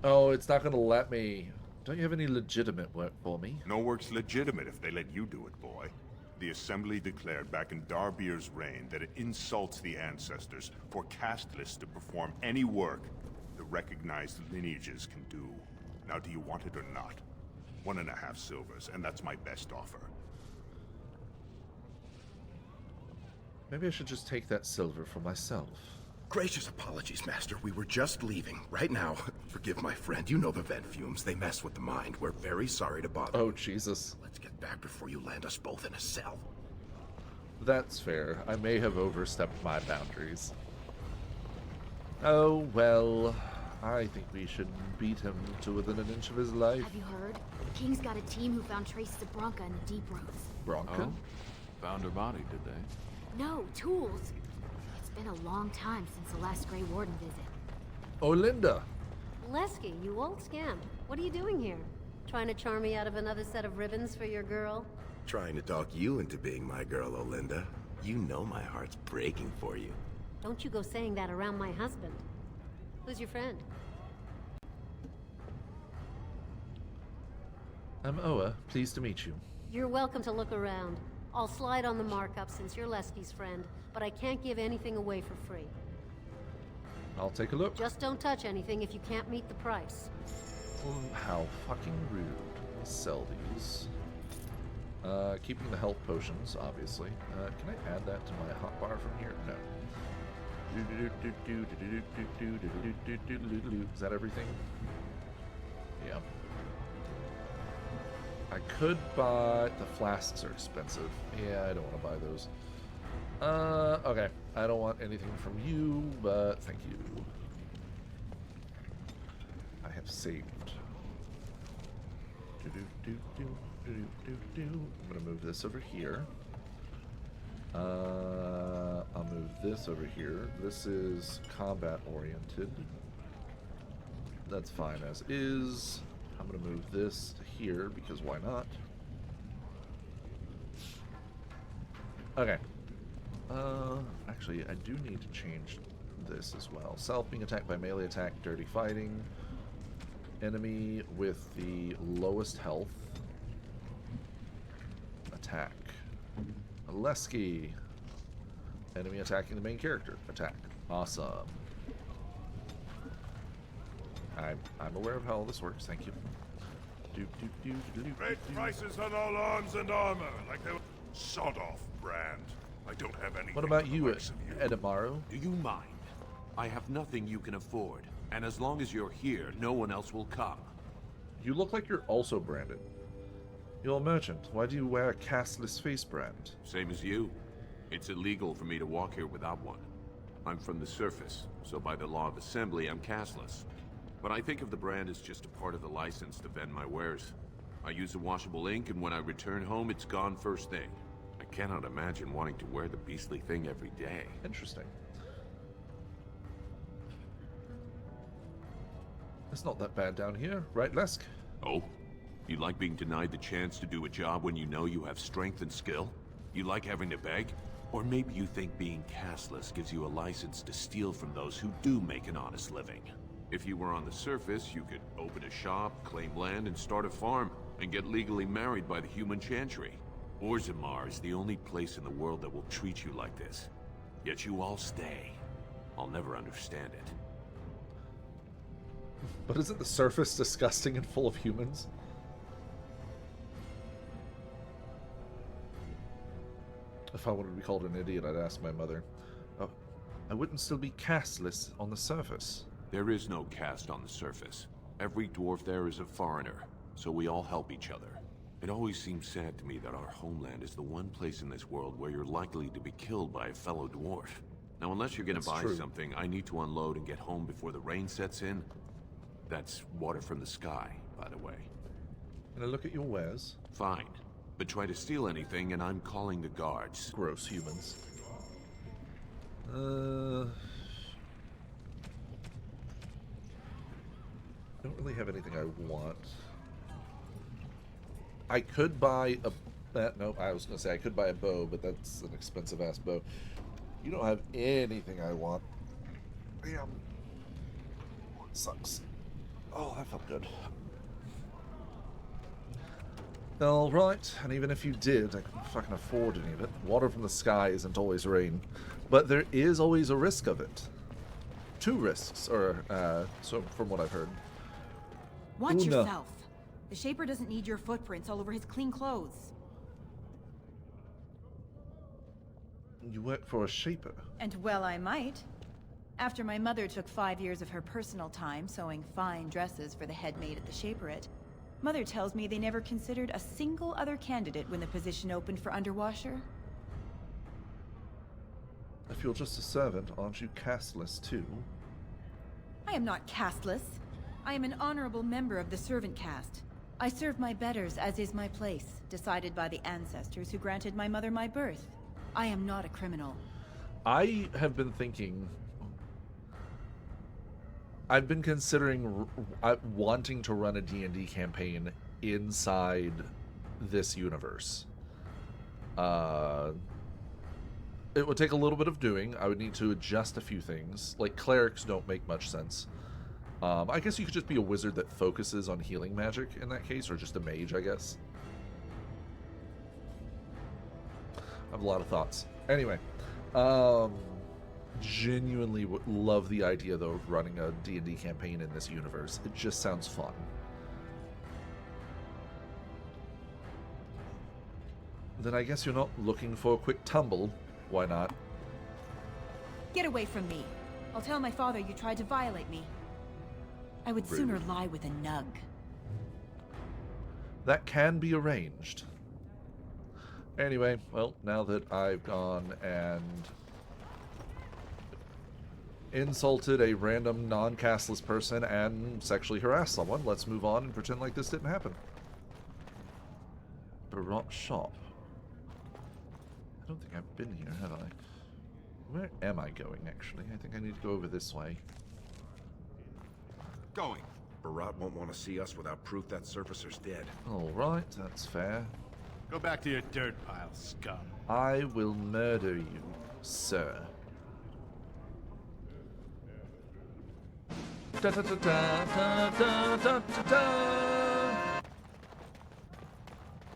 Oh, it's not gonna let me. Don't you have any legitimate work for me? No work's legitimate if they let you do it, boy. The Assembly declared back in Darbier's reign that it insults the ancestors for casteless to perform any work the recognized lineages can do. Now, do you want it or not? 1.5 silvers, and that's my best offer. Maybe I should just take that silver for myself. Gracious apologies, Master. We were just leaving. Right now, forgive my friend. You know the vent fumes. They mess with the mind. We're very sorry to bother you. Oh, Jesus. Let's get back before you land us both in a cell. That's fair. I may have overstepped my boundaries. Oh, well. I think we should beat him to within an inch of his life. Have you heard? The King's got a team who found traces of Bronca in the deep roads. Bronca? Oh? Found her body, did they? No, tools. It's been a long time since the last Grey Warden visit. Oh, Linda. Lesky, you old scamp. What are you doing here? Trying to charm me out of another set of ribbons for your girl? Trying to talk you into being my girl, Olinda. You know my heart's breaking for you. Don't you go saying that around my husband. Who's your friend? I'm Oa. Pleased to meet you. You're welcome to look around. I'll slide on the markup since you're Lesky's friend, but I can't give anything away for free. I'll take a look. Just don't touch anything if you can't meet the price. How fucking rude. Sell these. Keeping the health potions, obviously. Can I add that to my hotbar from here? No. Is that everything? Yeah. I could buy... The flasks are expensive. Yeah, I don't want to buy those. Okay. I don't want anything from you, but thank you. I have saved. I'm gonna move this over here. I'll move this over here. This is combat oriented. That's fine as is. I'm gonna move this to here because why not? Okay. Actually, I do need to change this as well. Self being attacked by melee attack, dirty fighting. Enemy with the lowest health. Attack. Aleski. Enemy attacking the main character. Attack. Awesome. I'm aware of how all this works. Thank you. Great prices on all arms and armor, like they were sawed-off brand. I don't have any. What about you, Edamaru? Do you mind? I have nothing you can afford, and as long as you're here, no one else will come. You look like you're also branded. You're a merchant. Why do you wear a castless face brand? Same as you. It's illegal for me to walk here without one. I'm from the surface, so by the law of assembly, I'm castless. But I think of the brand as just a part of the license to vend my wares. I use a washable ink, and when I return home, it's gone first thing. I cannot imagine wanting to wear the beastly thing every day. Interesting. It's not that bad down here, right, Lesk? Oh? You like being denied the chance to do a job when you know you have strength and skill? You like having to beg? Or maybe you think being castless gives you a license to steal from those who do make an honest living. If you were on the surface, you could open a shop, claim land, and start a farm, and get legally married by the human chantry. Orzammar is the only place in the world that will treat you like this. Yet you all stay. I'll never understand it. But isn't the surface disgusting and full of humans? If I wanted to be called an idiot, I'd ask my mother. Oh, I wouldn't still be castless on the surface. There is no caste on the surface. Every dwarf there is a foreigner, so we all help each other. It always seems sad to me that our homeland is the one place in this world where you're likely to be killed by a fellow dwarf. Now, unless you're gonna buy something, I need to unload and get home before the rain sets in. That's water from the sky, by the way. Can I look at your wares? Fine. But try to steal anything and I'm calling the guards. Gross humans. Don't really have anything I want. I could buy a... no, I was going to say I could buy a bow, but that's an expensive-ass bow. You don't have anything I want. Damn. Sucks. Oh, that felt good. Alright, and even if you did, I couldn't fucking afford any of it. Water from the sky isn't always rain. But there is always a risk of it. 2 risks, or, so from what I've heard. Watch yourself. The Shaper doesn't need your footprints all over his clean clothes. You work for a Shaper? And well I might. After my mother took 5 years of her personal time sewing fine dresses for the head maid at the Shaperate, Mother tells me they never considered a single other candidate when the position opened for underwasher. If you're just a servant, aren't you castless too? I am not castless. I am an honorable member of the servant caste. I serve my betters as is my place, decided by the ancestors who granted my mother my birth. I am not a criminal. I have been thinking... I've been considering wanting to run a D&D campaign inside this universe. It would take a little bit of doing. I would need to adjust a few things. Like, clerics don't make much sense. I guess you could just be a wizard that focuses on healing magic in that case, or just a mage, I guess. I have a lot of thoughts. Anyway, genuinely love the idea, though, of running a D&D campaign in this universe. It just sounds fun. Then I guess you're not looking for a quick tumble. Why not? Get away from me. I'll tell my father you tried to violate me. I would sooner lie with a nug. That can be arranged. Anyway, well, now that I've gone and insulted a random non-castless person and sexually harassed someone, let's move on and pretend like this didn't happen. Barot shop. I don't think I've been here, have I? Where am I going, actually? I think I need to go over this way. Going. Barot won't want to see us without proof that surfacer's dead. Alright, that's fair. Go back to your dirt pile, scum. I will murder you, sir. Da, da, da, da, da, da, da, da.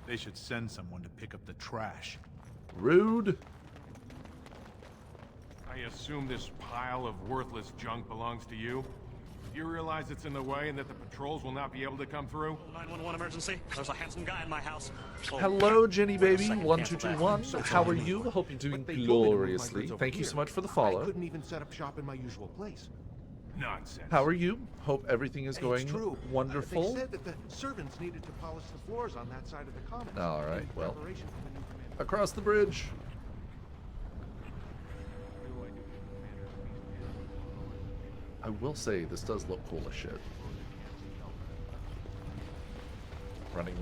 They should send someone to pick up the trash. Rude. I assume this pile of worthless junk belongs to you? You realize it's in the way and that the patrols will not be able to come through? 911 emergency. There's a handsome guy in my house. Hello, Jenny Baby 1221. How are you? Hope you're doing gloriously. Thank you so much for the follow. I couldn't even set up shop in my usual place. Nonsense. How are you? Hope everything is going wonderful. They said that the servants needed to polish the floors on that side of the commons. All right, well, Preparation for the new command. across the bridge. I will say, this does look cool as shit. Running.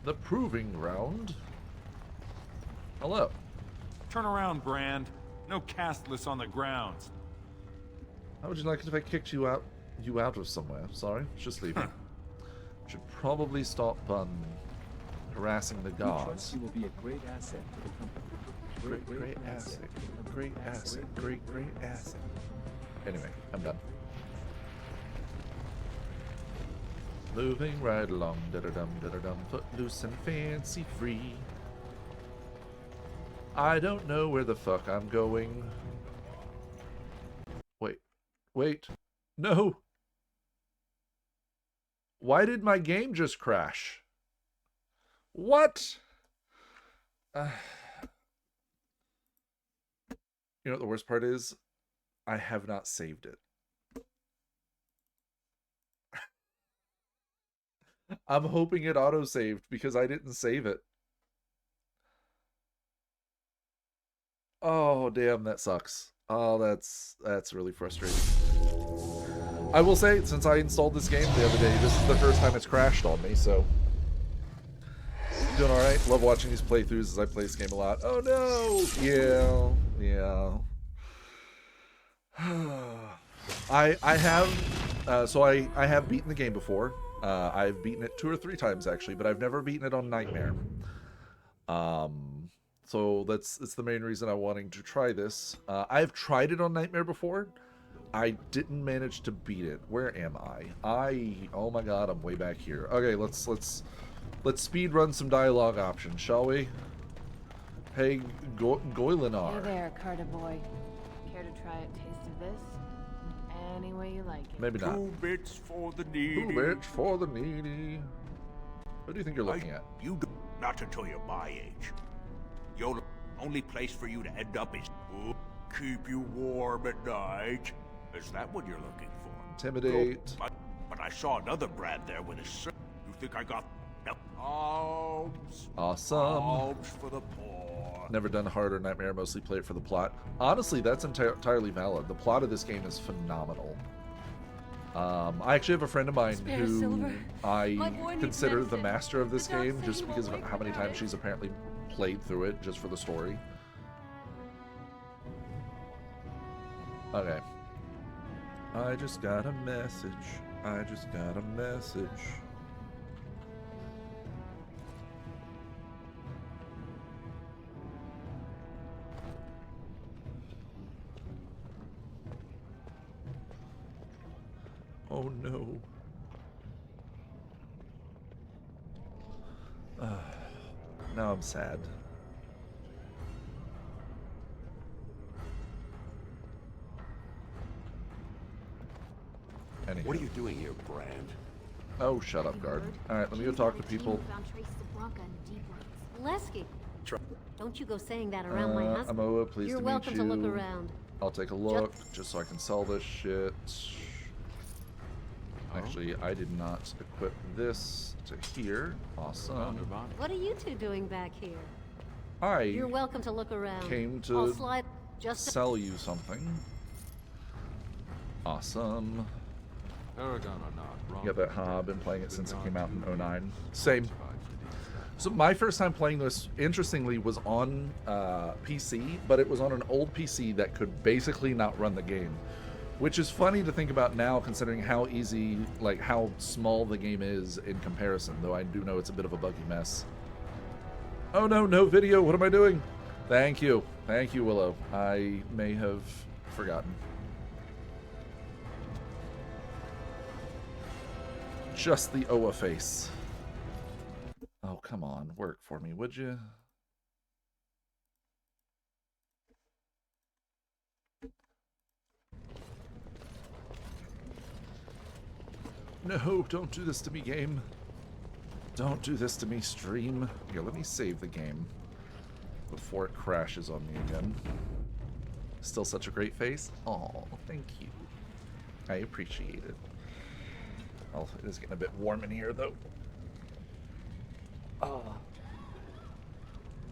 The proving ground. Hello. Turn around, Brand. No castless on the grounds. How would you like it if I kicked you out of somewhere? Sorry, just leaving. Should probably stop harassing the guards. You will be a great asset to the company. Great asset. Great asset. Anyway, I'm done. Moving right along, da-da-dum, footloose and fancy free. I don't know where the fuck I'm going. Wait. No! Why did my game just crash? What? You know what the worst part is? I have not saved it. I'm hoping it auto-saved because I didn't save it. Oh, damn, that sucks. Oh, that's really frustrating. I will say, since I installed this game the other day, this is the first time it's crashed on me, so... Doing alright. Love watching these playthroughs as I play this game a lot. Oh no! Yeah. I have beaten the game before. I've beaten it 2 or 3 times actually, but I've never beaten it on Nightmare. So that's the main reason I'm wanting to try this. I've tried it on Nightmare before. I didn't manage to beat it. Where am I? Oh my god, I'm way back here. Okay, let's speed run some dialogue options, shall we? Hey, Goilinar. Hey there, Carter boy. Care to try a taste of this? Any way you like it. Maybe not. 2 bits for the needy. 2 bits for the needy. What do you think you're looking at? You do not until you're my age. Your only place for you to end up is keep you warm at night. Is that what you're looking for? Intimidate. But I saw another Brad there with his son. You think I got alms? Awesome. Alms for the poor. Never done hard or Nightmare, mostly play it for the plot. Honestly, that's entirely valid. The plot of this game is phenomenal. I actually have a friend of mine who I consider the master of this game just because of how many times she's apparently played through it just for the story. Okay. I just got a message. Oh no. Now I'm sad. What are you doing here, Brand? Oh, shut up, guard. Alright, let me go talk to people. Lesky, don't you go saying that around my husband. Amoa, pleased You're to welcome meet you. to look around. I'll take a look, just so I can sell this shit. Actually, I did not equip this to here. Awesome. What are you two doing back here? You're welcome to look around. Came I'll to slide just sell you something. Awesome. Aragon or not, wrong. Yeah, but I've been playing it since it came out in 09. Same. So my first time playing this, interestingly, was on PC, but it was on an old PC that could basically not run the game. Which is funny to think about now, considering how easy, like, how small the game is in comparison, though I do know it's a bit of a buggy mess. Oh no, no video, what am I doing? Thank you, Willow. I may have forgotten. Just the Oa face. Oh, come on, work for me, would you? No, don't do this to me, game. Don't do this to me, stream. Here, let me save the game before it crashes on me again. Still such a great face. Oh, thank you. I appreciate it. Oh, it is getting a bit warm in here, though. Oh.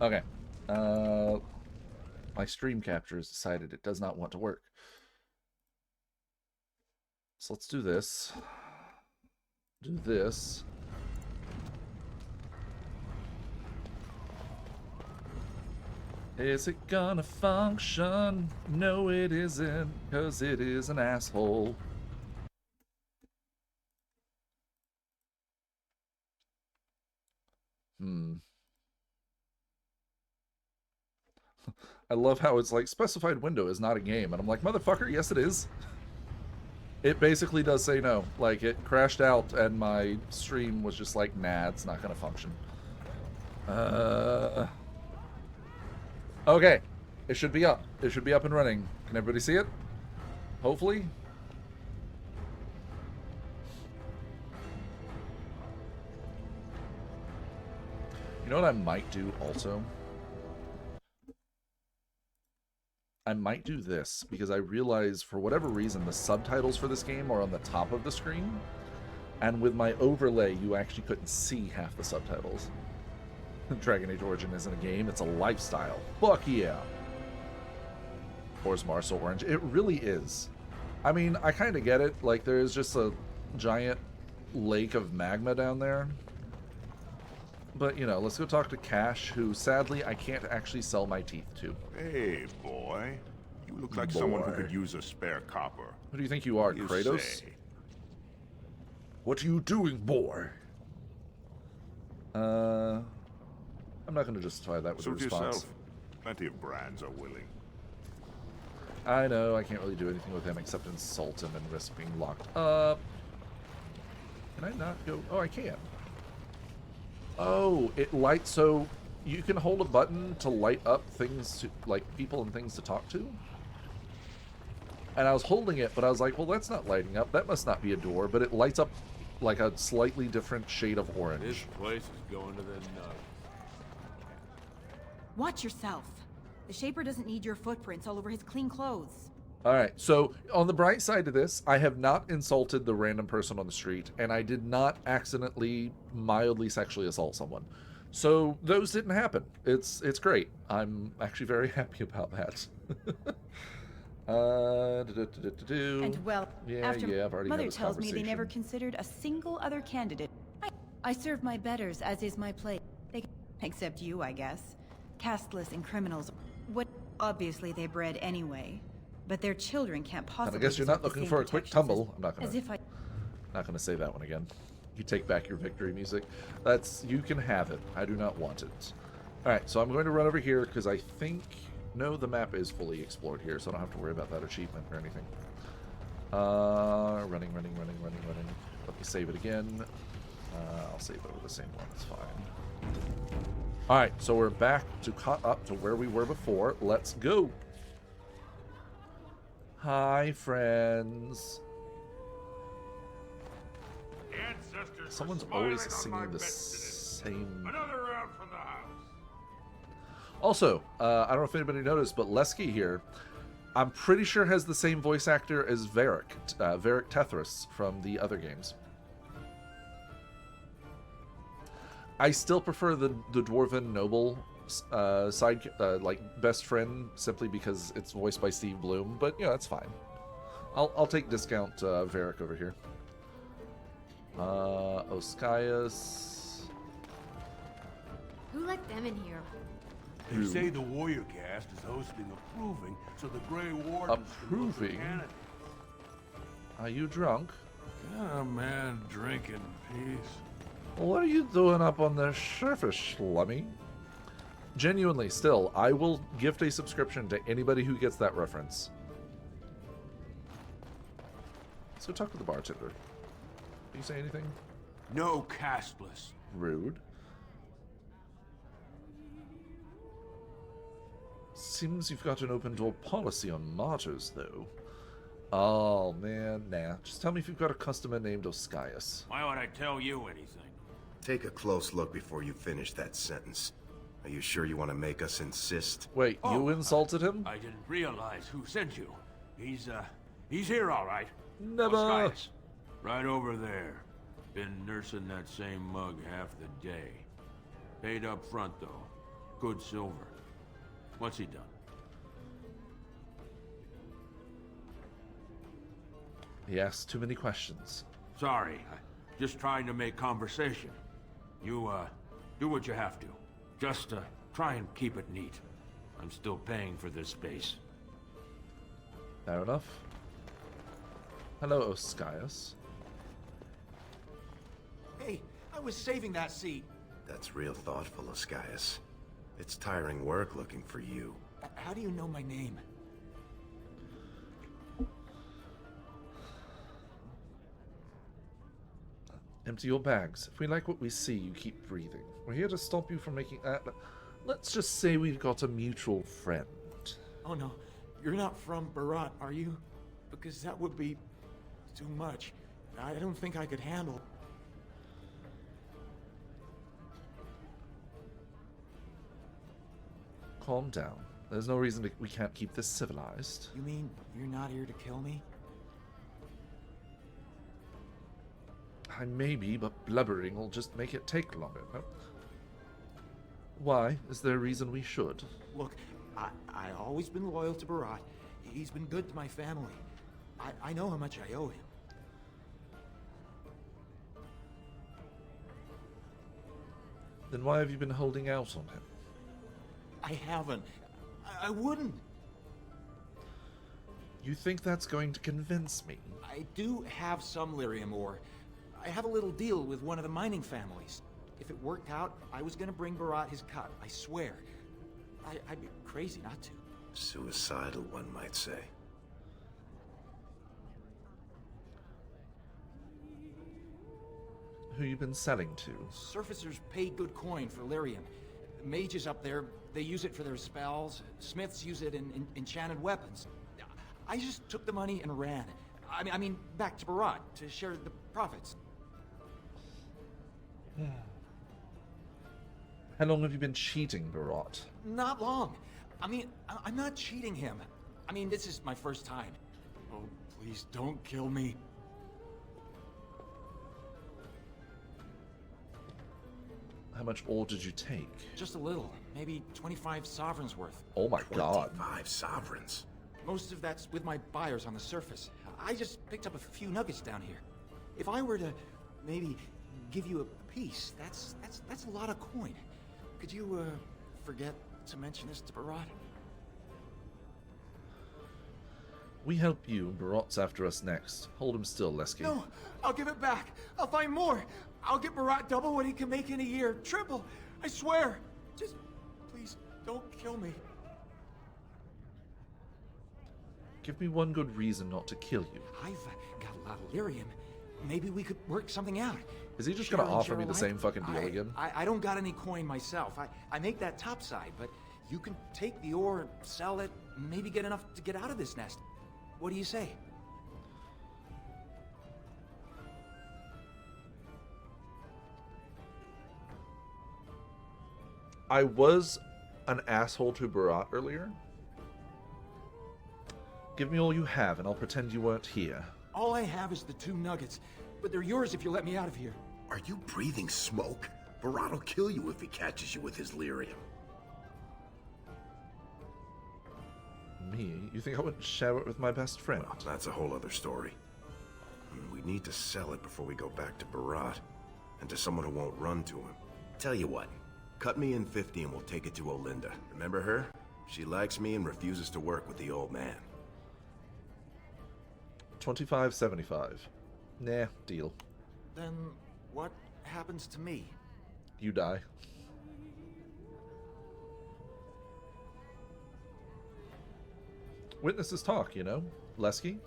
Okay. My stream capture has decided it does not want to work. So let's do this. Do this. Is it gonna function? No, it isn't, because it is an asshole. I love how it's like, specified window is not a game. And I'm like, motherfucker, yes it is. It basically does say no. Like, it crashed out and my stream was just like, nah, it's not gonna function. Okay. It should be up. It should be up and running. Can everybody see it? Hopefully. You know what I might do also? I might do this, because I realize, for whatever reason, the subtitles for this game are on the top of the screen, and with my overlay, you actually couldn't see half the subtitles. Dragon Age Origin isn't a game, it's a lifestyle. Fuck yeah! Or Marshall Orange. It really is. I mean, I kind of get it. Like, there is just a giant lake of magma down there. But, you know, let's go talk to Cash, who, sadly, I can't actually sell my teeth to. Hey, boy. You look like someone who could use a spare copper. Who do you think you are, Kratos? Say? What are you doing, boy? I'm not going to justify that with a response. Yourself. Plenty of brands are willing. I know, I can't really do anything with him except insult him and risk being locked up. Can I not go? Oh, I can. Oh, it lights, so you can hold a button to light up things, to, like people and things to talk to? And I was holding it, but I was like, well, that's not lighting up. That must not be a door, but it lights up like a slightly different shade of orange. This place is going to the nuts. Watch yourself. The Shaper doesn't need your footprints all over his clean clothes. Alright, so on the bright side of this, I have not insulted the random person on the street, and I did not accidentally mildly sexually assault someone. So those didn't happen. It's great. I'm actually very happy about that. And well, after I've already Mother had this tells me they never conversation. considered a single other candidate. I serve my betters, as is my place. Except you, I guess. Castless and criminals. What obviously they bred anyway. But their children can't possibly. And I guess you're not deserve the looking same for a quick protections tumble. I'm not gonna say that one again. You take back your victory music. You can have it. I do not want it. Alright, so I'm going to run over here because I think, no, the map is fully explored here, so I don't have to worry about that achievement or anything. Running. Let me save it again. I'll save it over the same one, it's fine. Alright, so we're back to caught up to where we were before. Let's go. Hi, friends. Ancestors Someone's always singing the same. Another round from the house. Also, I don't know if anybody noticed, but Lesky here, I'm pretty sure has the same voice actor as Varric Tethris from the other games. I still prefer the dwarven noble side like best friend simply because it's voiced by Steve Bloom, but yeah, that's fine. I'll take discount Varric over here. Oskias. Who let them in here? They say the warrior cast is hosting approving, so the Grey Wardens approving. Are you drunk? Can a man drink in peace? What are you doing up on the surface, Schlummy? Genuinely, still, I will gift a subscription to anybody who gets that reference. Let's go talk to the bartender. Did you say anything? No castless. Rude. Seems you've got an open door policy on martyrs, though. Oh, man, nah. Just tell me if you've got a customer named Oskias. Why would I tell you anything? Take a close look before you finish that sentence. Are you sure you want to make us insist? Wait, you insulted him? I didn't realize who sent you. He's here all right. Never. Oskias. Right over there. Been nursing that same mug half the day. Paid up front, though. Good silver. What's he done? He asked too many questions. Sorry, just trying to make conversation. You, do what you have to. Just, try and keep it neat. I'm still paying for this space. Fair enough. Hello, Oskias. Hey, I was saving that seat. That's real thoughtful, Oskias. It's tiring work looking for you. How do you know my name? Empty your bags. If we like what we see, you keep breathing. We're here to stop you from making that. Let's just say we've got a mutual friend. Oh no, you're not from Barat, are you? Because that would be too much. I don't think I could handle. Calm down. There's no reason we can't keep this civilized. You mean you're not here to kill me? I may be, but blubbering will just make it take longer. No? Why? Is there a reason we should? Look, I always been loyal to Barat. He's been good to my family. I know how much I owe him. Then why have you been holding out on him? I haven't. I wouldn't. You think that's going to convince me? I do have some lyrium ore. I have a little deal with one of the mining families. If it worked out, I was gonna bring Barat his cut, I swear. I'd be crazy not to. Suicidal, one might say. Who you been selling to? Surfacers pay good coin for lyrium. Mages up there, they use it for their spells. Smiths use it in enchanted weapons. I just took the money and ran. I mean, back to Barat to share the profits. How long have you been cheating, Barat? Not long. I mean, I'm not cheating him. I mean, this is my first time. Oh, please don't kill me. How much ore did you take? Just a little. Maybe 25 sovereigns worth. Oh my god. 25 sovereigns. Most of that's with my buyers on the surface. I just picked up a few nuggets down here. If I were to maybe give you a piece, that's a lot of coin. Could you forget to mention this to Barat? We help you, Barat's after us next. Hold him still, Lesky. No, I'll give it back. I'll find more. I'll get Barat double what he can make in a year. Triple. I swear. Just please don't kill me. Give me one good reason not to kill you. I've got a lot of lyrium. Maybe we could work something out. Is he just gonna offer me the same fucking deal again? I don't got any coin myself. I make that topside, but you can take the ore and sell it, maybe get enough to get out of this nest. What do you say? I was an asshole to Barat earlier. Give me all you have, and I'll pretend you weren't here. All I have is the 2 nuggets, but they're yours if you let me out of here. Are you breathing smoke? Barat will kill you if he catches you with his lyrium. Me? You think I wouldn't share it with my best friend? Well, that's a whole other story. We need to sell it before we go back to Barat, and to someone who won't run to him. Tell you what, cut me in 50 and we'll take it to Olinda. Remember her? She likes me and refuses to work with the old man. 25.75. Nah, deal. Then what happens to me? You die. Witnesses talk, you know, Lesky.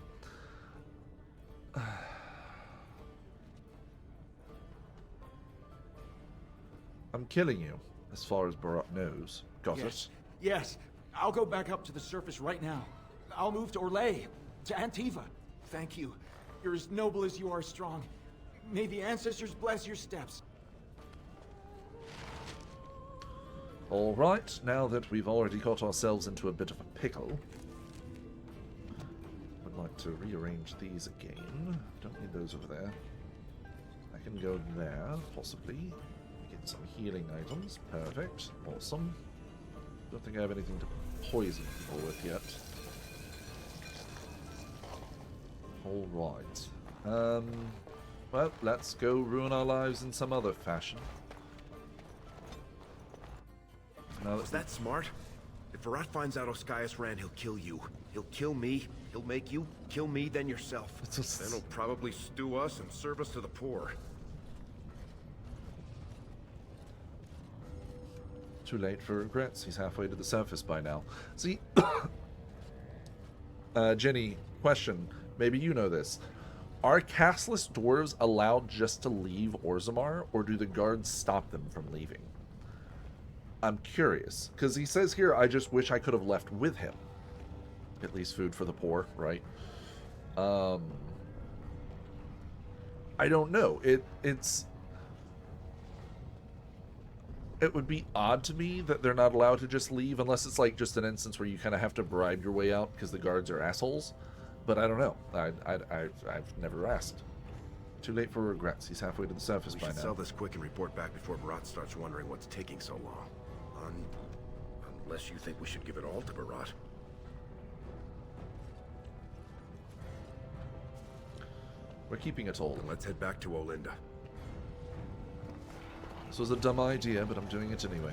I'm killing you, as far as Barat knows. Got it? Yes. I'll go back up to the surface right now. I'll move to Orlais, to Antiva. Thank you. You're as noble as you are strong. May the ancestors bless your steps. Alright, now that we've already got ourselves into a bit of a pickle, I'd like to rearrange these again. Don't need those over there. I can go there, possibly. Get some healing items. Perfect. Awesome. Don't think I have anything to poison people with yet. Alright. Well, let's go ruin our lives in some other fashion. Was that smart? If Barat finds out Oscaius ran, he'll kill you. He'll kill me. He'll make you kill me, then yourself. Then he'll probably stew us and serve us to the poor. Too late for regrets. He's halfway to the surface by now. See, Jenny, question. Maybe you know this. Are castless dwarves allowed just to leave Orzammar, or do the guards stop them from leaving? I'm curious, because he says here, I just wish I could have left with him. At least food for the poor, right? I don't know. It would be odd to me that they're not allowed to just leave, unless it's like just an instance where you kind of have to bribe your way out because the guards are assholes. But I don't know. I've never asked. Too late for regrets. He's halfway to the surface by now. We should sell this quick and report back before Barat starts wondering what's taking so long. Unless you think we should give it all to Barat. We're keeping it all. Then let's head back to Olinda. This was a dumb idea, but I'm doing it anyway.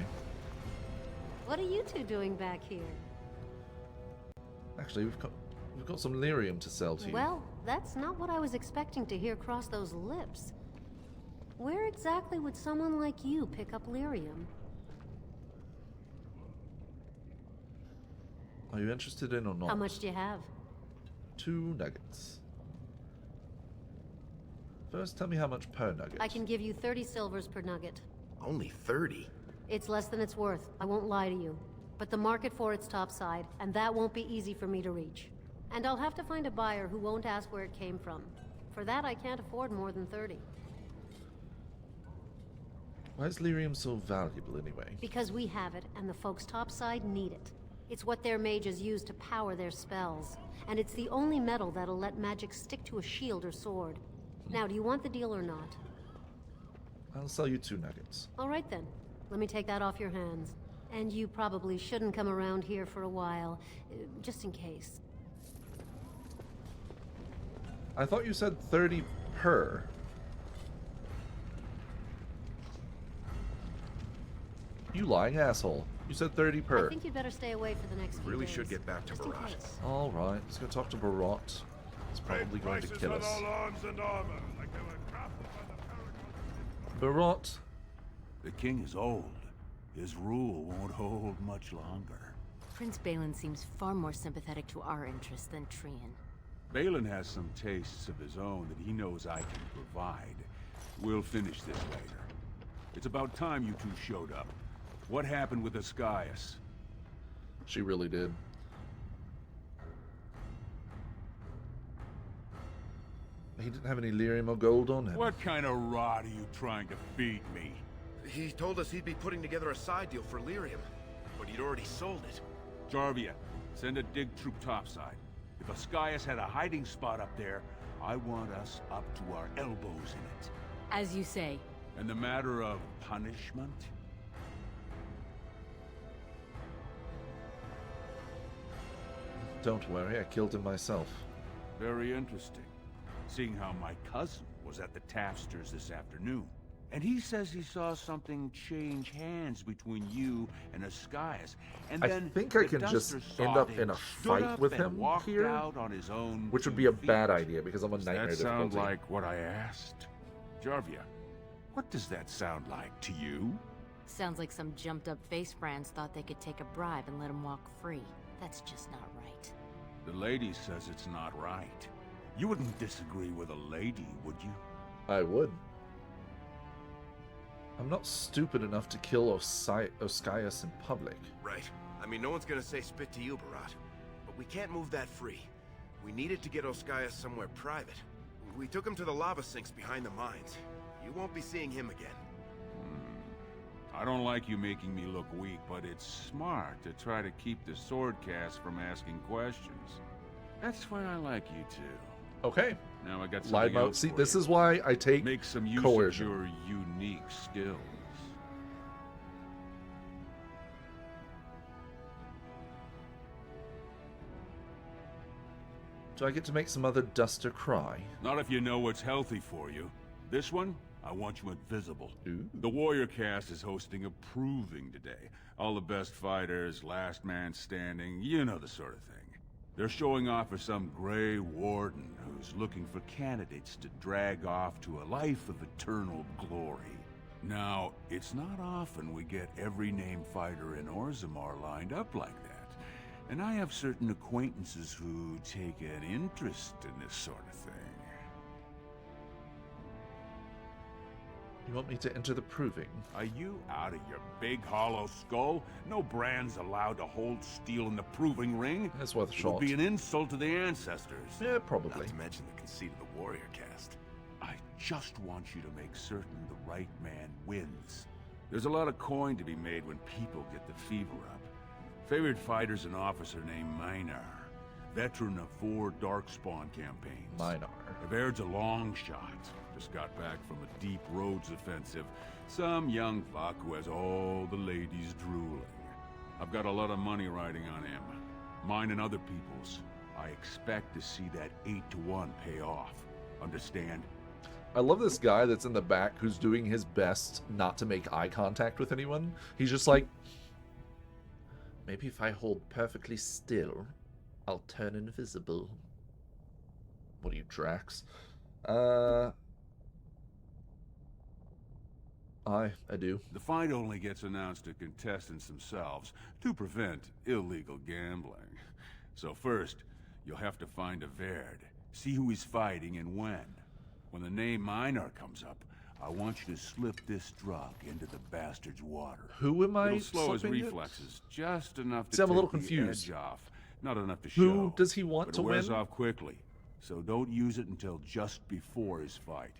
What are you two doing back here? Actually, we've got some lyrium to sell to you. Well, that's not what I was expecting to hear cross those lips. Where exactly would someone like you pick up lyrium? Are you interested in or not? How much do you have? 2 nuggets. First, tell me how much per nugget. I can give you 30 silvers per nugget. Only 30? It's less than it's worth, I won't lie to you. But the market for it's topside, and that won't be easy for me to reach. And I'll have to find a buyer who won't ask where it came from. For that, I can't afford more than 30. Why is lyrium so valuable anyway? Because we have it, and the folks topside need it. It's what their mages use to power their spells. And it's the only metal that'll let magic stick to a shield or sword. Now, do you want the deal or not? I'll sell you 2 nuggets. All right then. Let me take that off your hands. And you probably shouldn't come around here for a while, just in case. I thought you said 30 per. You lying asshole. You said 30 per. I think you'd better stay away for the next few Really days. should get back to Barat. Alright, let's go talk to Barat. He's probably going to kill us. Barat. The king is old. His rule won't hold much longer. Prince Balin seems far more sympathetic to our interests than Trian. Balin has some tastes of his own that he knows I can provide. We'll finish this later. It's about time you two showed up. What happened with Oscaius? She really did. He didn't have any lyrium or gold on him. What kind of rot are you trying to feed me? He told us he'd be putting together a side deal for Lyrium, but he'd already sold it. Jarvia, send a dig troop topside. If Ascaius had a hiding spot up there, I want us up to our elbows in it. As you say. And the matter of punishment? Don't worry, I killed him myself. Very interesting. Seeing how my cousin was at the Tapsters this afternoon. And he says he saw something change hands between you and Ascaius. And then I think I can just end up in a fight with him here, which would be a bad idea because I'm a nightmare difficulty. Does that sound difficulty. like what I asked? Jarvia, what does that sound like to you? Sounds like some jumped-up face brands thought they could take a bribe and let him walk free. That's just not right. The lady says it's not right. You wouldn't disagree with a lady, would you? I would. I'm not stupid enough to kill Ascaius in public. Right. I mean, no one's gonna say spit to you, Barat. But we can't move that free. We needed to get Ascaius somewhere private. We took him to the lava sinks behind the mines. You won't be seeing him again. I don't like you making me look weak, but it's smart to try to keep the swordcast from asking questions. That's why I like you two. Okay. Now I got Lied something out. else See, for this you. is why I take Make some use coercion. of your unique skills. Do I get to make some other duster cry? Not if you know what's healthy for you. This one, I want you invisible. Ooh. The Warrior Cast is hosting a proving today. All the best fighters, last man standing, you know the sort of thing. They're showing off for some Grey Warden who's looking for candidates to drag off to a life of eternal glory. Now, it's not often we get every named fighter in Orzammar lined up like that. And I have certain acquaintances who take an interest in this sort of thing. You want me to enter the proving? Are you out of your big hollow skull? No brand's allowed to hold steel in the proving ring. That's worth a It shot. would be an insult to the ancestors. Yeah, probably. Not to mention the conceit of the Warrior Cast. I just want you to make certain the right man wins. There's a lot of coin to be made when people get the fever up. Favorite fighter's an officer named Minar, veteran of 4 Darkspawn campaigns. Minar. Baird's a long shot. Just got back from a deep roads offensive. Some young fuck who has all the ladies drooling. I've got a lot of money riding on him. Mine and other people's. I expect to see that 8-to-1 pay off. Understand? I love this guy that's in the back who's doing his best not to make eye contact with anyone. He's just like, maybe if I hold perfectly still, I'll turn invisible. What are you, Drax? I do. The fight only gets announced to contestants themselves to prevent illegal gambling. So first, you'll have to find a Verd, see who he's fighting and when. When the name Minar comes up, I want you to slip this drug into the bastard's water. Who am I It'll slow his slipping it? reflexes just enough to See, I'm a little take the confused. edge off, not enough to show. Who does he want but to it wears win? off quickly, so don't use it until just before his fight.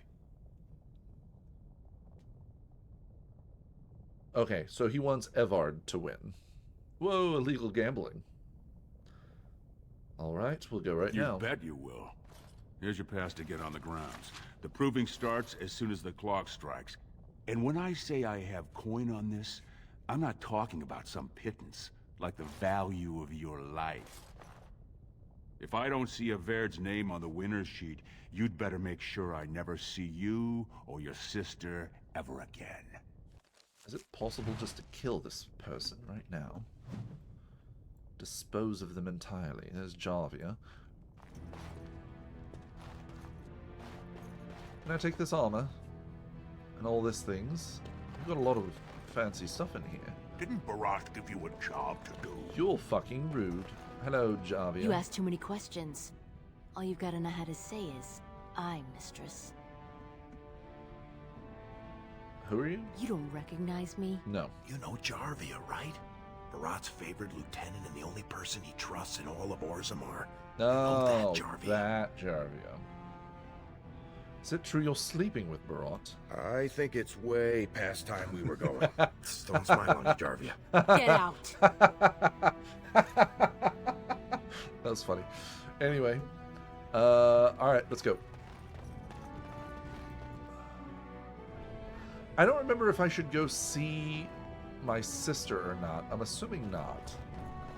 Okay, so he wants Evard to win. Whoa, illegal gambling. All right, we'll go right You now. bet you will. Here's your pass to get on the grounds. The proving starts as soon as the clock strikes. And when I say I have coin on this, I'm not talking about some pittance, like the value of your life. If I don't see a Verd's name on the winner's sheet, you'd better make sure I never see you or your sister ever again. Is it possible just to kill this person right now? Dispose of them entirely. There's Jarvia. Can I take this armor? And all these things? We've got a lot of fancy stuff in here. Didn't Barat give you a job to do? You're fucking rude. Hello, Jarvia. You ask too many questions. All you've got to know how to say is, I'm mistress. Who are you? You don't recognize me? No. You know Jarvia, right? Barat's favorite lieutenant and the only person he trusts in all of Orzammar. Oh, Jarvia. that Jarvia. Is it true you're sleeping with Barot? I think it's way past time we were going. Don't smile on me, Jarvia. Get out. That was funny. Anyway, alright, let's go. I don't remember if I should go see my sister or not. I'm assuming not.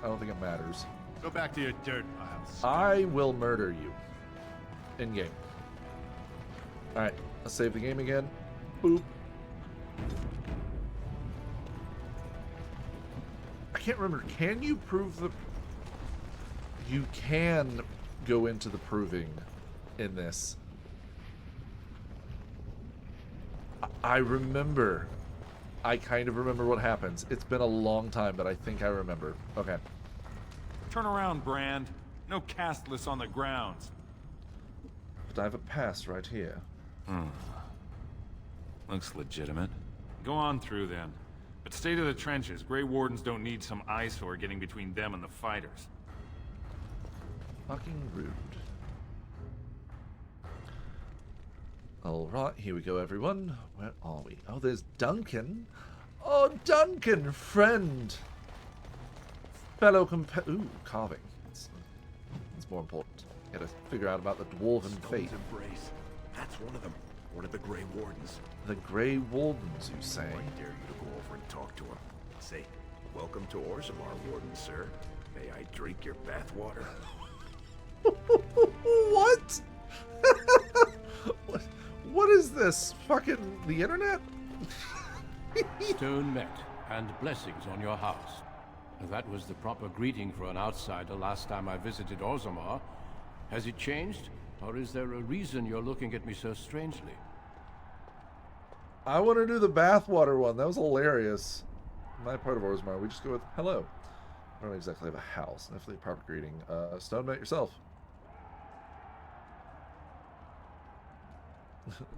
I don't think it matters. Go back to your dirt piles. I will murder you. In-game. Alright, let's save the game again. Boop. I can't remember. Can you prove the... You can go into the proving in this. I remember. I kind of remember what happens. It's been a long time, but I think I remember. Okay. Turn around, Brand. No castless on the grounds. But I have a pass right here. Looks legitimate. Go on through then. But stay to the trenches. Grey Wardens don't need some eyesore getting between them and the fighters. Fucking rude. Alright, here we go, everyone. Where are we? Oh, there's Duncan. Oh, Duncan, friend. Fellow ooh, carving. It's more important. Gotta figure out about the dwarven fate. Embrace. That's one of them. One of the Grey Wardens. The Grey Wardens, you say? I dare you to go over and talk to him. Say, welcome to Orzammar, Warden, sir. May I drink your bathwater? What? What is this? Fucking the internet? Stone met, and blessings on your house. That was the proper greeting for an outsider last time I visited Orzammar. Has it changed? Or is there a reason you're looking at me so strangely? I want to do the bathwater one. That was hilarious. My part of Orzammar, we just go with hello. I don't exactly have a house. Definitely a proper greeting. Stone met yourself.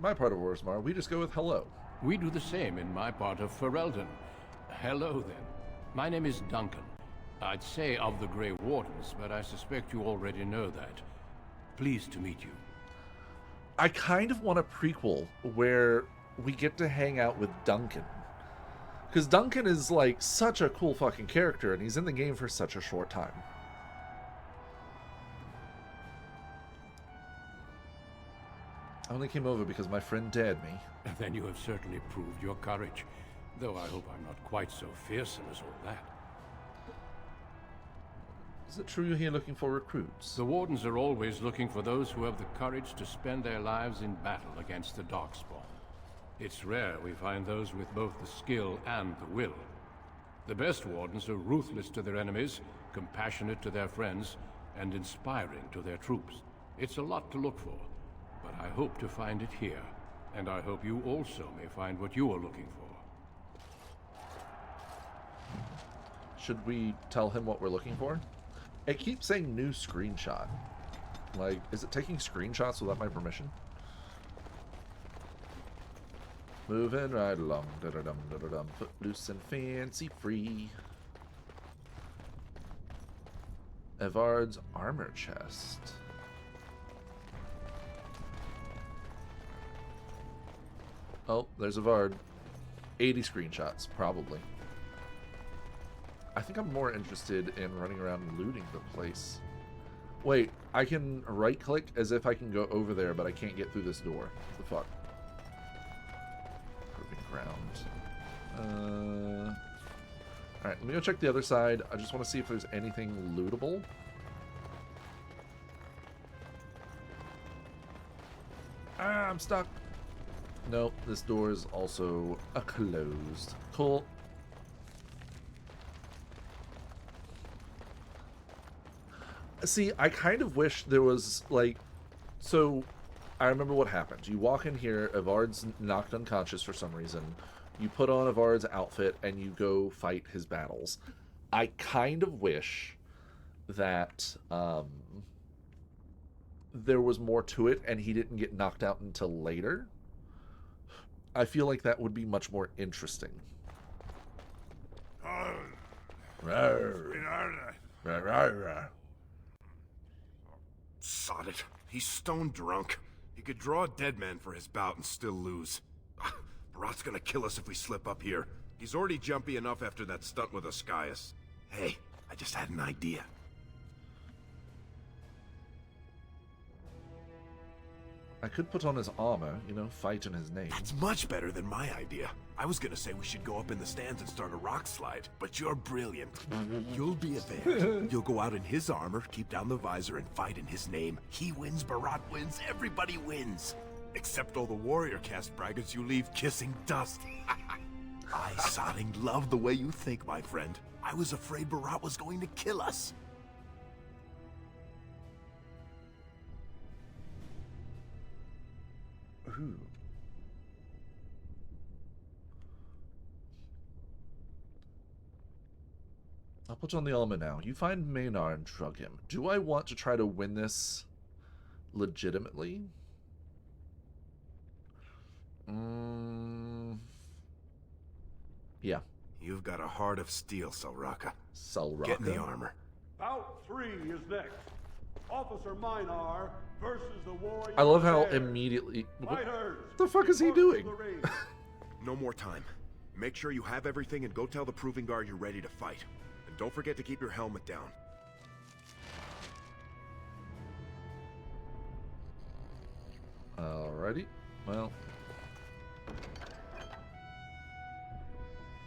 My part of Orzammar, we just go with hello. We do the same in my part of Ferelden. Hello, then. My name is Duncan. I'd say of the Grey Wardens, but I suspect you already know that. Pleased to meet you. I kind of want a prequel where we get to hang out with Duncan. Because Duncan is, like, such a cool fucking character, and he's in the game for such a short time. I only came over because my friend dared me. Then you have certainly proved your courage. Though I hope I'm not quite so fearsome as all that. Is it true you're here looking for recruits? The Wardens are always looking for those who have the courage to spend their lives in battle against the Darkspawn. It's rare we find those with both the skill and the will. The best Wardens are ruthless to their enemies, compassionate to their friends, and inspiring to their troops. It's a lot to look for, but I hope to find it here. And I hope you also may find what you are looking for. Should we tell him what we're looking for? It keeps saying new screenshot. Like, is it taking screenshots without my permission? Moving right along. Da-da-dum, da-da-dum. Footloose and fancy free. Evard's armor chest. Oh, there's Evard. 80 screenshots, probably. I think I'm more interested in running around looting the place. Wait, I can right-click as if I can go over there, but I can't get through this door. What the fuck? Proving ground. Alright, let me go check the other side. I just want to see if there's anything lootable. Ah, I'm stuck. Nope, this door is also closed. Cool. See, I kind of wish there was, like... So, I remember what happened. You walk in here, Evard's knocked unconscious for some reason. You put on Evard's outfit, and you go fight his battles. I kind of wish that there was more to it, and he didn't get knocked out until later. I feel like that would be much more interesting. Sod it. He's stone drunk. He could draw a dead man for his bout and still lose. Barat's gonna kill us if we slip up here. He's already jumpy enough after that stunt with Ascaius. Hey, I just had an idea. I could put on his armor, you know, fight in his name. That's much better than my idea. I was gonna say we should go up in the stands and start a rock slide, but you're brilliant. You'll be a bear. You'll go out in his armor, keep down the visor, and fight in his name. He wins, Barat wins, everybody wins. Except all the warrior caste braggarts you leave kissing dust. I sodding love the way you think, my friend. I was afraid Barat was going to kill us. Ooh. I'll put on the armor now. You find Maynard and drug him. Do I want to try to win this legitimately? Yeah. You've got a heart of steel, Salraka. Salraka. Get in the armor. Bout 3 is next. Officer Minar versus the warrior. I love how Bear. immediately... What Fighters, the fuck is he doing? No more time. Make sure you have everything and go tell the Proving Guard you're ready to fight. And don't forget to keep your helmet down. Alrighty. Well...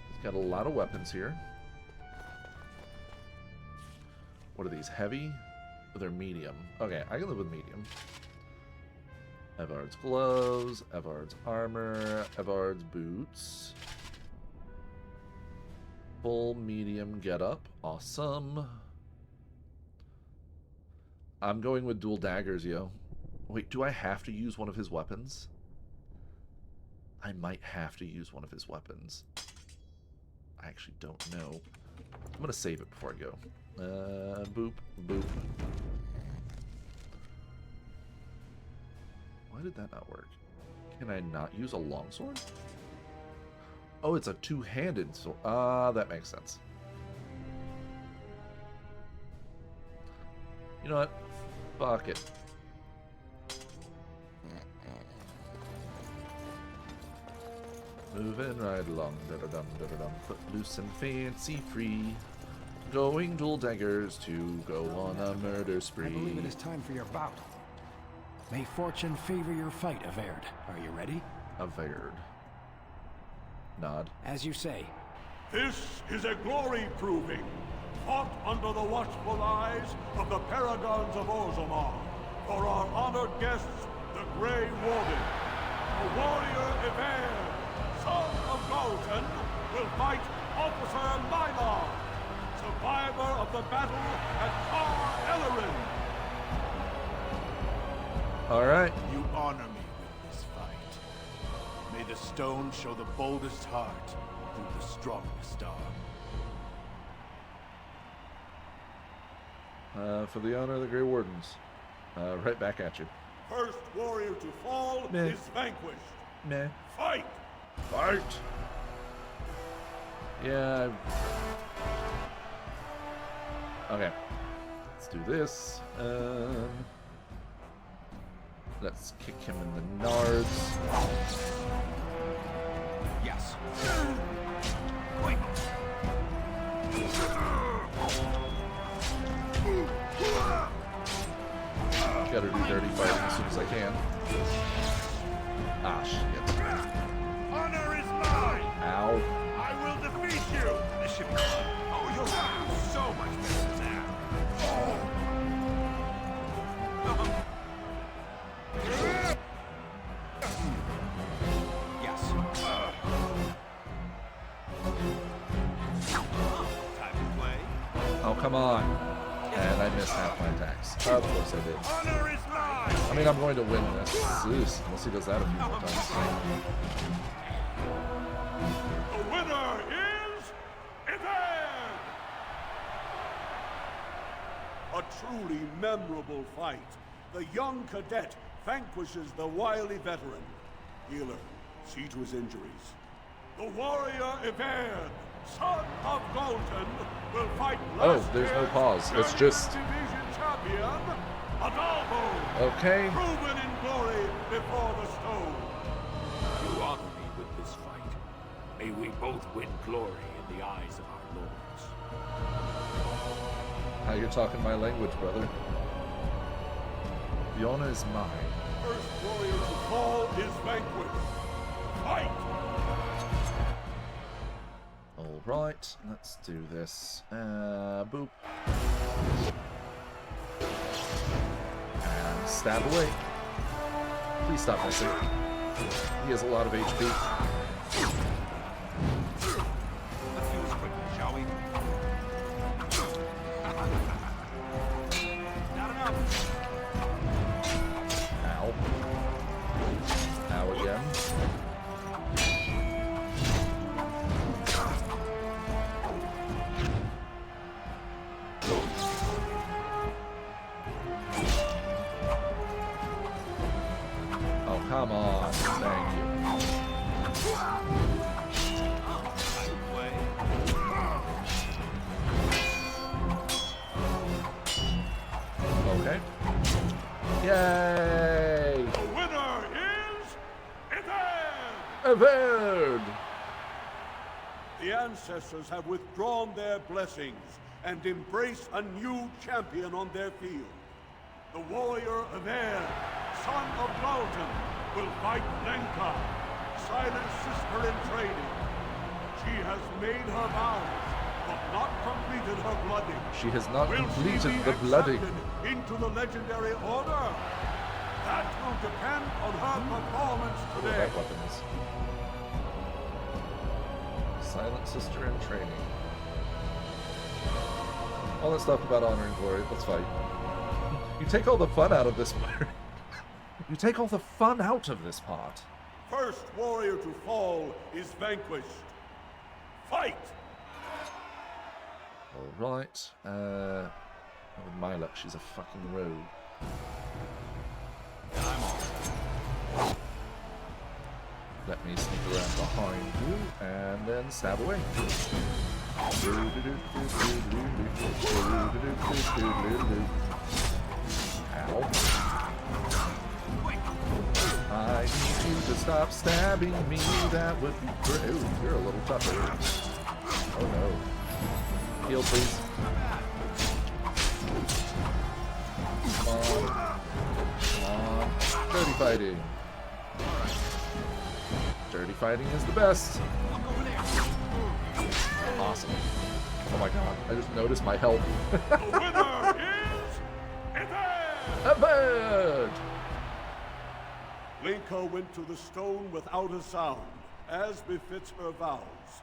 he's got a lot of weapons here. What are these? Heavy? They're medium. Okay, I can live with medium. Evard's gloves, Evard's armor, Evard's boots. Full medium getup. Awesome. I'm going with dual daggers, yo. Wait, do I have to use one of his weapons? I might have to use one of his weapons. I actually don't know. I'm gonna save it before I go. Boop, boop. Why did that not work? Can I not use a longsword? Oh, it's a two-handed sword. Ah, that makes sense. You know what? Fuck it. Moving right along, da-da-dum, da-da-dum, footloose and fancy free. Going dual daggers to go on a murder spree. I believe it is time for your bout. May fortune favor your fight, Averd. Are you ready? Averd. Nod. As you say. This is a glory proving, fought under the watchful eyes of the paragons of Orzammar. For our honored guests, the Grey Warden, the warrior Averd, son of Galton, will fight Officer Minar, survivor of the battle at Tar Ellerin. Alright. You honor me with this fight. May the stone show the boldest heart through the strongest arm. For the honor of the Grey Wardens. Right back at you. First warrior to fall Meh. is vanquished. Meh. Fight! Fight! Yeah. Okay. Let's do this. Let's kick him in the nards. Yes. Quick. Gotta do dirty fighting as soon as I can. Ah, shit. Honor is mine! Ow. I will defeat you! This should be fun. Oh, you'll have so much better than that. Yes. Time to play. Oh, come on. And I missed half my attacks. Of course I did. Honor is mine! I mean, I'm going to win this. Ugh, unless he does that a few more times. The winner is Averd! A truly memorable fight. The young cadet vanquishes the wily veteran. Healer, see to his injuries. The warrior Averd, son of Galton, will fight Oh, last there's no year's pause. It's just... Division champion, Adalbo! Okay. Proven in glory before the stone. You honor me with this fight. May we both win glory in the eyes of our lords. Now you're talking my language, brother. The honor is mine. First warrior to fall is vanquished. Fight! Alright, let's do this. Boop. And stab away. Please stop missing. He has a lot of HP. Let's do this quickly, shall we? Not enough. Ow. Ow again. Oh, come on. Thank you. Okay. Yay! The winner is Everd! Everd! The ancestors have withdrawn their blessings and embrace a new champion on their field. The warrior Everd, son of Galton, will fight Lenka, Silent sister in training. She has made her vows, but not completed her blooding. She has not Will completed she be the blooding. accepted into the legendary order? That will depend on her performance What today. that weapon is. Silent sister in training. All that stuff about honor and glory. Let's fight. You take all the fun out of this part. You take all the fun out of this part. First warrior to fall is vanquished. Fight! Alright. With my luck, she's a fucking rogue. Let me sneak around behind you and then stab away. Ow. I need you to stop stabbing me, that would be great. Ooh, you're a little tougher. Oh no. Heal, please. Come on. Come on. Dirty fighting. Dirty fighting is the best. Awesome. Oh my god, I just noticed my health. The winner is Everd! Lenka went to the stone without a sound, as befits her vows.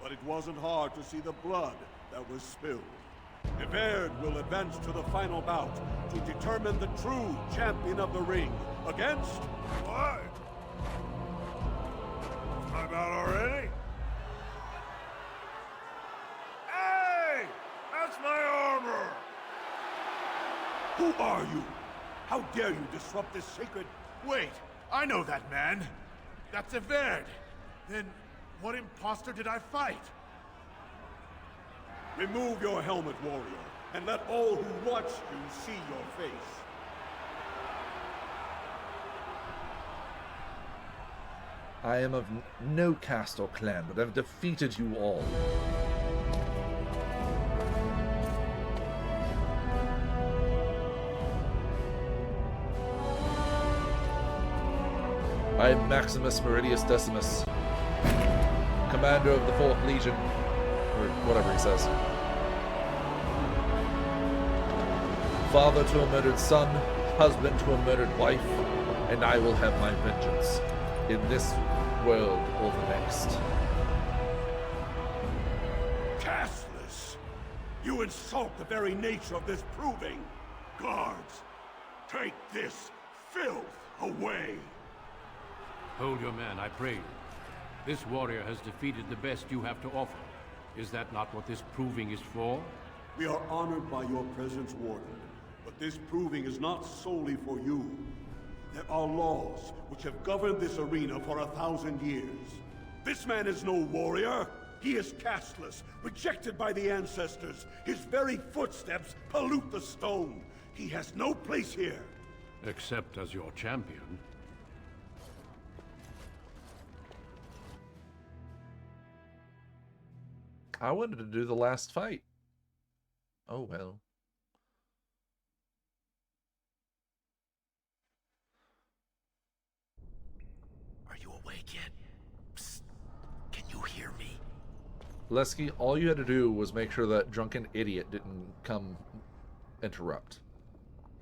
But it wasn't hard to see the blood that was spilled. Everd will advance to the final bout to determine the true champion of the ring against... What? I'm out already? Hey! That's my armor! Who are you? How dare you disrupt this sacred... Wait, I know that man. That's Everd. Then what imposter did I fight? Remove your helmet, warrior, and let all who watch you see your face. I am of no caste or clan, but I've defeated you all. I am Maximus Meridius Decimus, commander of the 4th Legion, or whatever he says. Father to a murdered son, husband to a murdered wife, and I will have my vengeance, in this world or the next. Castless! You insult the very nature of this proving! Guards, take this filth away! Hold your man, I pray you. This warrior has defeated the best you have to offer. Is that not what this proving is for? We are honored by your presence, Warden, but this proving is not solely for you. There are laws which have governed this arena for 1,000 years. This man is no warrior. He is casteless, rejected by the ancestors. His very footsteps pollute the stone. He has no place here. Except as your champion. I wanted to do the last fight. Oh well. Are you awake yet? Psst. Can you hear me? Lesky, all you had to do was make sure that drunken idiot didn't come interrupt.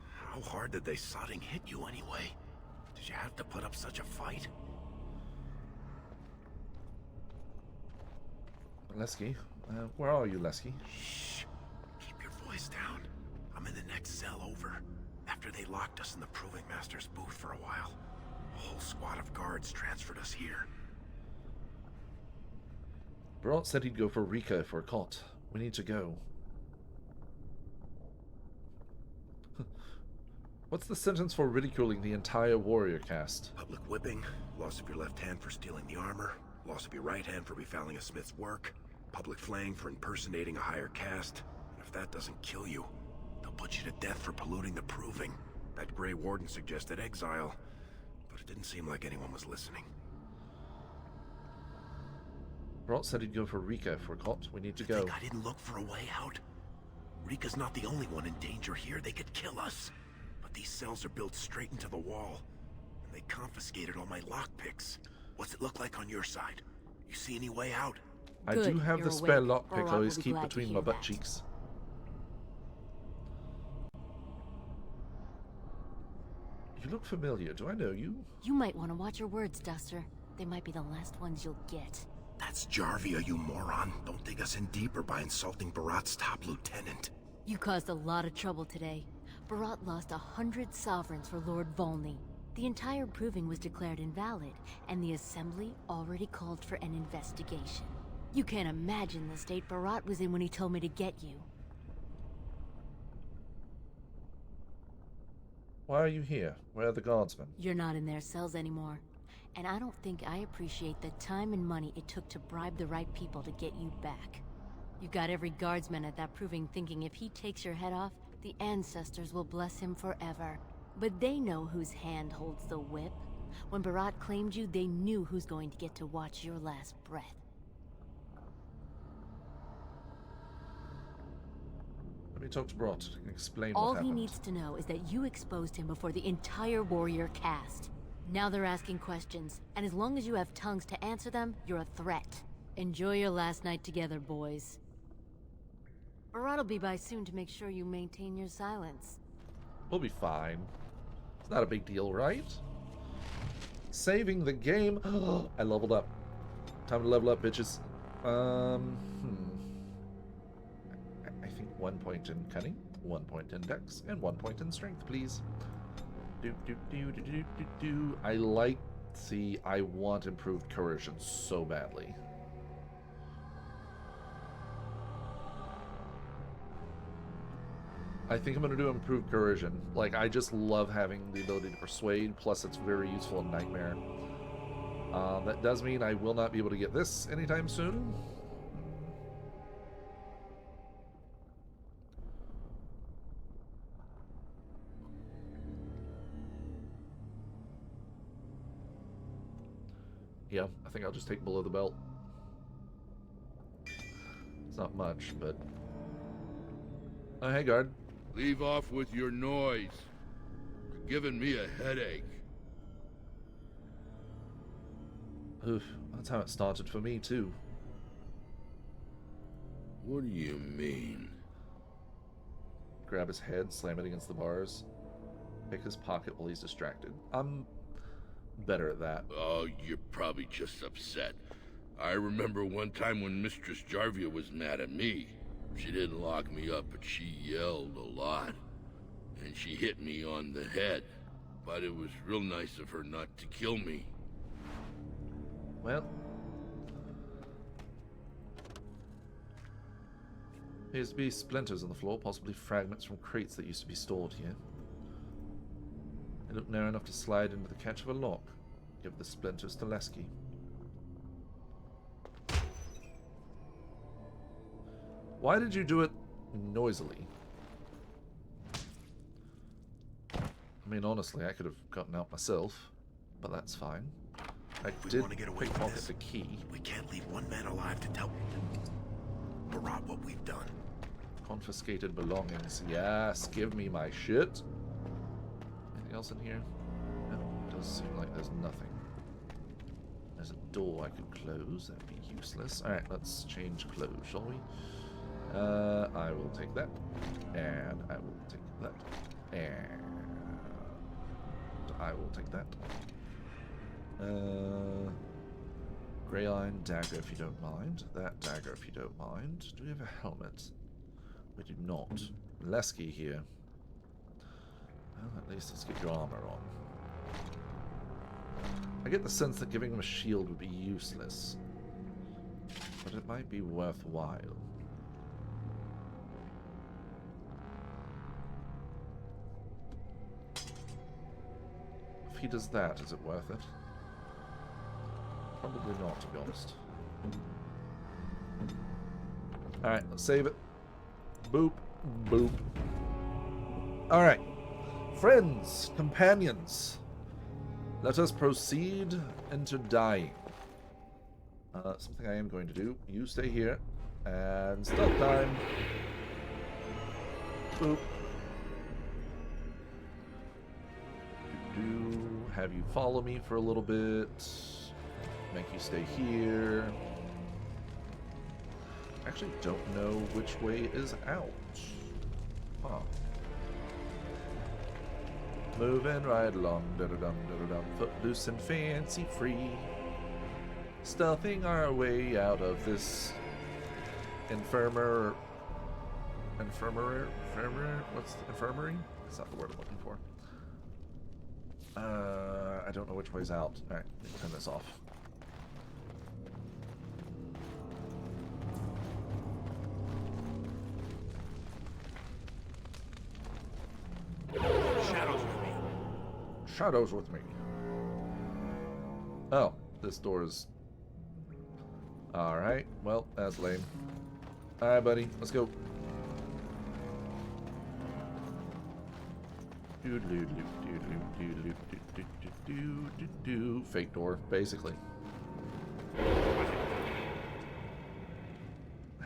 How hard did they sodding hit you anyway? Did you have to put up such a fight? Lesky, where are you, Lesky? Shh. Keep your voice down. I'm in the next cell over. After they locked us in the Proving Master's booth for a while, a whole squad of guards transferred us here. Barot said he'd go for Rika for a cult. We need to go. What's the sentence for ridiculing the entire warrior caste? Public whipping, loss of your left hand for stealing the armor, loss of your right hand for befouling a smith's work, public flaying for impersonating a higher caste. And if that doesn't kill you, they'll put you to death for polluting the Proving. That Grey Warden suggested exile, but it didn't seem like anyone was listening. Barot said he'd go for Rika for a cult. We need to go. Think I didn't look for a way out? Rika's not the only one in danger here. They could kill us. But these cells are built straight into the wall, and they confiscated all my lockpicks. What's it look like on your side? You see any way out? I do have the spare lockpick I always keep between my butt cheeks. You look familiar. Do I know you? You might want to watch your words, Duster. They might be the last ones you'll get. That's Jarvia, you moron. Don't dig us in deeper by insulting Barat's top lieutenant. You caused a lot of trouble today. Barat lost 100 sovereigns for Lord Volney. The entire proving was declared invalid, and the Assembly already called for an investigation. You can't imagine the state Barat was in when he told me to get you. Why are you here? Where are the guardsmen? You're not in their cells anymore. And I don't think I appreciate the time and money it took to bribe the right people to get you back. You got every guardsman at that proving thinking if he takes your head off, the ancestors will bless him forever. But they know whose hand holds the whip. When Barat claimed you, they knew who's going to get to watch your last breath. Let me talk to Barot and explain All what happened. he needs to know is that you exposed him before the entire warrior caste. Now they're asking questions, and as long as you have tongues to answer them, you're a threat. Enjoy your last night together, boys. Barat will be by soon to make sure you maintain your silence. We'll be fine. It's not a big deal, right? Saving the game. I leveled up. Time to level up, bitches. I think 1 point in cunning, 1 point in dex, and 1 point in strength, please. I like, see, I want improved coercion so badly. I think I'm going to do improved coercion. Like, I just love having the ability to persuade, plus it's very useful in Nightmare. That does mean I will not be able to get this anytime soon. Yeah, I think I'll just take below the belt. It's not much, but... Oh, hey, guard. Leave off with your noise. You're giving me a headache. Oof, that's how it started for me, too. What do you mean? Grab his head, slam it against the bars. Pick his pocket while he's distracted. I'm better at that. Oh, you're probably just upset. I remember one time when Mistress Jarvia was mad at me. She didn't lock me up, but she yelled a lot. And she hit me on the head. But it was real nice of her not to kill me. Well, appears to be splinters on the floor, possibly fragments from crates that used to be stored here. They look narrow enough to slide into the catch of a lock. Give the splinters to Lesky. Why did you do it noisily? mean, honestly, I could have gotten out myself, but that's fine. I We did want to get away from pickpocket this. the key. We can't leave one man alive to tell Barat what we've done. Confiscated belongings. Yes, give me my shit. Anything else in here? No, it does seem like there's nothing. There's a door I could close. That'd be useless. Alright, let's change clothes, shall we? I will take that. And I will take that. And I will take that. Grey iron dagger if you don't mind. That dagger if you don't mind. Do we have a helmet? We do not. Lesky here. Well, at least let's get your armor on. I get the sense that giving him a shield would be useless. But it might be worthwhile. If he does that, is it worth it? Probably not, to be honest. Alright, let's save it. Boop, boop. Alright. Friends, companions. Let us proceed into dying. Something I am going to do. You stay here. And stealth time. Boop. Have you follow me for a little bit. Make you stay here. Actually don't know which way is out. Huh. Moving right along, da-da-dum, da-da-dum, footloose and fancy free. Stealthing our way out of this infirmary? What's the infirmary? That's not the word I'm looking for. I don't know which way's out. Alright, turn this off. Shadows with me. Shadows with me. Oh, this door is... Alright, well, that's lame. Alright, buddy, let's go. Fake door, basically.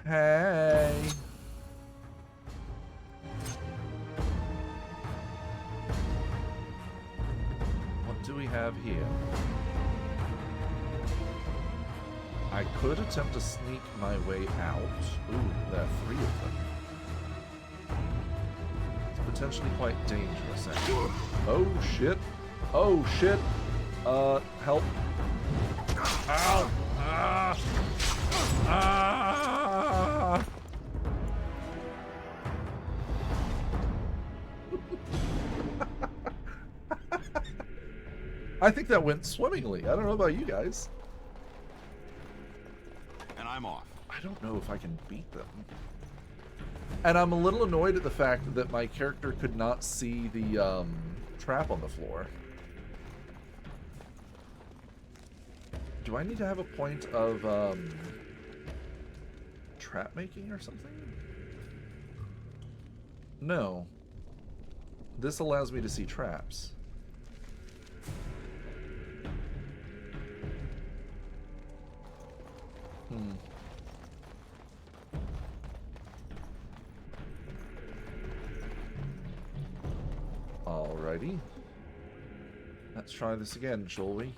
Hey. What do we have here? I could attempt to sneak my way out. Ooh, there are 3 of them. Potentially quite dangerous, actually. Oh shit! Oh shit! Help! Ow! Ah! Ah! I think that went swimmingly. I don't know about you guys. And I'm off. I don't know if I can beat them. And I'm a little annoyed at the fact that my character could not see the trap on the floor. Do I need to have a point of trap making or something? No. This allows me to see traps. Alrighty. Let's try this again, shall we?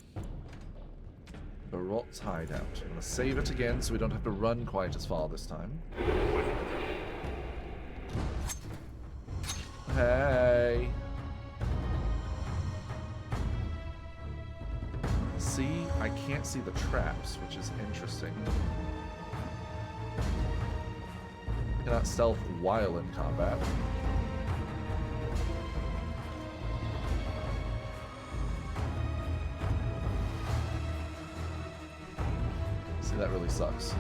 Barot's hideout. I'm gonna save it again so we don't have to run quite as far this time. Hey! See? I can't see the traps, which is interesting. Cannot stealth while in combat. See, that really sucks.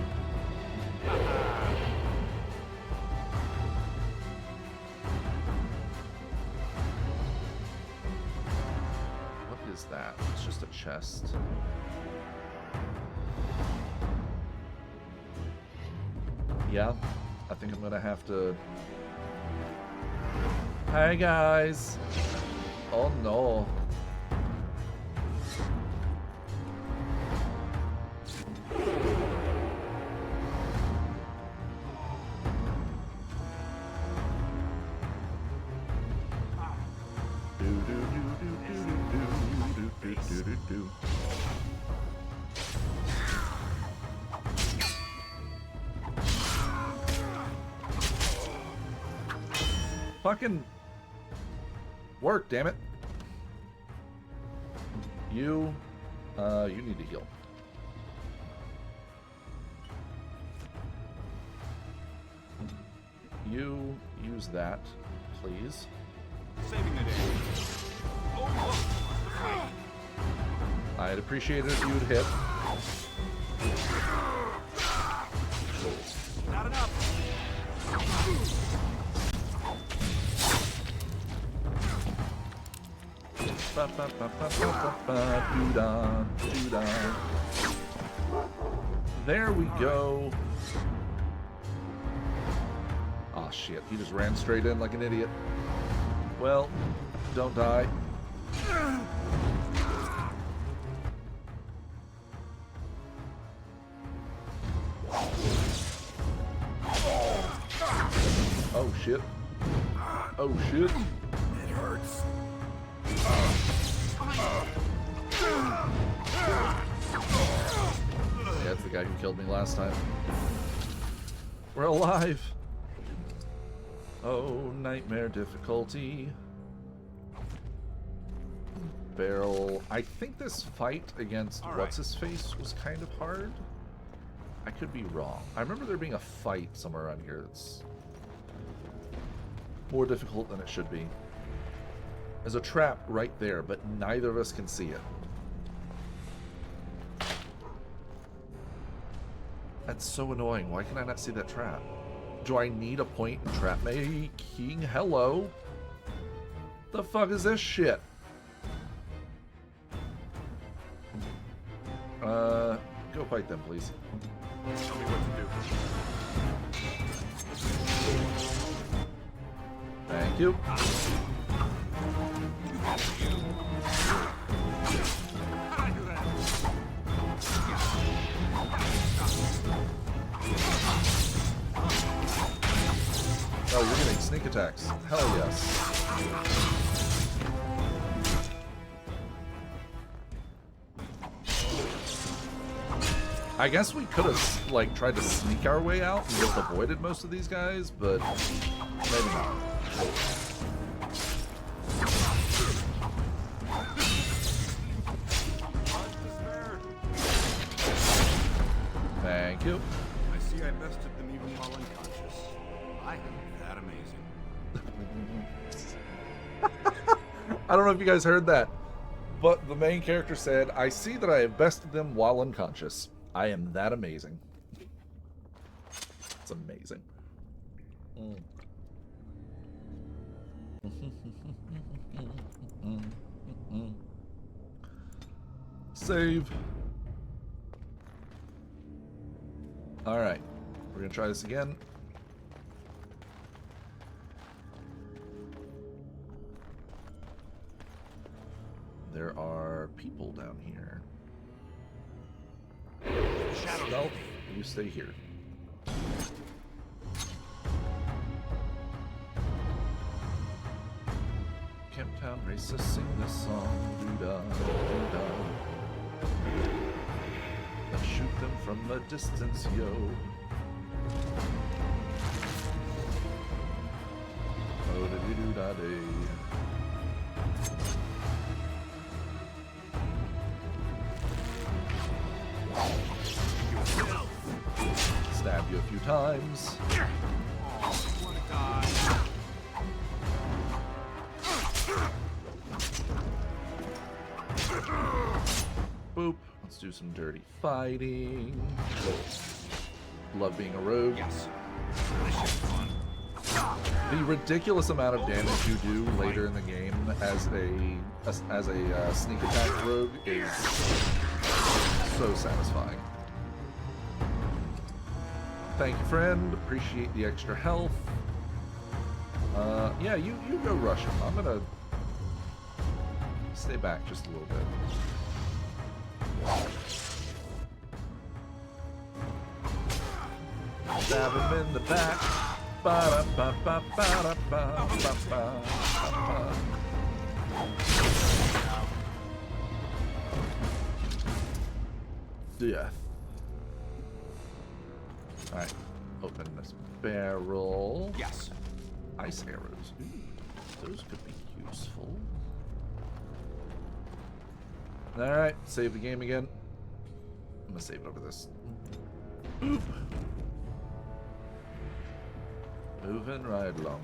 What is that? It's just a chest. Yeah, I think I'm gonna have to... Hey guys! Oh no. Fucking work, damn it. You need to heal. You use that, please. Saving the day. I'd appreciate it if you would hit. Not enough. There we go. Oh shit, he just ran straight in like an idiot. Well, don't die. Oh shit. Oh shit. It hurts. Yeah, that's the guy who killed me last time. We're alive. Oh, nightmare difficulty. Barrel. I think this fight against what's-his-face was kind of hard. I could be wrong. I remember there being a fight somewhere around here that's more difficult than it should be. There's a trap right there, but neither of us can see it. That's so annoying. Why can I not see that trap? Do I need a point in trap making? Hello? The fuck is this shit? Go fight them, please. Tell me what to do. Thank you. Oh, you're getting sneak attacks. Hell yes. I guess we could have, like, tried to sneak our way out and just avoided most of these guys, but maybe not. Thank you. I see I bested them even while unconscious. I am that amazing. I don't know if you guys heard that, but the main character said, I see that I have bested them while unconscious. I am that amazing. It's amazing. Save. Alright. We're going to try this again. There are people down here. Stealth, you stay here. Camptown racists sing this song. Doo-dah, doo-dah. Let's shoot them from a distance, yo. Oh-da-dee-doo-dah-day. Stab you a few times. Boop. Let's do some dirty fighting. Love being a rogue. Yes. The ridiculous amount of damage you do later in the game as a sneak attack rogue is so satisfying. Thank you, friend. Appreciate the extra health. Yeah, you go rush him. I'm gonna Stay back just a little bit. Stab him in the back. Ba-da-ba-ba-ba-da-ba-ba-ba-ba. Death. Alright, open this barrel. Yes. Ice arrows. Ooh, those could be useful. Alright, save the game again. I'm gonna save it over this. Oop. Moving right along.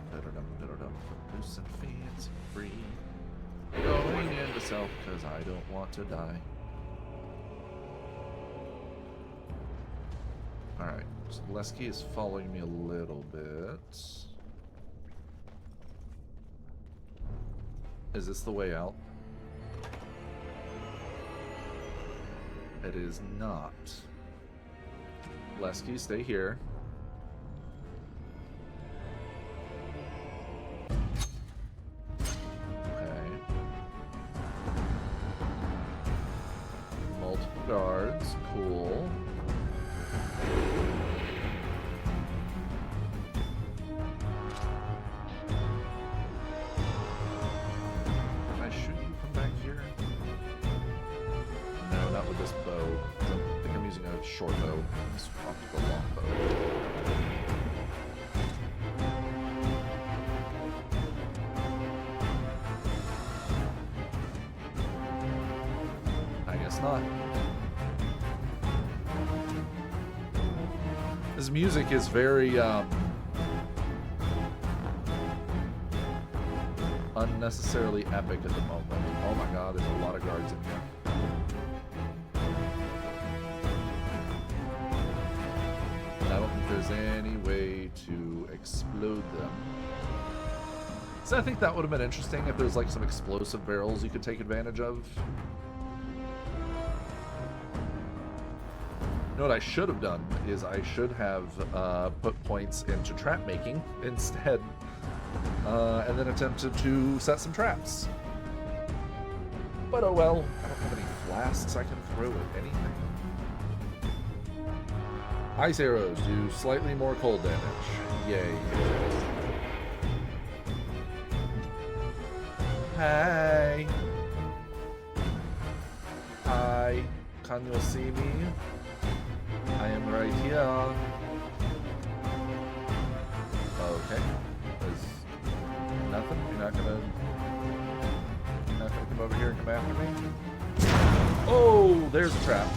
Loose and fancy free. Going into self because I don't want to die. Alright, so Lesky is following me a little bit. Is this the way out? It is not. Lesky, stay here. Okay. Multiple guards, cool. Can I shoot you from back here? No, not with this bow. I think I'm using a short bow. Let's swap to the long bow. I guess not. This music is very unnecessarily epic at the moment. Oh my god, there's a lot of guards in here. I don't think there's any way to explode them. So I think that would have been interesting if there's like some explosive barrels you could take advantage of. You know what I should have done is I should have put points into trap making instead, and then attempted to set some traps. But oh well, I don't have any flasks I can throw at anything. Ice arrows do slightly more cold damage. Yay. Hey. Hi. Can you see me? I am right here. Okay. There's nothing? You're not gonna come over here and come after me? Oh, there's a trap.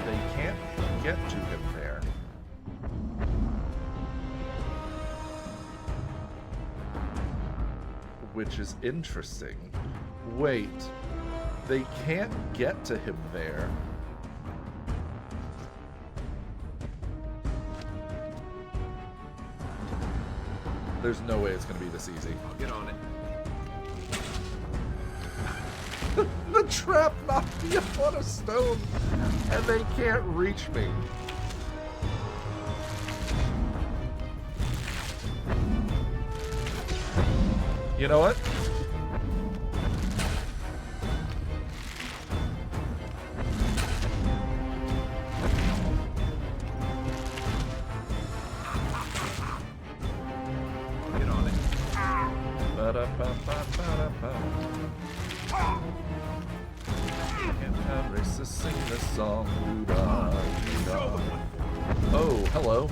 They can't get to him there. Which is interesting. Wait, they can't get to him there. There's no way it's going to be this easy. I'll get on it. The trap knocked me up on a stone, and they can't reach me. You know what? Get on it. And I'm racist, sing this song. Doo-da-doo-da. Oh, hello.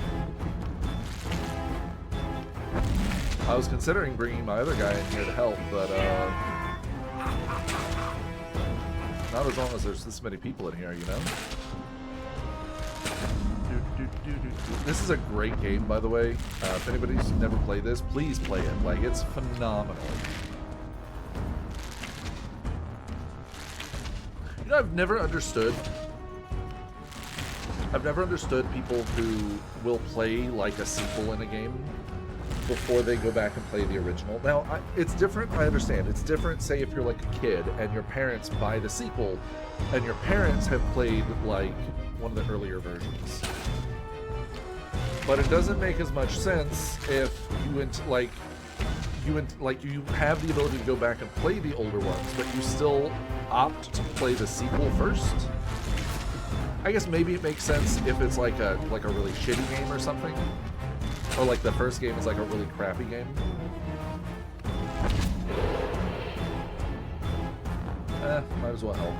I was considering bringing my other guy in here to help, but not as long as there's this many people in here, you know? This is a great game, by the way. If anybody's never played this, please play it. Like, it's phenomenal. You know, I've never understood people who will play like a sequel in a game. before they go back and play the original. Now, it's different, I understand. It's different, say, if you're like a kid and your parents buy the sequel and your parents have played like one of the earlier versions. But it doesn't make as much sense if you you have the ability to go back and play the older ones, but you still opt to play the sequel first. I guess maybe it makes sense if it's like a really shitty game or something. Or like the first game is like a really crappy game. Might as well help.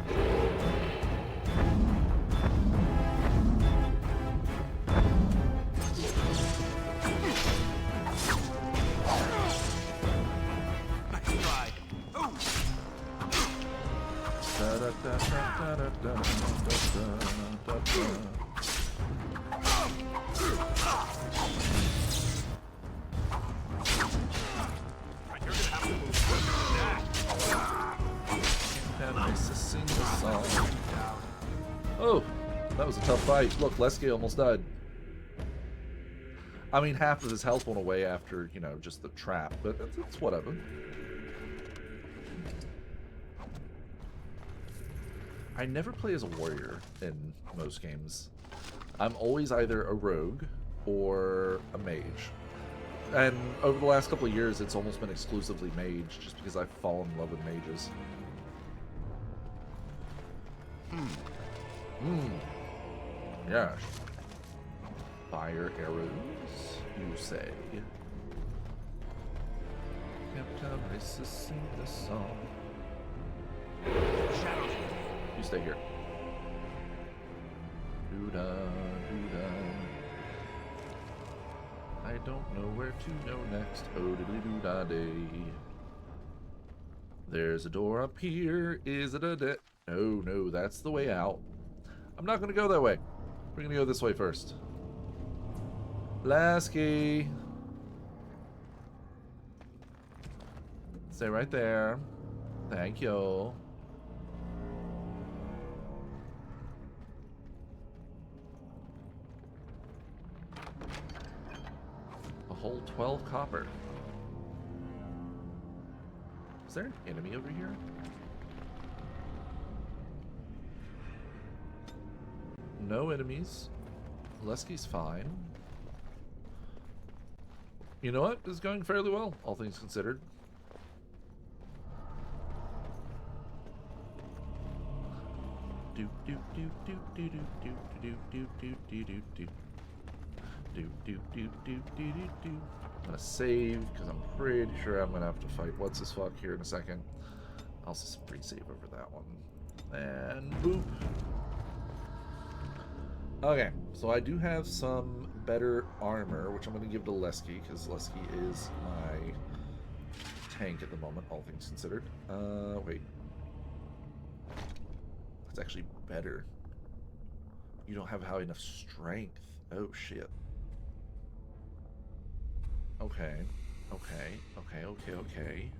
Oh, that was a tough fight. Look, Lesky almost died. I mean, half of his health went away after, you know, just the trap, but it's whatever. I never play as a warrior in most games. I'm always either a rogue or a mage. And over the last couple of years, it's almost been exclusively mage, just because I've fallen in love with mages. Yes. Fire arrows, you say. Captain races sing the song. You stay here. Doo-da, doo-da. I don't know where to go next. Oh, diddly-doo-da-day. There's a door up here. Is it a Oh, no, that's the way out. I'm not going to go that way. We're going to go this way first. Lasky. Stay right there. Thank you. A whole 12 copper. Is there an enemy over here? No enemies. Lesky's fine. You know what? This is going fairly well, all things considered. Do do do do do do do do do do do do do do do do do do do. I'm gonna save because I'm pretty sure I'm gonna have to fight what's this fuck here in a second. I'll just pre-save over that one. And boop. Okay, so I do have some better armor, which I'm going to give to Lesky, because Lesky is my tank at the moment, all things considered. Wait. That's actually better. You don't have high enough strength. Oh, shit. Okay. Okay. Okay, okay, okay.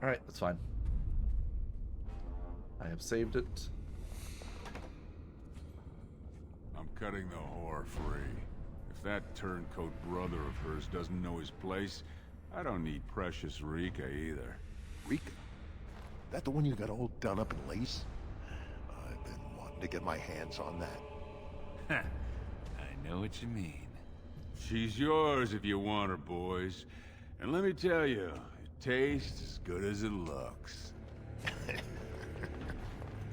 Alright, that's fine. I have saved it. I'm cutting the whore free. If that turncoat brother of hers doesn't know his place, I don't need precious Rika either. Rika? That the one you got all done up in lace? I've been wanting to get my hands on that. I know what you mean. She's yours if you want her, boys. And let me tell you, it tastes as good as it looks.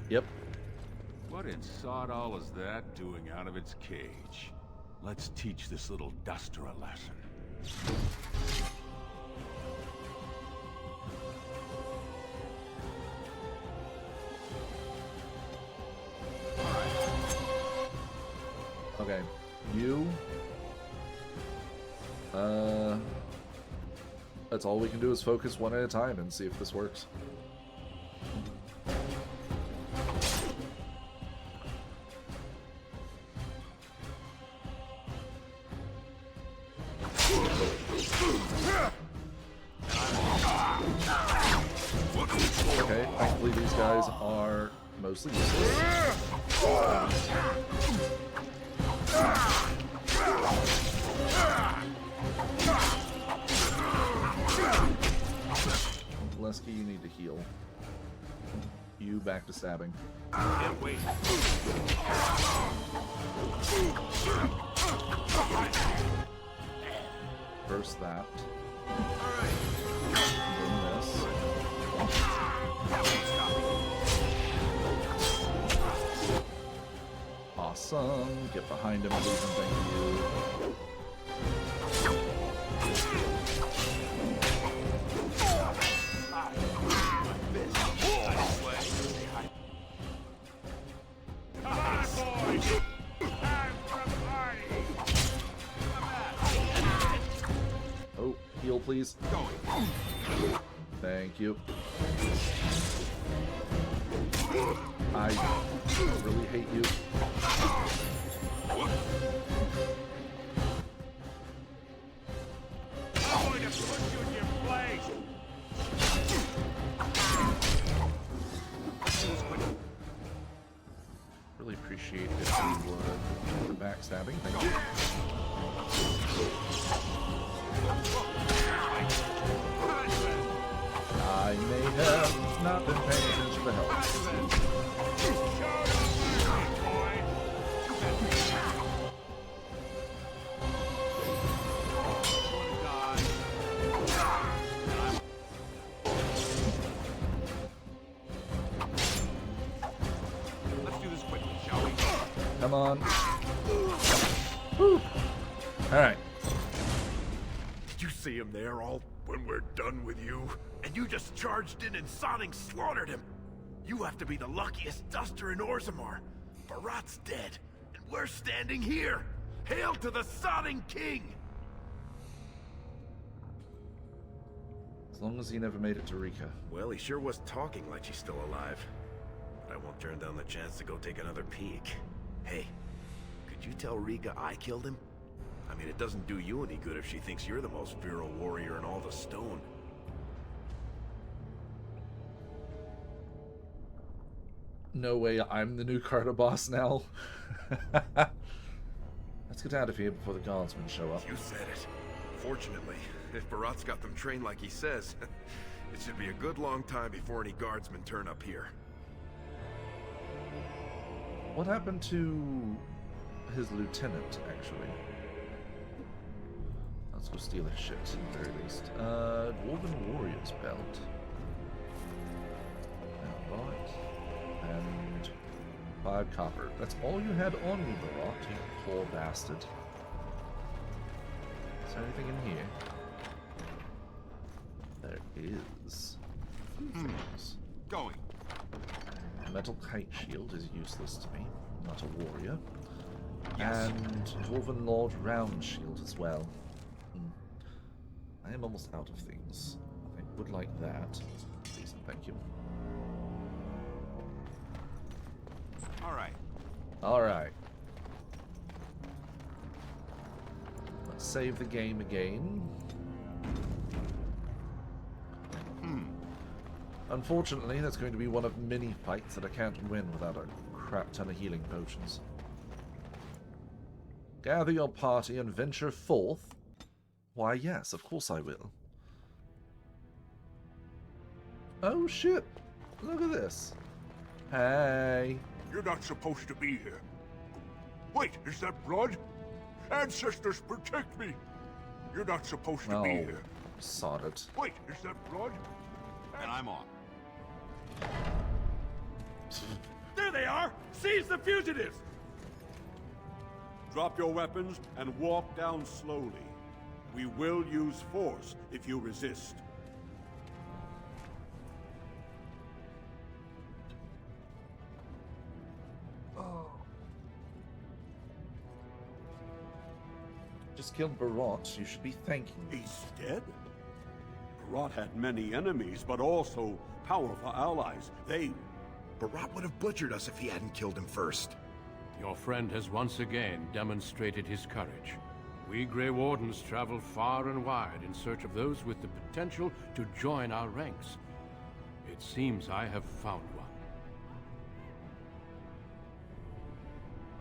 Yep. What in sod all is that doing out of its cage? Let's teach this little duster a lesson. Okay. You. That's all we can do is focus one at a time and see if this works. Okay, thankfully these guys are mostly useless. Lesky, you need to heal. You back to stabbing. Can't wait. First that. Then this. Awesome. Get behind him, please, and thank you. Oh, heal, please. Thank you. I really hate you. I'm going to put you in your place. Really appreciate it if you would the backstabbing. Thank you. I may have not been paying attention to the health. Let's do this quickly, shall we? Come on. Whew. All right. Did you see him there all when we're done with you? And you just charged in and Sonic slaughtered him. You have to be the luckiest duster in Orzammar. Barat's dead, and we're standing here. Hail to the Sodding King! As long as he never made it to Rika. Well, he sure was talking like she's still alive. But I won't turn down the chance to go take another peek. Hey, could you tell Rika I killed him? I mean, it doesn't do you any good if she thinks you're the most virile warrior in all the stone. No way, I'm the new Carter boss now. Let's get out of here before the guardsmen show up. You said it. Fortunately, if Barat's got them trained like he says, it should be a good long time before any guardsmen turn up here. What happened to his lieutenant, actually? Let's go steal his shit, at the very least. Dwarven Warrior's Belt. Alright. And 5 copper. That's all you had on you, Barat, you poor bastard. Is there anything in here? There is. Things. Going. A metal kite shield is useless to me. I'm not a warrior. Yes. And Dwarven Lord Round Shield as well. I am almost out of things. I would like that. Please and thank you. Alright. Alright. Let's save the game again. Unfortunately, that's going to be one of many fights that I can't win without a crap ton of healing potions. Gather your party and venture forth. Why, yes, of course I will. Oh, shit. Look at this. Hey. You're not supposed to be here. Wait, is that blood? Ancestors, protect me! You're not supposed to be here. Sod it. Wait, is that blood? And I'm on. There they are! Seize the fugitives! Drop your weapons and walk down slowly. We will use force if you resist. Just killed Barat. You should be thanking me. He's dead? Barat had many enemies, but also powerful allies. Barat would have butchered us if he hadn't killed him first. Your friend has once again demonstrated his courage. We Grey Wardens travel far and wide in search of those with the potential to join our ranks. It seems I have found one.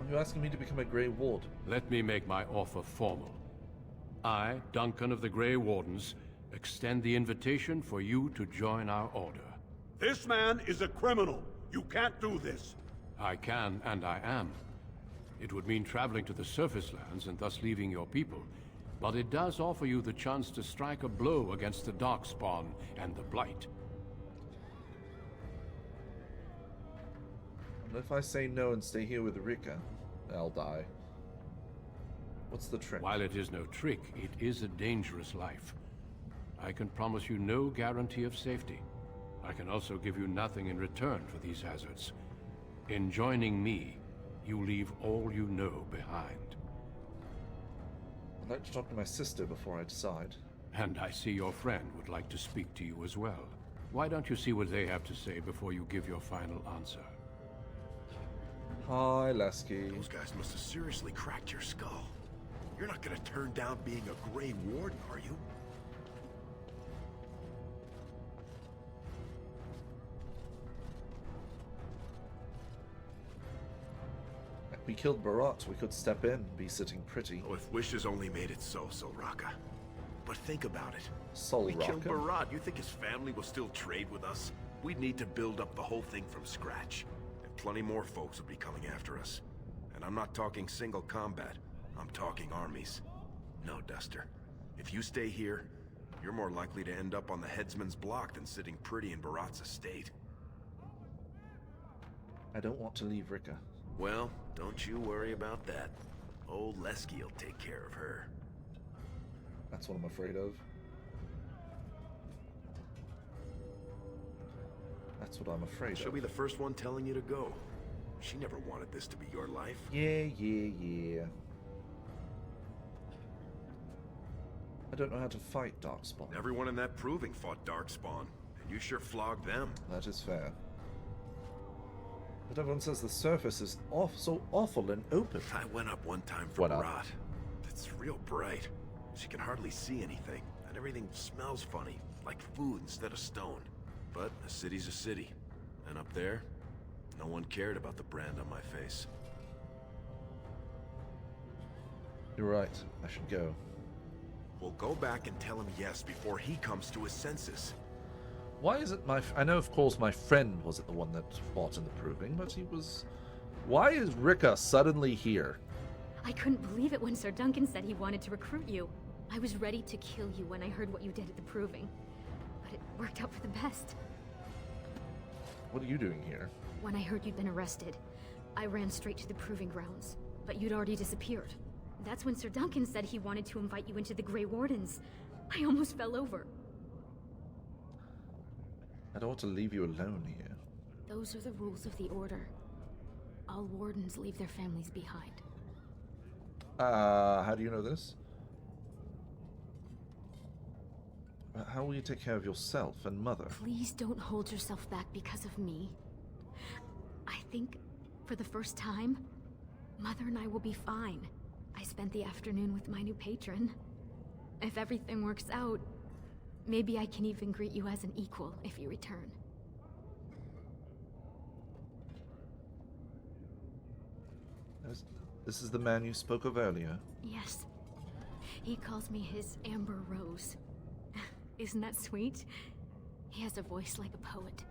You're asking me to become a Grey Ward. Let me make my offer formal. I, Duncan of the Grey Wardens, extend the invitation for you to join our order. This man is a criminal. You can't do this. I can, and I am. It would mean traveling to the surface lands and thus leaving your people, but it does offer you the chance to strike a blow against the Darkspawn and the Blight. And if I say no and stay here with Rika, I'll die. What's the trick? While it is no trick, it is a dangerous life. I can promise you no guarantee of safety. I can also give you nothing in return for these hazards. In joining me, you leave all you know behind. I'd like to talk to my sister before I decide. And I see your friend would like to speak to you as well. Why don't you see what they have to say before you give your final answer? Hi, Lasky. Those guys must have seriously cracked your skull. You're not gonna turn down being a Grey Warden, are you? We killed Barat. We could step in, be sitting pretty. Oh, if wishes only made it so, Raka. But think about it. Sol We killed Raka? Barat. You think his family will still trade with us? We'd need to build up the whole thing from scratch. And plenty more folks would be coming after us. And I'm not talking single combat. I'm talking armies. No, Duster. If you stay here, you're more likely to end up on the headsman's block than sitting pretty in Barat's estate. I don't want to leave Rika. Well, don't you worry about that. Old Lesky will take care of her. That's what I'm afraid of. That's what I'm afraid of. She'll be the first one telling you to go. She never wanted this to be your life. Yeah. I don't know how to fight Darkspawn. Everyone in that proving fought Darkspawn, and you sure flogged them. That is fair. But everyone says the surface is so awful and open. I went up one time for Barat. It's real bright. She can hardly see anything, and everything smells funny, like food instead of stone. But a city's a city, and up there, no one cared about the brand on my face. You're right. I should go. We'll go back and tell him yes before he comes to his senses. Why is it I know, of course, my friend wasn't the one that fought in the proving, but he was... Why is Rika suddenly here? I couldn't believe it when Sir Duncan said he wanted to recruit you. I was ready to kill you when I heard what you did at the proving. But it worked out for the best. What are you doing here? When I heard you'd been arrested, I ran straight to the proving grounds. But you'd already disappeared. That's when Sir Duncan said he wanted to invite you into the Grey Wardens. I almost fell over. I don't want to leave you alone here. Those are the rules of the Order. All Wardens leave their families behind. How do you know this? How will you take care of yourself and Mother? Please don't hold yourself back because of me. I think, for the first time, Mother and I will be fine. I spent the afternoon with my new patron. If everything works out, maybe I can even greet you as an equal if you return. This is the man you spoke of earlier? Yes. He calls me his Amber Rose. Isn't that sweet? He has a voice like a poet.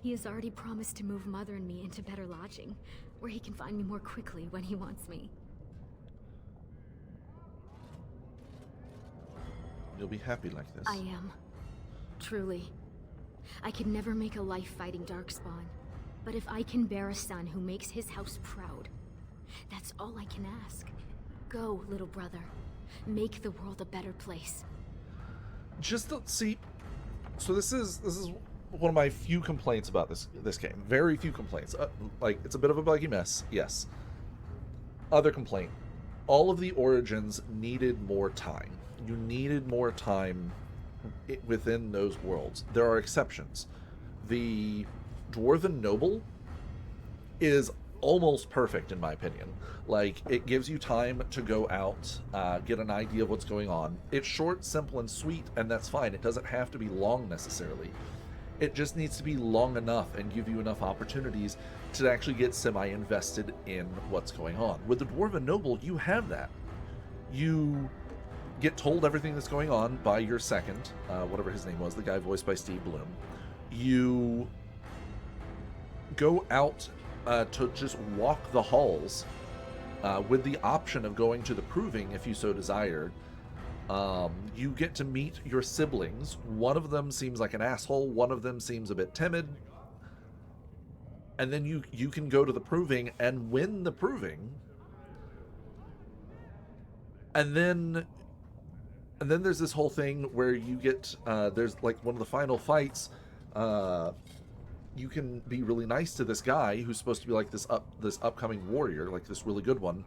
He has already promised to move Mother and me into better lodging, where he can find me more quickly when he wants me. You'll be happy like this. I am. Truly. I could never make a life fighting Darkspawn, but if I can bear a son who makes his house proud, that's all I can ask. Go, little brother. Make the world a better place. Just to see. So this is one of my few complaints about this game. Very few complaints. Like, it's a bit of a buggy mess, yes. Other complaint. All of the origins needed more time. You needed more time within those worlds. There are exceptions. The Dwarven Noble is almost perfect in my opinion. Like, it gives you time to go out, get an idea of what's going on. It's short, simple, and sweet, and that's fine. It doesn't have to be long necessarily. It just needs to be long enough and give you enough opportunities to actually get semi-invested in what's going on. With the Dwarven Noble, you have that. You get told everything that's going on by your second, whatever his name was, the guy voiced by Steve Bloom. You go out to just walk the halls with the option of going to the Proving if you so desired. You get to meet your siblings. One of them seems like an asshole. One of them seems a bit timid. And then you can go to the Proving and win the Proving. And then there's this whole thing where you get, there's like one of the final fights, you can be really nice to this guy who's supposed to be like this upcoming warrior, like this really good one.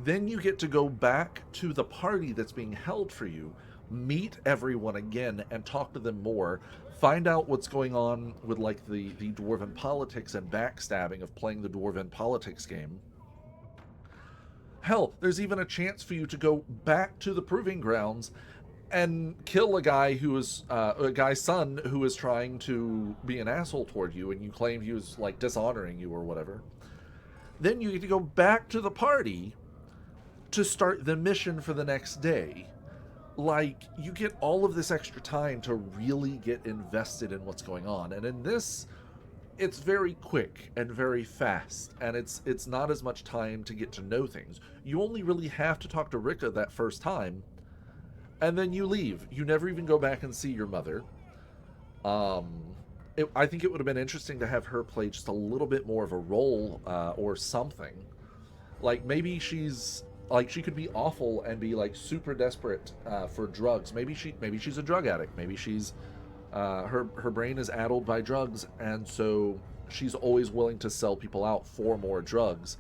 Then you get to go back to the party that's being held for you, meet everyone again and talk to them more, find out what's going on with like the Dwarven politics and backstabbing of playing the Dwarven politics game. Hell, there's even a chance for you to go back to the Proving Grounds and kill a guy who is a guy's son who is trying to be an asshole toward you, and you claim he was like dishonoring you or whatever. Then you get to go back to the party to start the mission for the next day. Like, you get all of this extra time to really get invested in what's going on. And in this, it's very quick and very fast, and it's not as much time to get to know things. You only really have to talk to Rika that first time, and then you leave. You never even go back and see your mother. I think it would have been interesting to have her play just a little bit more of a role or something. Like, maybe she's like, she could be awful and be like super desperate for drugs. Maybe she's a drug addict. Maybe she's her brain is addled by drugs, and so she's always willing to sell people out for more drugs.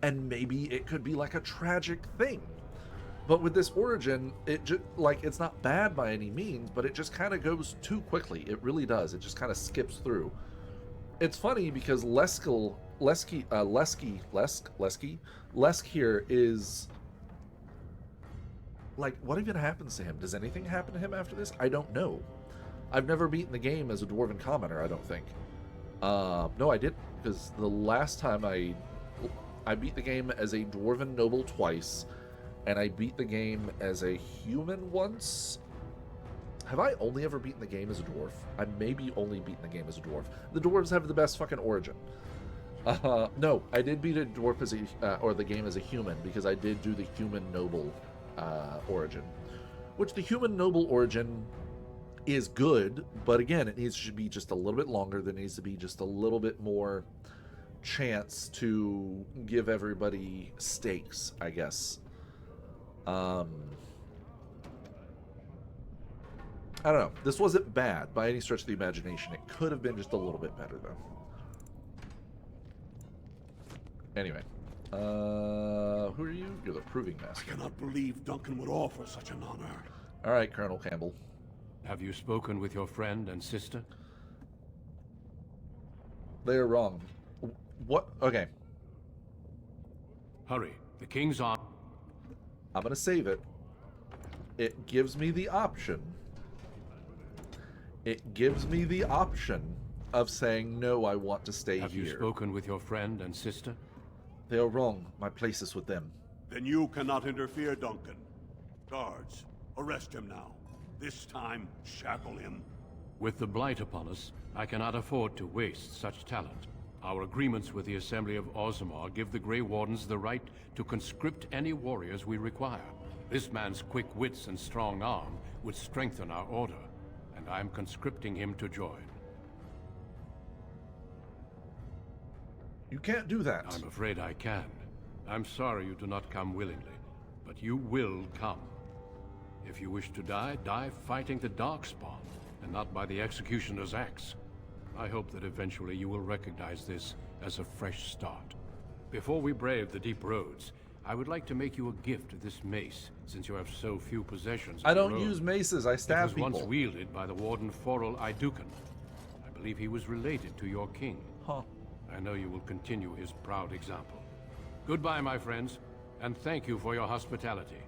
And maybe it could be like a tragic thing. But with this origin, it just, like, it's not bad by any means, but it just kind of goes too quickly. It really does. It just kind of skips through. It's funny because Lesk here is like, what even happens to him? Does anything happen to him after this? I don't know. I've never beaten the game as a Dwarven commoner, I don't think. No, I didn't, because the last time I beat the game as a Dwarven noble twice, and I beat the game as a human once. Have I only ever beaten the game as a dwarf? I maybe only beaten the game as a dwarf. The dwarves have the best fucking origin. No, I did beat a dwarf as or the game as a human, because I did do the human noble origin. Which the human noble origin is good, but again, it needs to be just a little bit longer. There needs to be just a little bit more chance to give everybody stakes, I guess. I don't know. This wasn't bad by any stretch of the imagination. It could have been just a little bit better, though. Anyway. Who are you? You're the Proving Master. I cannot believe Duncan would offer such an honor. All right, Colonel Campbell. Have you spoken with your friend and sister? They are wrong. What? Okay. Hurry. The king's on. I'm going to save it. It gives me the option. It gives me the option of saying, no, I want to stay here. Have you spoken with your friend and sister? They are wrong. My place is with them. Then you cannot interfere, Duncan. Guards, arrest him now. This time, shackle him. With the Blight upon us, I cannot afford to waste such talent. Our agreements with the Assembly of Orzammar give the Grey Wardens the right to conscript any warriors we require. This man's quick wits and strong arm would strengthen our order, and I'm conscripting him to join. You can't do that. I'm afraid I can. I'm sorry you do not come willingly, but you will come. If you wish to die, die fighting the Darkspawn, and not by the Executioner's axe. I hope that eventually you will recognize this as a fresh start. Before we brave the deep roads, I would like to make you a gift of this mace, since you have so few possessions. I don't use maces, I stab people. It was once wielded by the Warden Forel Idukan. I believe he was related to your king. Huh. I know you will continue his proud example. Goodbye, my friends, and thank you for your hospitality.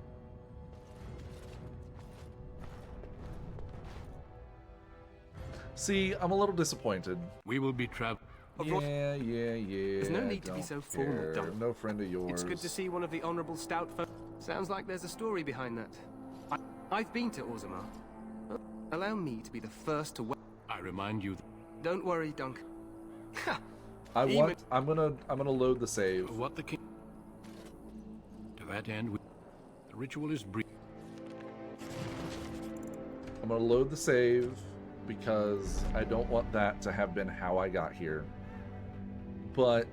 See, I'm a little disappointed. We will be trapped. Yeah. There's no need to be so formal, Dunk. No friend of yours. It's good to see one of the honorable stout folk. Sounds like there's a story behind that. I've been to Orzammar. Allow me to be the first to... I remind you... Don't worry, Dunk. I'm gonna load the save. What the king... To that end, the ritual is brief. I'm gonna load the save because I don't want that to have been how I got here. But...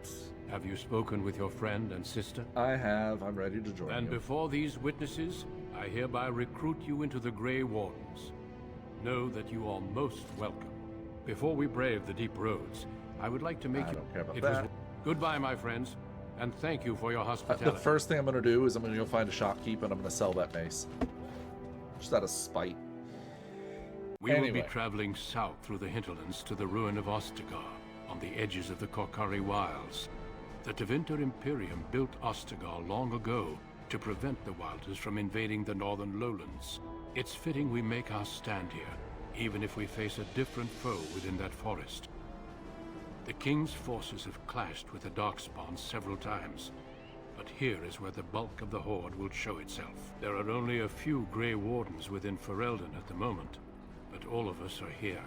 Have you spoken with your friend and sister? I have. I'm ready to join And you. before these witnesses, I hereby recruit you into the Grey Wardens. Know that you are most welcome. Before we brave the deep roads, I would like to make you... don't care about that. Goodbye, my friends, and thank you for your hospitality. The first thing I'm gonna do is I'm gonna go find a shopkeep and I'm gonna sell that mace. Just out of spite. We will be traveling south through the hinterlands to the ruin of Ostagar, on the edges of the Korkari Wilds. The Tevinter Imperium built Ostagar long ago to prevent the Wilders from invading the northern lowlands. It's fitting we make our stand here, even if we face a different foe within that forest. The King's forces have clashed with the Darkspawn several times, but here is where the bulk of the Horde will show itself. There are only a few Grey Wardens within Ferelden at the moment, but all of us are here.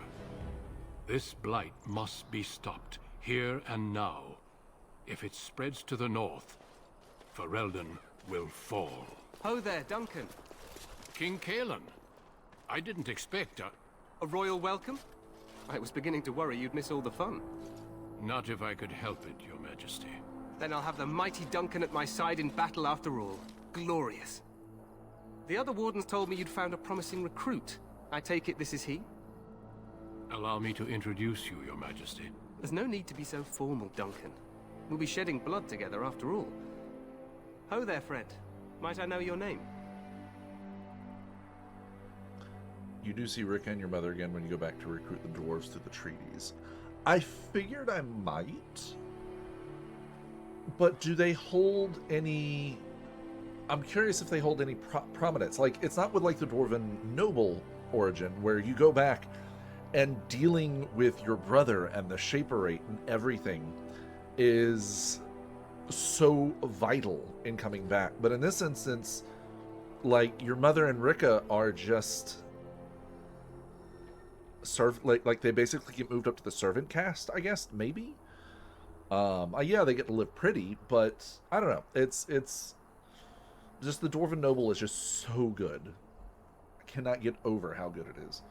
This blight must be stopped, here and now. If it spreads to the north, Ferelden will fall. Ho there, Duncan. King Kalen. I didn't expect a royal welcome? I was beginning to worry you'd miss all the fun. Not if I could help it, Your Majesty. Then I'll have the mighty Duncan at my side in battle after all. Glorious. The other wardens told me you'd found a promising recruit. I take it this is he? Allow me to introduce you, Your Majesty. There's no need to be so formal, Duncan. We'll be shedding blood together after all. Ho there, friend. Might I know your name? You do see Rick and your mother again when you go back to recruit the dwarves through the treaties. I figured I might, but do they hold any... I'm curious if they hold any prominence. Like, it's not with like the Dwarven noble origin where you go back and dealing with your brother and the Shaperate and everything is so vital in coming back. But in this instance, like, your mother and Rika are just like they basically get moved up to the servant caste, I guess, maybe. Yeah, they get to live pretty, but I don't know. It's just the Dwarven noble is just so good. I cannot get over how good it is.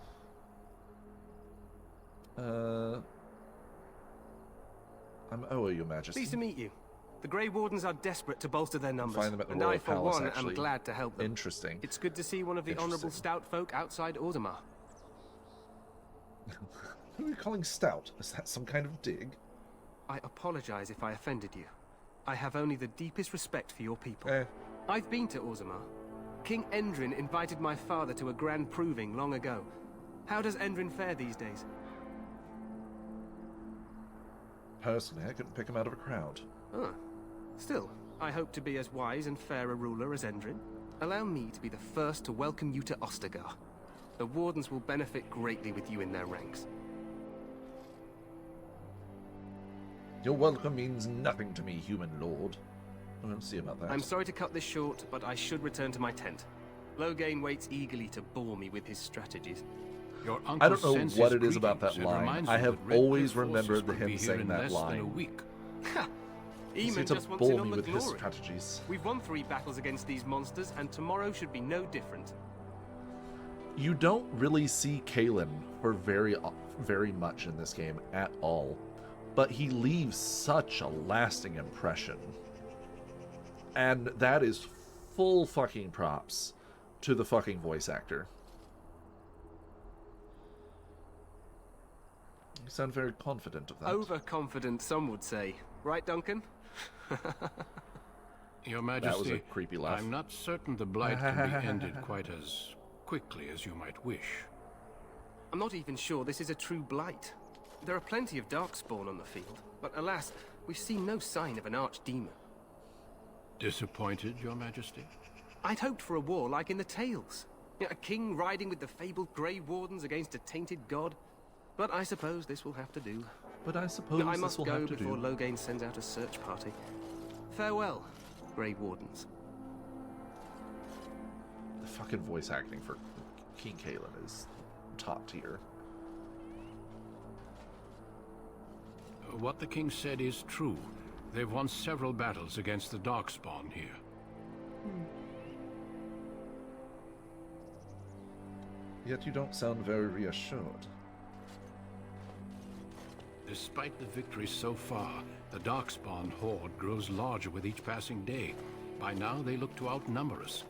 Your Majesty. Pleased to meet you. The Grey Wardens are desperate to bolster their numbers, Find them at the and Royal I, for Palace, one, actually. am glad to help them. Interesting. It's good to see one of the honorable stout folk outside Orzammar. Who are you calling stout? Is that some kind of dig? I apologize if I offended you. I have only the deepest respect for your people. I've been to Orzammar. King Endrin invited my father to a grand proving long ago. How does Endrin fare these days? Personally, I couldn't pick him out of a crowd. Huh. Still, I hope to be as wise and fair a ruler as Endrin. Allow me to be the first to welcome you to Ostagar. The Wardens will benefit greatly with you in their ranks. Your welcome means nothing to me, human lord. I don't see about that. I'm sorry to cut this short, but I should return to my tent. Loghain waits eagerly to bore me with his strategies. Your I don't know what it is about that line. I have always remembered him saying that line. Eamon to just wants bore in on me the with his glory. strategies. We've won 3 battles against these monsters, and tomorrow should be no different. You don't really see Kalen for very much in this game at all, but he leaves such a lasting impression. And that is full fucking props to the fucking voice actor. You sound very confident of that. Overconfident, some would say. Right, Duncan? Your Majesty, that was a creepy laugh. I'm not certain the blight can be ended quite as quickly as you might wish. I'm not even sure this is a true blight. There are plenty of Darkspawn on the field, but alas, we've seen no sign of an archdemon. Disappointed, Your Majesty? I'd hoped for a war like in the tales. A king riding with the fabled Grey Wardens against a tainted god. But I suppose this will have to do. But I suppose I this must will go have to before do. Loghain sends out a search party. Farewell, Grey Wardens. The fucking voice acting for King Cailan is top tier. What the king said is true. They've won several battles against the Darkspawn here. Yet you don't sound very reassured. Despite the victories so far, the Darkspawn horde grows larger with each passing day. By now, they look to outnumber us.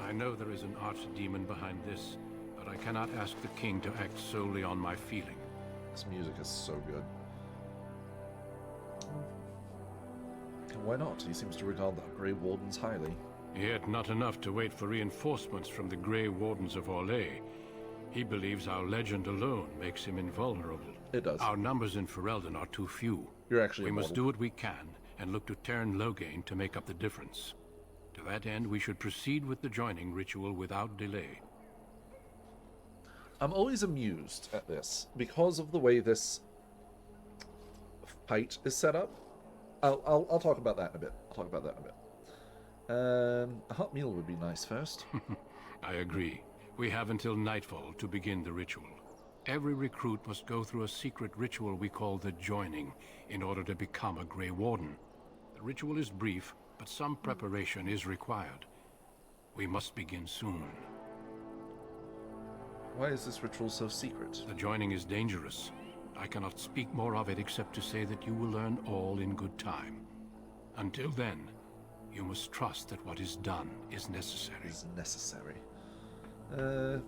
I know there is an archdemon behind this, but I cannot ask the king to act solely on my feeling. This music is so good. Why not? He seems to regard the Grey Wardens highly. Yet not enough to wait for reinforcements from the Grey Wardens of Orlais. He believes our legend alone makes him invulnerable. It does. Our numbers in Ferelden are too few. You're actually We immortal. must do what we can, and look to Teyrn Loghain to make up the difference. To that end, we should proceed with the joining ritual without delay. I'm always amused at this because of the way this fight is set up. I'll talk about that in a bit. A hot meal would be nice first. I agree. We have until nightfall to begin the ritual. Every recruit must go through a secret ritual we call the joining in order to become a Grey Warden. The ritual is brief, but some preparation is required. We must begin soon. Why is this ritual so secret? The joining is dangerous. I cannot speak more of it except to say that you will learn all in good time. Until then, you must trust that what is done is necessary. Is necessary. Am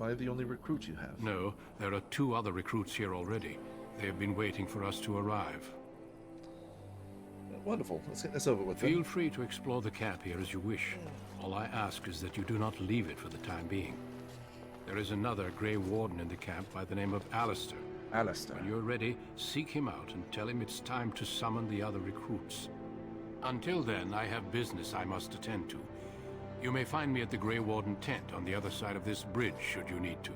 I the only recruit you have? No, there are 2 other recruits here already. They have been waiting for us to arrive. Wonderful. Let's get this over with. Feel free to explore the camp here as you wish. All I ask is that you do not leave it for the time being. There is another Grey Warden in the camp by the name of Alistair. Alistair. When you're ready, seek him out and tell him it's time to summon the other recruits. Until then, I have business I must attend to. You may find me at the Grey Warden tent on the other side of this bridge, should you need to.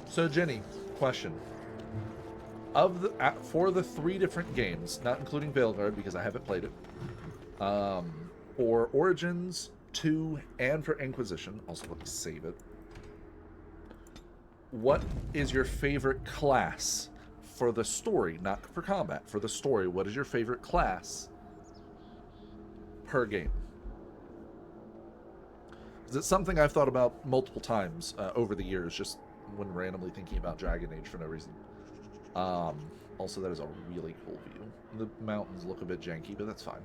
So, Jenny, question. For the 3 different games, not including Veilguard because I haven't played it, for Origins, 2, and for Inquisition, also let me save it. What is your favorite class for the story, not for combat, for the story? What is your favorite class per game? Because it's something I've thought about multiple times over the years, just when randomly thinking about Dragon Age for no reason. Also, that is a really cool view. The mountains look a bit janky, but that's fine.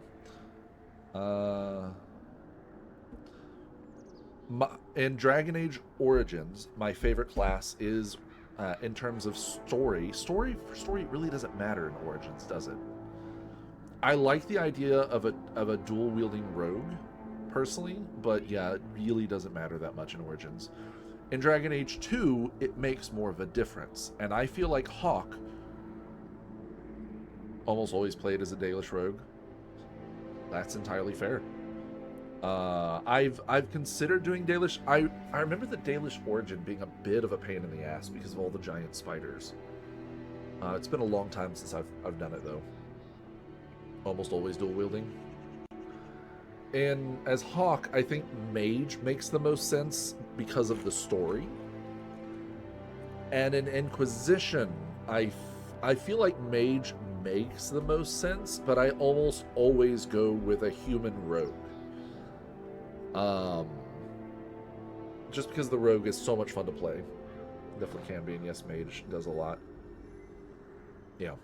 In Dragon Age Origins, my favorite class is, in terms of story. Story really doesn't matter in Origins, does it? I like the idea of a dual-wielding rogue, personally, but yeah, it really doesn't matter that much in Origins. In Dragon Age 2, it makes more of a difference, and I feel like Hawke almost always played as a Dalish rogue. That's entirely fair. I've considered doing Dalish. I remember the Dalish origin being a bit of a pain in the ass because of all the giant spiders. It's been a long time since I've done it though. Almost always dual wielding. And as Hawke, I think Mage makes the most sense because of the story. And in Inquisition, I feel like Mage makes the most sense, but I almost always go with a human rogue. Just because the rogue is so much fun to play. Definitely can be, and yes, Mage does a lot. Yeah.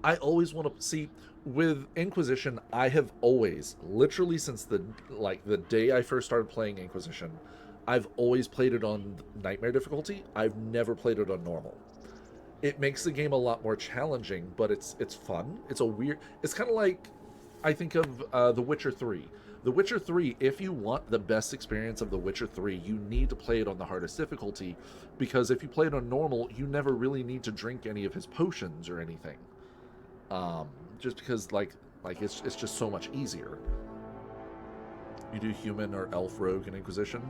I always want to see with Inquisition. I have always, literally since the day I first started playing Inquisition, I've always played it on Nightmare difficulty. I've never played it on normal. It makes the game a lot more challenging, but it's fun. It's kind of like, I think of The Witcher 3. The Witcher 3, if you want the best experience of The Witcher 3, you need to play it on the hardest difficulty, because if you play it on normal, you never really need to drink any of his potions or anything. Just because, like, Like, it's just so much easier. You do human or elf rogue in Inquisition?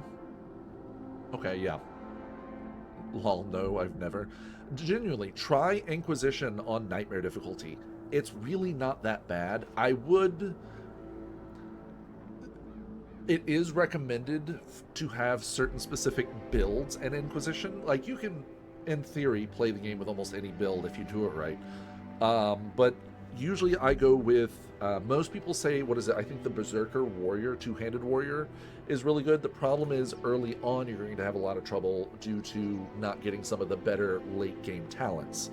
Okay, yeah. Lol, no, I've never. Genuinely, try Inquisition on Nightmare difficulty. It's really not that bad. It is recommended to have certain specific builds in Inquisition. Like, you can, in theory, play the game with almost any build if you do it right. But usually I go with, most people say, what is it? I think the Berserker Warrior, two-handed warrior, is really good. The problem is early on you're going to have a lot of trouble due to not getting some of the better late-game talents.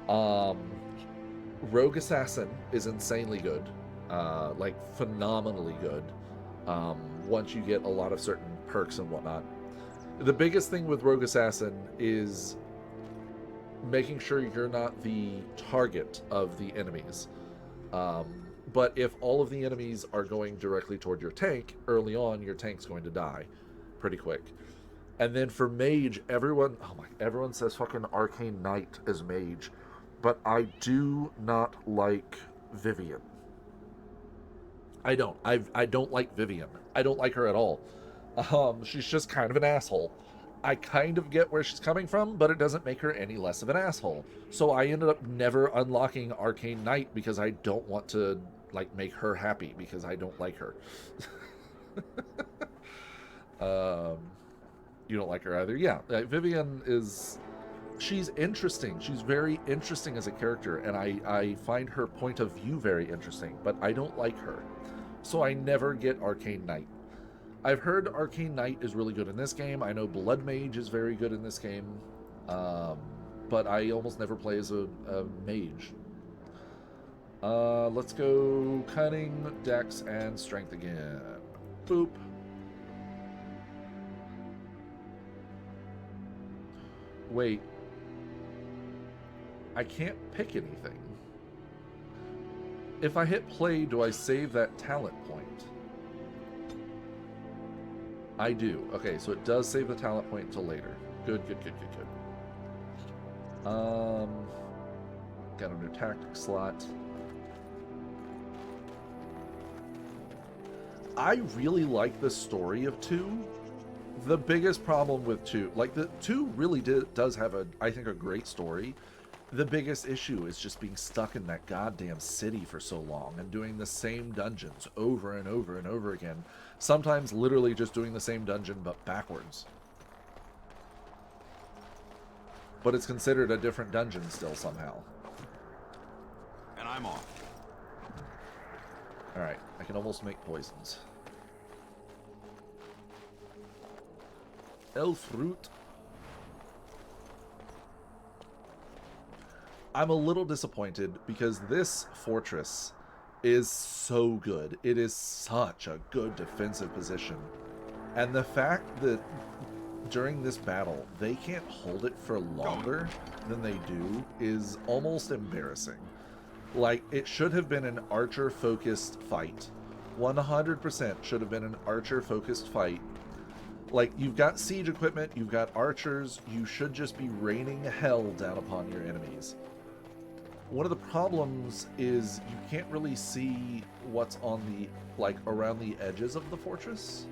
Rogue Assassin is insanely good, like phenomenally good, once you get a lot of certain perks and whatnot. The biggest thing with Rogue Assassin is making sure you're not the target of the enemies. But if all of the enemies are going directly toward your tank, early on your tank's going to die pretty quick. And then for mage, everyone says fucking Arcane Knight as mage, but I do not like Vivian. I don't like Vivian. I don't like her at all. She's just kind of an asshole. I kind of get where she's coming from, but it doesn't make her any less of an asshole. So I ended up never unlocking Arcane Knight because I don't want to, like, make her happy because I don't like her. You don't like her either? Yeah, Vivian is... She's interesting. She's very interesting as a character, and I find her point of view very interesting, but I don't like her. So I never get Arcane Knight. I've heard Arcane Knight is really good in this game. I know Blood Mage is very good in this game. But I almost never play as a mage. Let's go Cunning, Dex, and Strength again. Boop. Wait. I can't pick anything. If I hit play, do I save that talent point? I do. Okay, so it does save the talent point until later. Good. Got a new tactic slot. I really like the story of 2. The biggest problem with 2, like, the 2 really does have I think a great story. The biggest issue is just being stuck in that goddamn city for so long and doing the same dungeons over and over and over again. Sometimes literally just doing the same dungeon but backwards. But it's considered a different dungeon still somehow. And I'm off. Alright, I can almost make poisons. Elf root. I'm a little disappointed because this fortress is so good. It is such a good defensive position. And the fact that during this battle, they can't hold it for longer than they do is almost embarrassing. Like, it should have been an archer-focused fight. 100% should have been an archer-focused fight. Like, you've got siege equipment, you've got archers, you should just be raining hell down upon your enemies. One of the problems is you can't really see what's on the, like, around the edges of the fortress.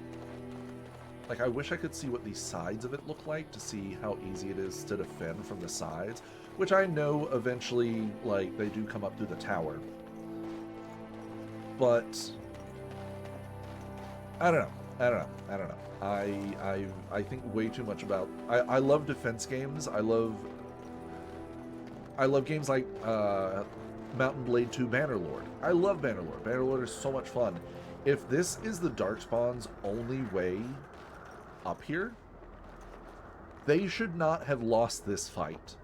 Like, I wish I could see what the sides of it look like to see how easy it is to defend from the sides, which I know eventually, like, they do come up through the tower. But I don't know. I think way too much about... I love defense games. I love games like Mountain Blade 2 Bannerlord. I love Bannerlord. Bannerlord is so much fun. If this is the Darkspawn's only way up here, they should not have lost this fight.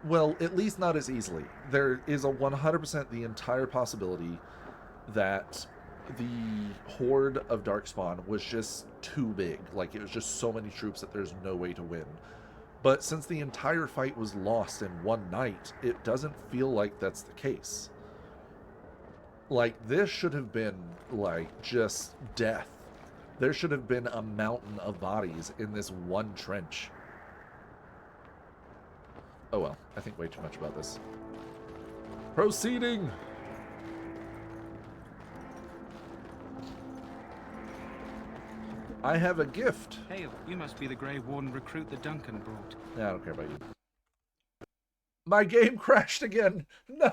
Well, at least not as easily. There is a 100% the entire possibility that the horde of Darkspawn was just too big. Like, it was just so many troops that there's no way to win. But since the entire fight was lost in one night, it doesn't feel like that's the case. Like, this should have been, like, just death. There should have been a mountain of bodies in this one trench. Oh well, I think way too much about this. Proceeding. I have a gift. Hey, you must be the Grey Warden recruit that Duncan brought. Yeah, I don't care about you. My game crashed again. No.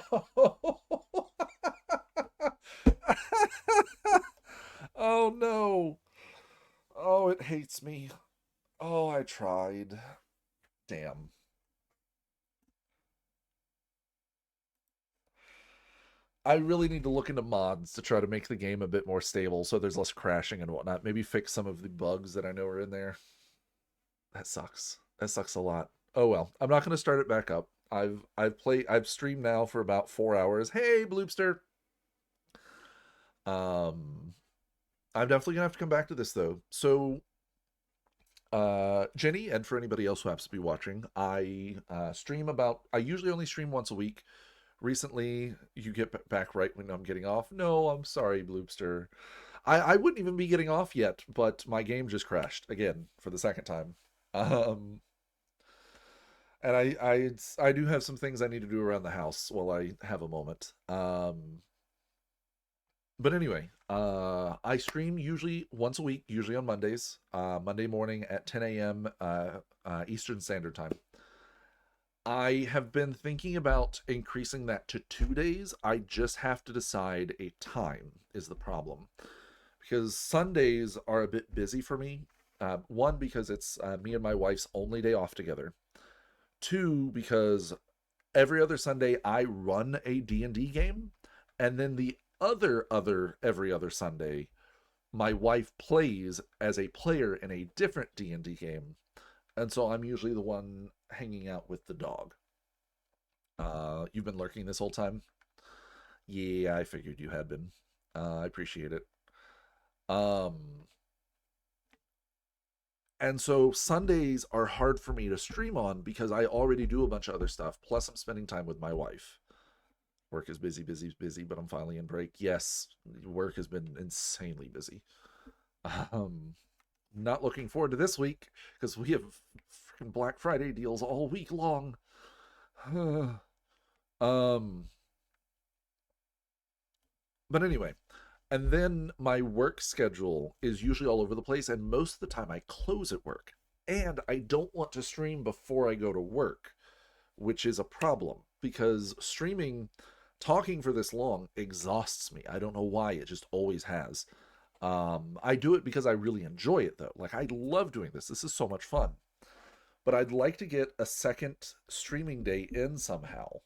Oh no. Oh, it hates me. Oh, I tried. Damn. I really need to look into mods to try to make the game a bit more stable so there's less crashing and whatnot. Maybe fix some of the bugs that I know are in there. That sucks. That sucks a lot. Oh well. I'm not going to start it back up. I've streamed now for about 4 hours. Hey, Bloopster. I'm definitely gonna have to come back to this though. So Jenny, and for anybody else who happens to be watching, I usually only stream once a week. Recently, you get back right when I'm getting off. No, I'm sorry, Bloopster. I wouldn't even be getting off yet, but my game just crashed again for the second time. And I do have some things I need to do around the house while I have a moment. But anyway, I stream usually once a week, usually on Mondays, Monday morning at 10 a.m. Eastern Standard Time. I have been thinking about increasing that to 2 days. I just have to decide a time is the problem. Because Sundays are a bit busy for me. One, because it's me and my wife's only day off together. Two, because every other Sunday I run a D&D game. And then the every other Sunday, my wife plays as a player in a different D&D game. And so I'm usually the one hanging out with the dog. You've been lurking this whole time? Yeah, I figured you had been. I appreciate it. And so Sundays are hard for me to stream on because I already do a bunch of other stuff. Plus I'm spending time with my wife. Work is busy, but I'm finally in break. Yes, work has been insanely busy. Not looking forward to this week because we have freaking Black Friday deals all week long. But anyway, and then my work schedule is usually all over the place, and most of the time I close at work. And I don't want to stream before I go to work, which is a problem because talking for this long exhausts me. I don't know why, it just always has. I do it because I really enjoy it though. Like, I love doing this. This is so much fun. But I'd like to get a second streaming day in somehow.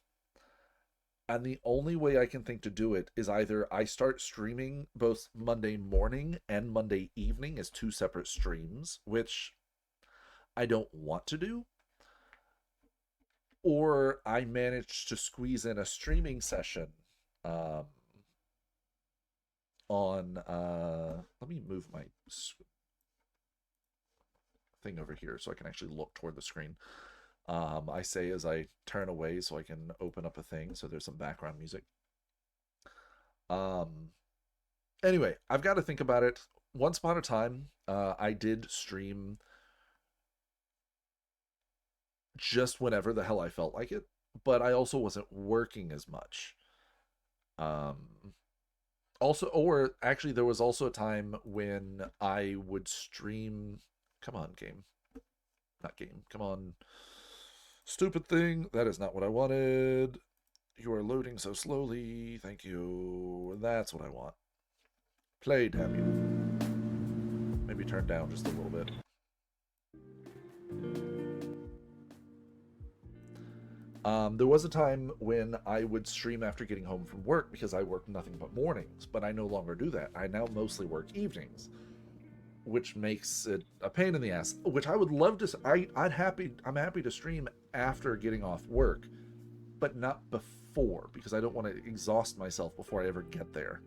And the only way I can think to do it is either I start streaming both Monday morning and Monday evening as 2 separate streams, which I don't want to do. Or I manage to squeeze in a streaming session on let me move my thing over here so I can actually look toward the screen. I say as I turn away so I can open up a thing so there's some background music. Anyway, I've got to think about it. Once upon a time, I did stream just whenever the hell I felt like it, but I also wasn't working as much. Actually, there was also a time when I would stream. Come on, game. Not game. Come on. Stupid thing. That is not what I wanted. You are loading so slowly. Thank you. That's what I want. Play, damn you. Maybe turn down just a little bit. There was a time when I would stream after getting home from work because I worked nothing but mornings, but I no longer do that. I now mostly work evenings, which makes it a pain in the ass, which I would love to. I'm happy to stream after getting off work, but not before, because I don't want to exhaust myself before I ever get there.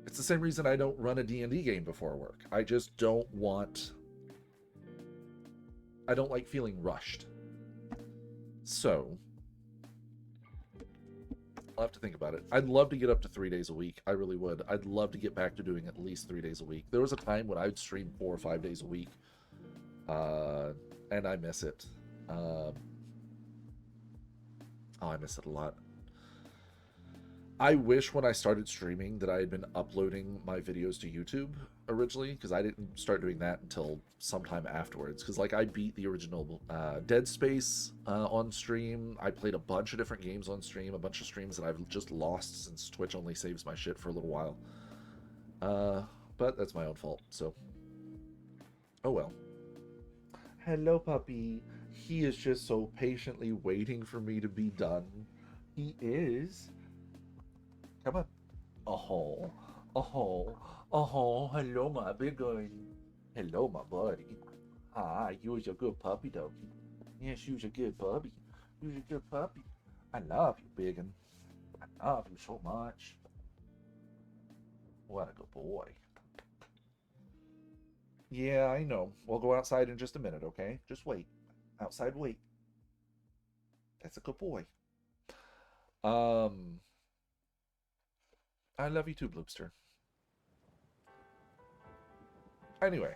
It's the same reason I don't run a D&D game before work. I just don't like feeling rushed. So, I'll have to think about it. I'd love to get up to 3 days a week. I really would. I'd love to get back to doing at least 3 days a week. There was a time when I would stream 4 or 5 days a week. And I miss it. I miss it a lot. I wish when I started streaming that I had been uploading my videos to YouTube originally, because I didn't start doing that until sometime afterwards. Because like I beat the original Dead Space on stream. I played a bunch of different games on stream, a bunch of streams that I've just lost since Twitch only saves my shit for a little while. But that's my own fault, so oh well. Hello, puppy. He is just so patiently waiting for me to be done. He is. Come on. Oh, hello, my big one. Hello, my buddy. Ah, you're a good puppy, doggy. Yes, you're a good puppy. You're a good puppy. I love you, big one. I love you so much. What a good boy. Yeah, I know. We'll go outside in just a minute, okay? Just wait. Outside, wait. That's a good boy. I love you too, Bloopster. Anyway,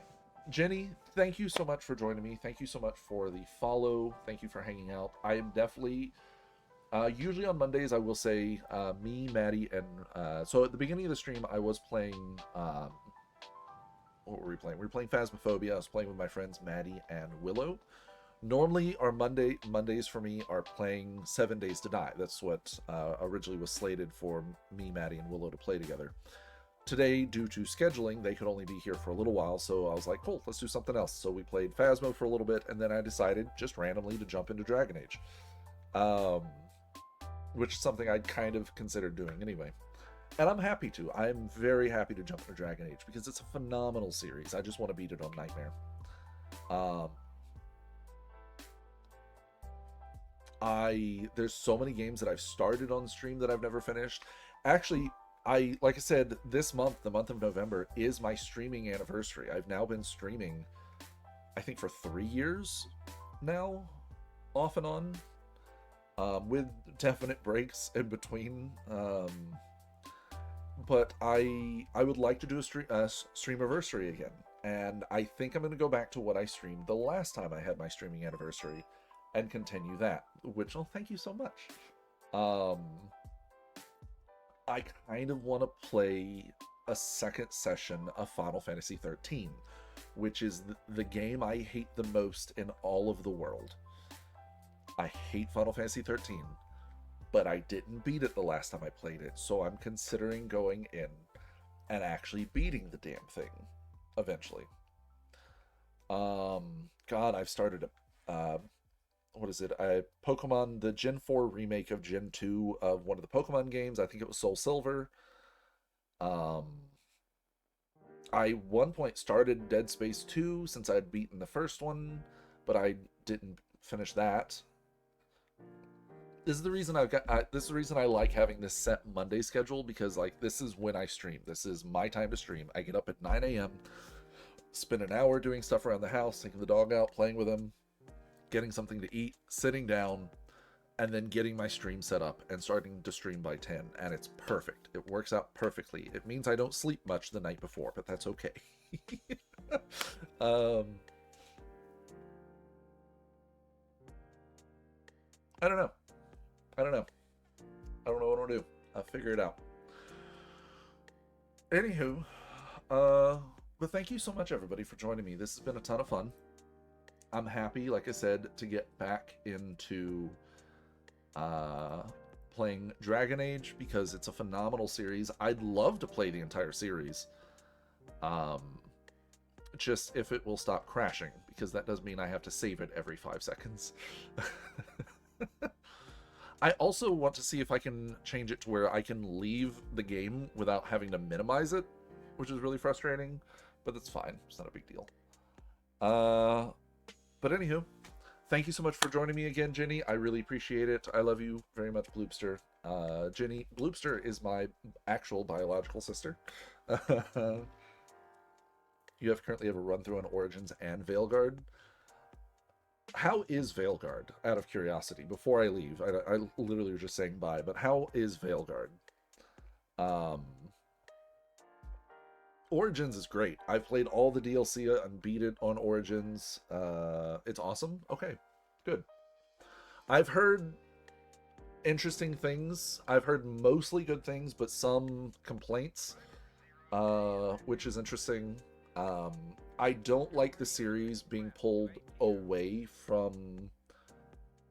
Jenny, thank you so much for joining me. Thank you so much for the follow. Thank you for hanging out. I am definitely... usually on Mondays, I will say me, Maddie, and... so at the beginning of the stream, I was playing... what were we playing? We were playing Phasmophobia. I was playing with my friends Maddie and Willow. Normally, our Mondays for me are playing 7 Days to Die. That's what originally was slated for me, Maddie, and Willow to play together. Today, due to scheduling, they could only be here for a little while, so I was like, cool, let's do something else. So we played Phasmo for a little bit, and then I decided, just randomly, to jump into Dragon Age. Which is something I'd kind of considered doing anyway. And I'm happy to. I'm very happy to jump into Dragon Age, because it's a phenomenal series. I just want to beat it on Nightmare. There's so many games that I've started on stream that I've never finished. Actually, like I said, this month, the month of November, is my streaming anniversary. I've now been streaming, I think, for 3 years now, off and on, with definite breaks in between. But I would like to do a streamiversary again, and I think I'm going to go back to what I streamed the last time I had my streaming anniversary and continue that, which, oh, thank you so much. I kind of want to play a second session of Final Fantasy 13, which is the game I hate the most in all of the world. I hate Final Fantasy 13, but I didn't beat it the last time I played it, so I'm considering going in and actually beating the damn thing eventually. God, I've started a what is it? Pokemon, the Gen 4 remake of Gen 2 of one of the Pokemon games. I think it was Soul Silver. I one point started Dead Space 2 since I'd beaten the first one, but I didn't finish that. This is the reason this is the reason I like having this set Monday schedule, because like this is when I stream. This is my time to stream. I get up at 9 a.m., spend an hour doing stuff around the house, taking the dog out, playing with him, getting something to eat, sitting down, and then getting my stream set up and starting to stream by 10, and it's perfect. It works out perfectly. It means I don't sleep much the night before, but that's okay. I don't know. I don't know what I'll do. I'll figure it out. Anywho, but thank you so much, everybody, for joining me. This has been a ton of fun. I'm happy, like I said, to get back into playing Dragon Age, because it's a phenomenal series. I'd love to play the entire series. Just if it will stop crashing, because that does mean I have to save it every 5 seconds. I also want to see if I can change it to where I can leave the game without having to minimize it, which is really frustrating, but that's fine. It's not a big deal. But anywho, thank you so much for joining me again, Jenny. I really appreciate it. I love you very much, Bloopster. Jenny, Bloopster is my actual biological sister. You currently have a run-through on Origins and Veilguard. How is Veilguard, out of curiosity, before I leave? I literally was just saying bye, but how is Veilguard? Origins is great. I've played all the DLC and beat it on Origins. It's awesome. Okay, good. I've heard interesting things. I've heard mostly good things, but some complaints, which is interesting. I don't like the series being pulled away from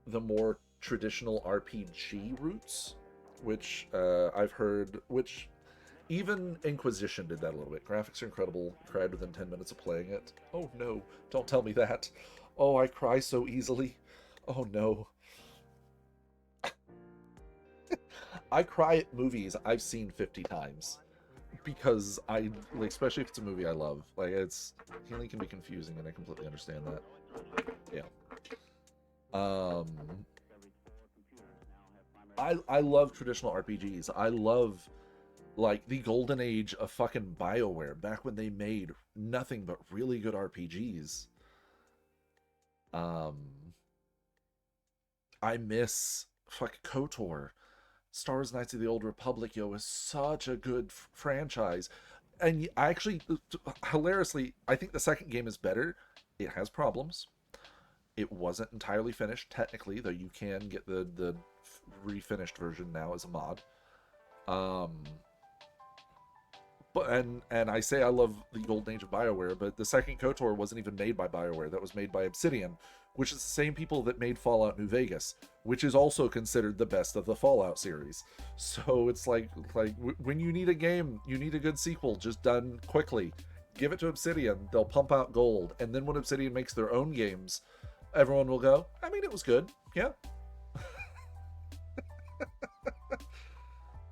the more traditional RPG roots, which I've heard, which even Inquisition did that a little bit. Graphics are incredible. Cried within 10 minutes of playing it. Oh no, don't tell me that. Oh, I cry so easily. Oh no. I cry at movies I've seen 50 times. Because I, like, especially if it's a movie I love. Like, healing can be confusing, and I completely understand that. Yeah. I love traditional RPGs. I love, like, the golden age of fucking BioWare, back when they made nothing but really good RPGs. I miss fucking KOTOR. Star Wars Knights of the Old Republic, yo, is such a good franchise. And I actually, hilariously, I think the second game is better. It has problems. It wasn't entirely finished, technically, though you can get the refinished version now as a mod. But and I say I love the golden age of BioWare, but the second KOTOR wasn't even made by BioWare. That was made by Obsidian, which is the same people that made Fallout New Vegas, which is also considered the best of the Fallout series. So it's like when you need a game, you need a good sequel, just done quickly. Give it to Obsidian, they'll pump out gold, and then when Obsidian makes their own games, everyone will go, I mean, it was good, yeah.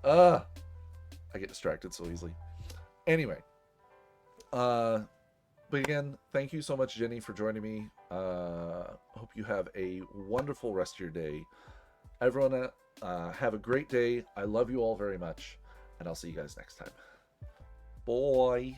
I get distracted so easily. Anyway, but again, thank you so much, Jenny, for joining me. Hope you have a wonderful rest of your day. Everyone, have a great day. I love you all very much, and I'll see you guys next time. Bye.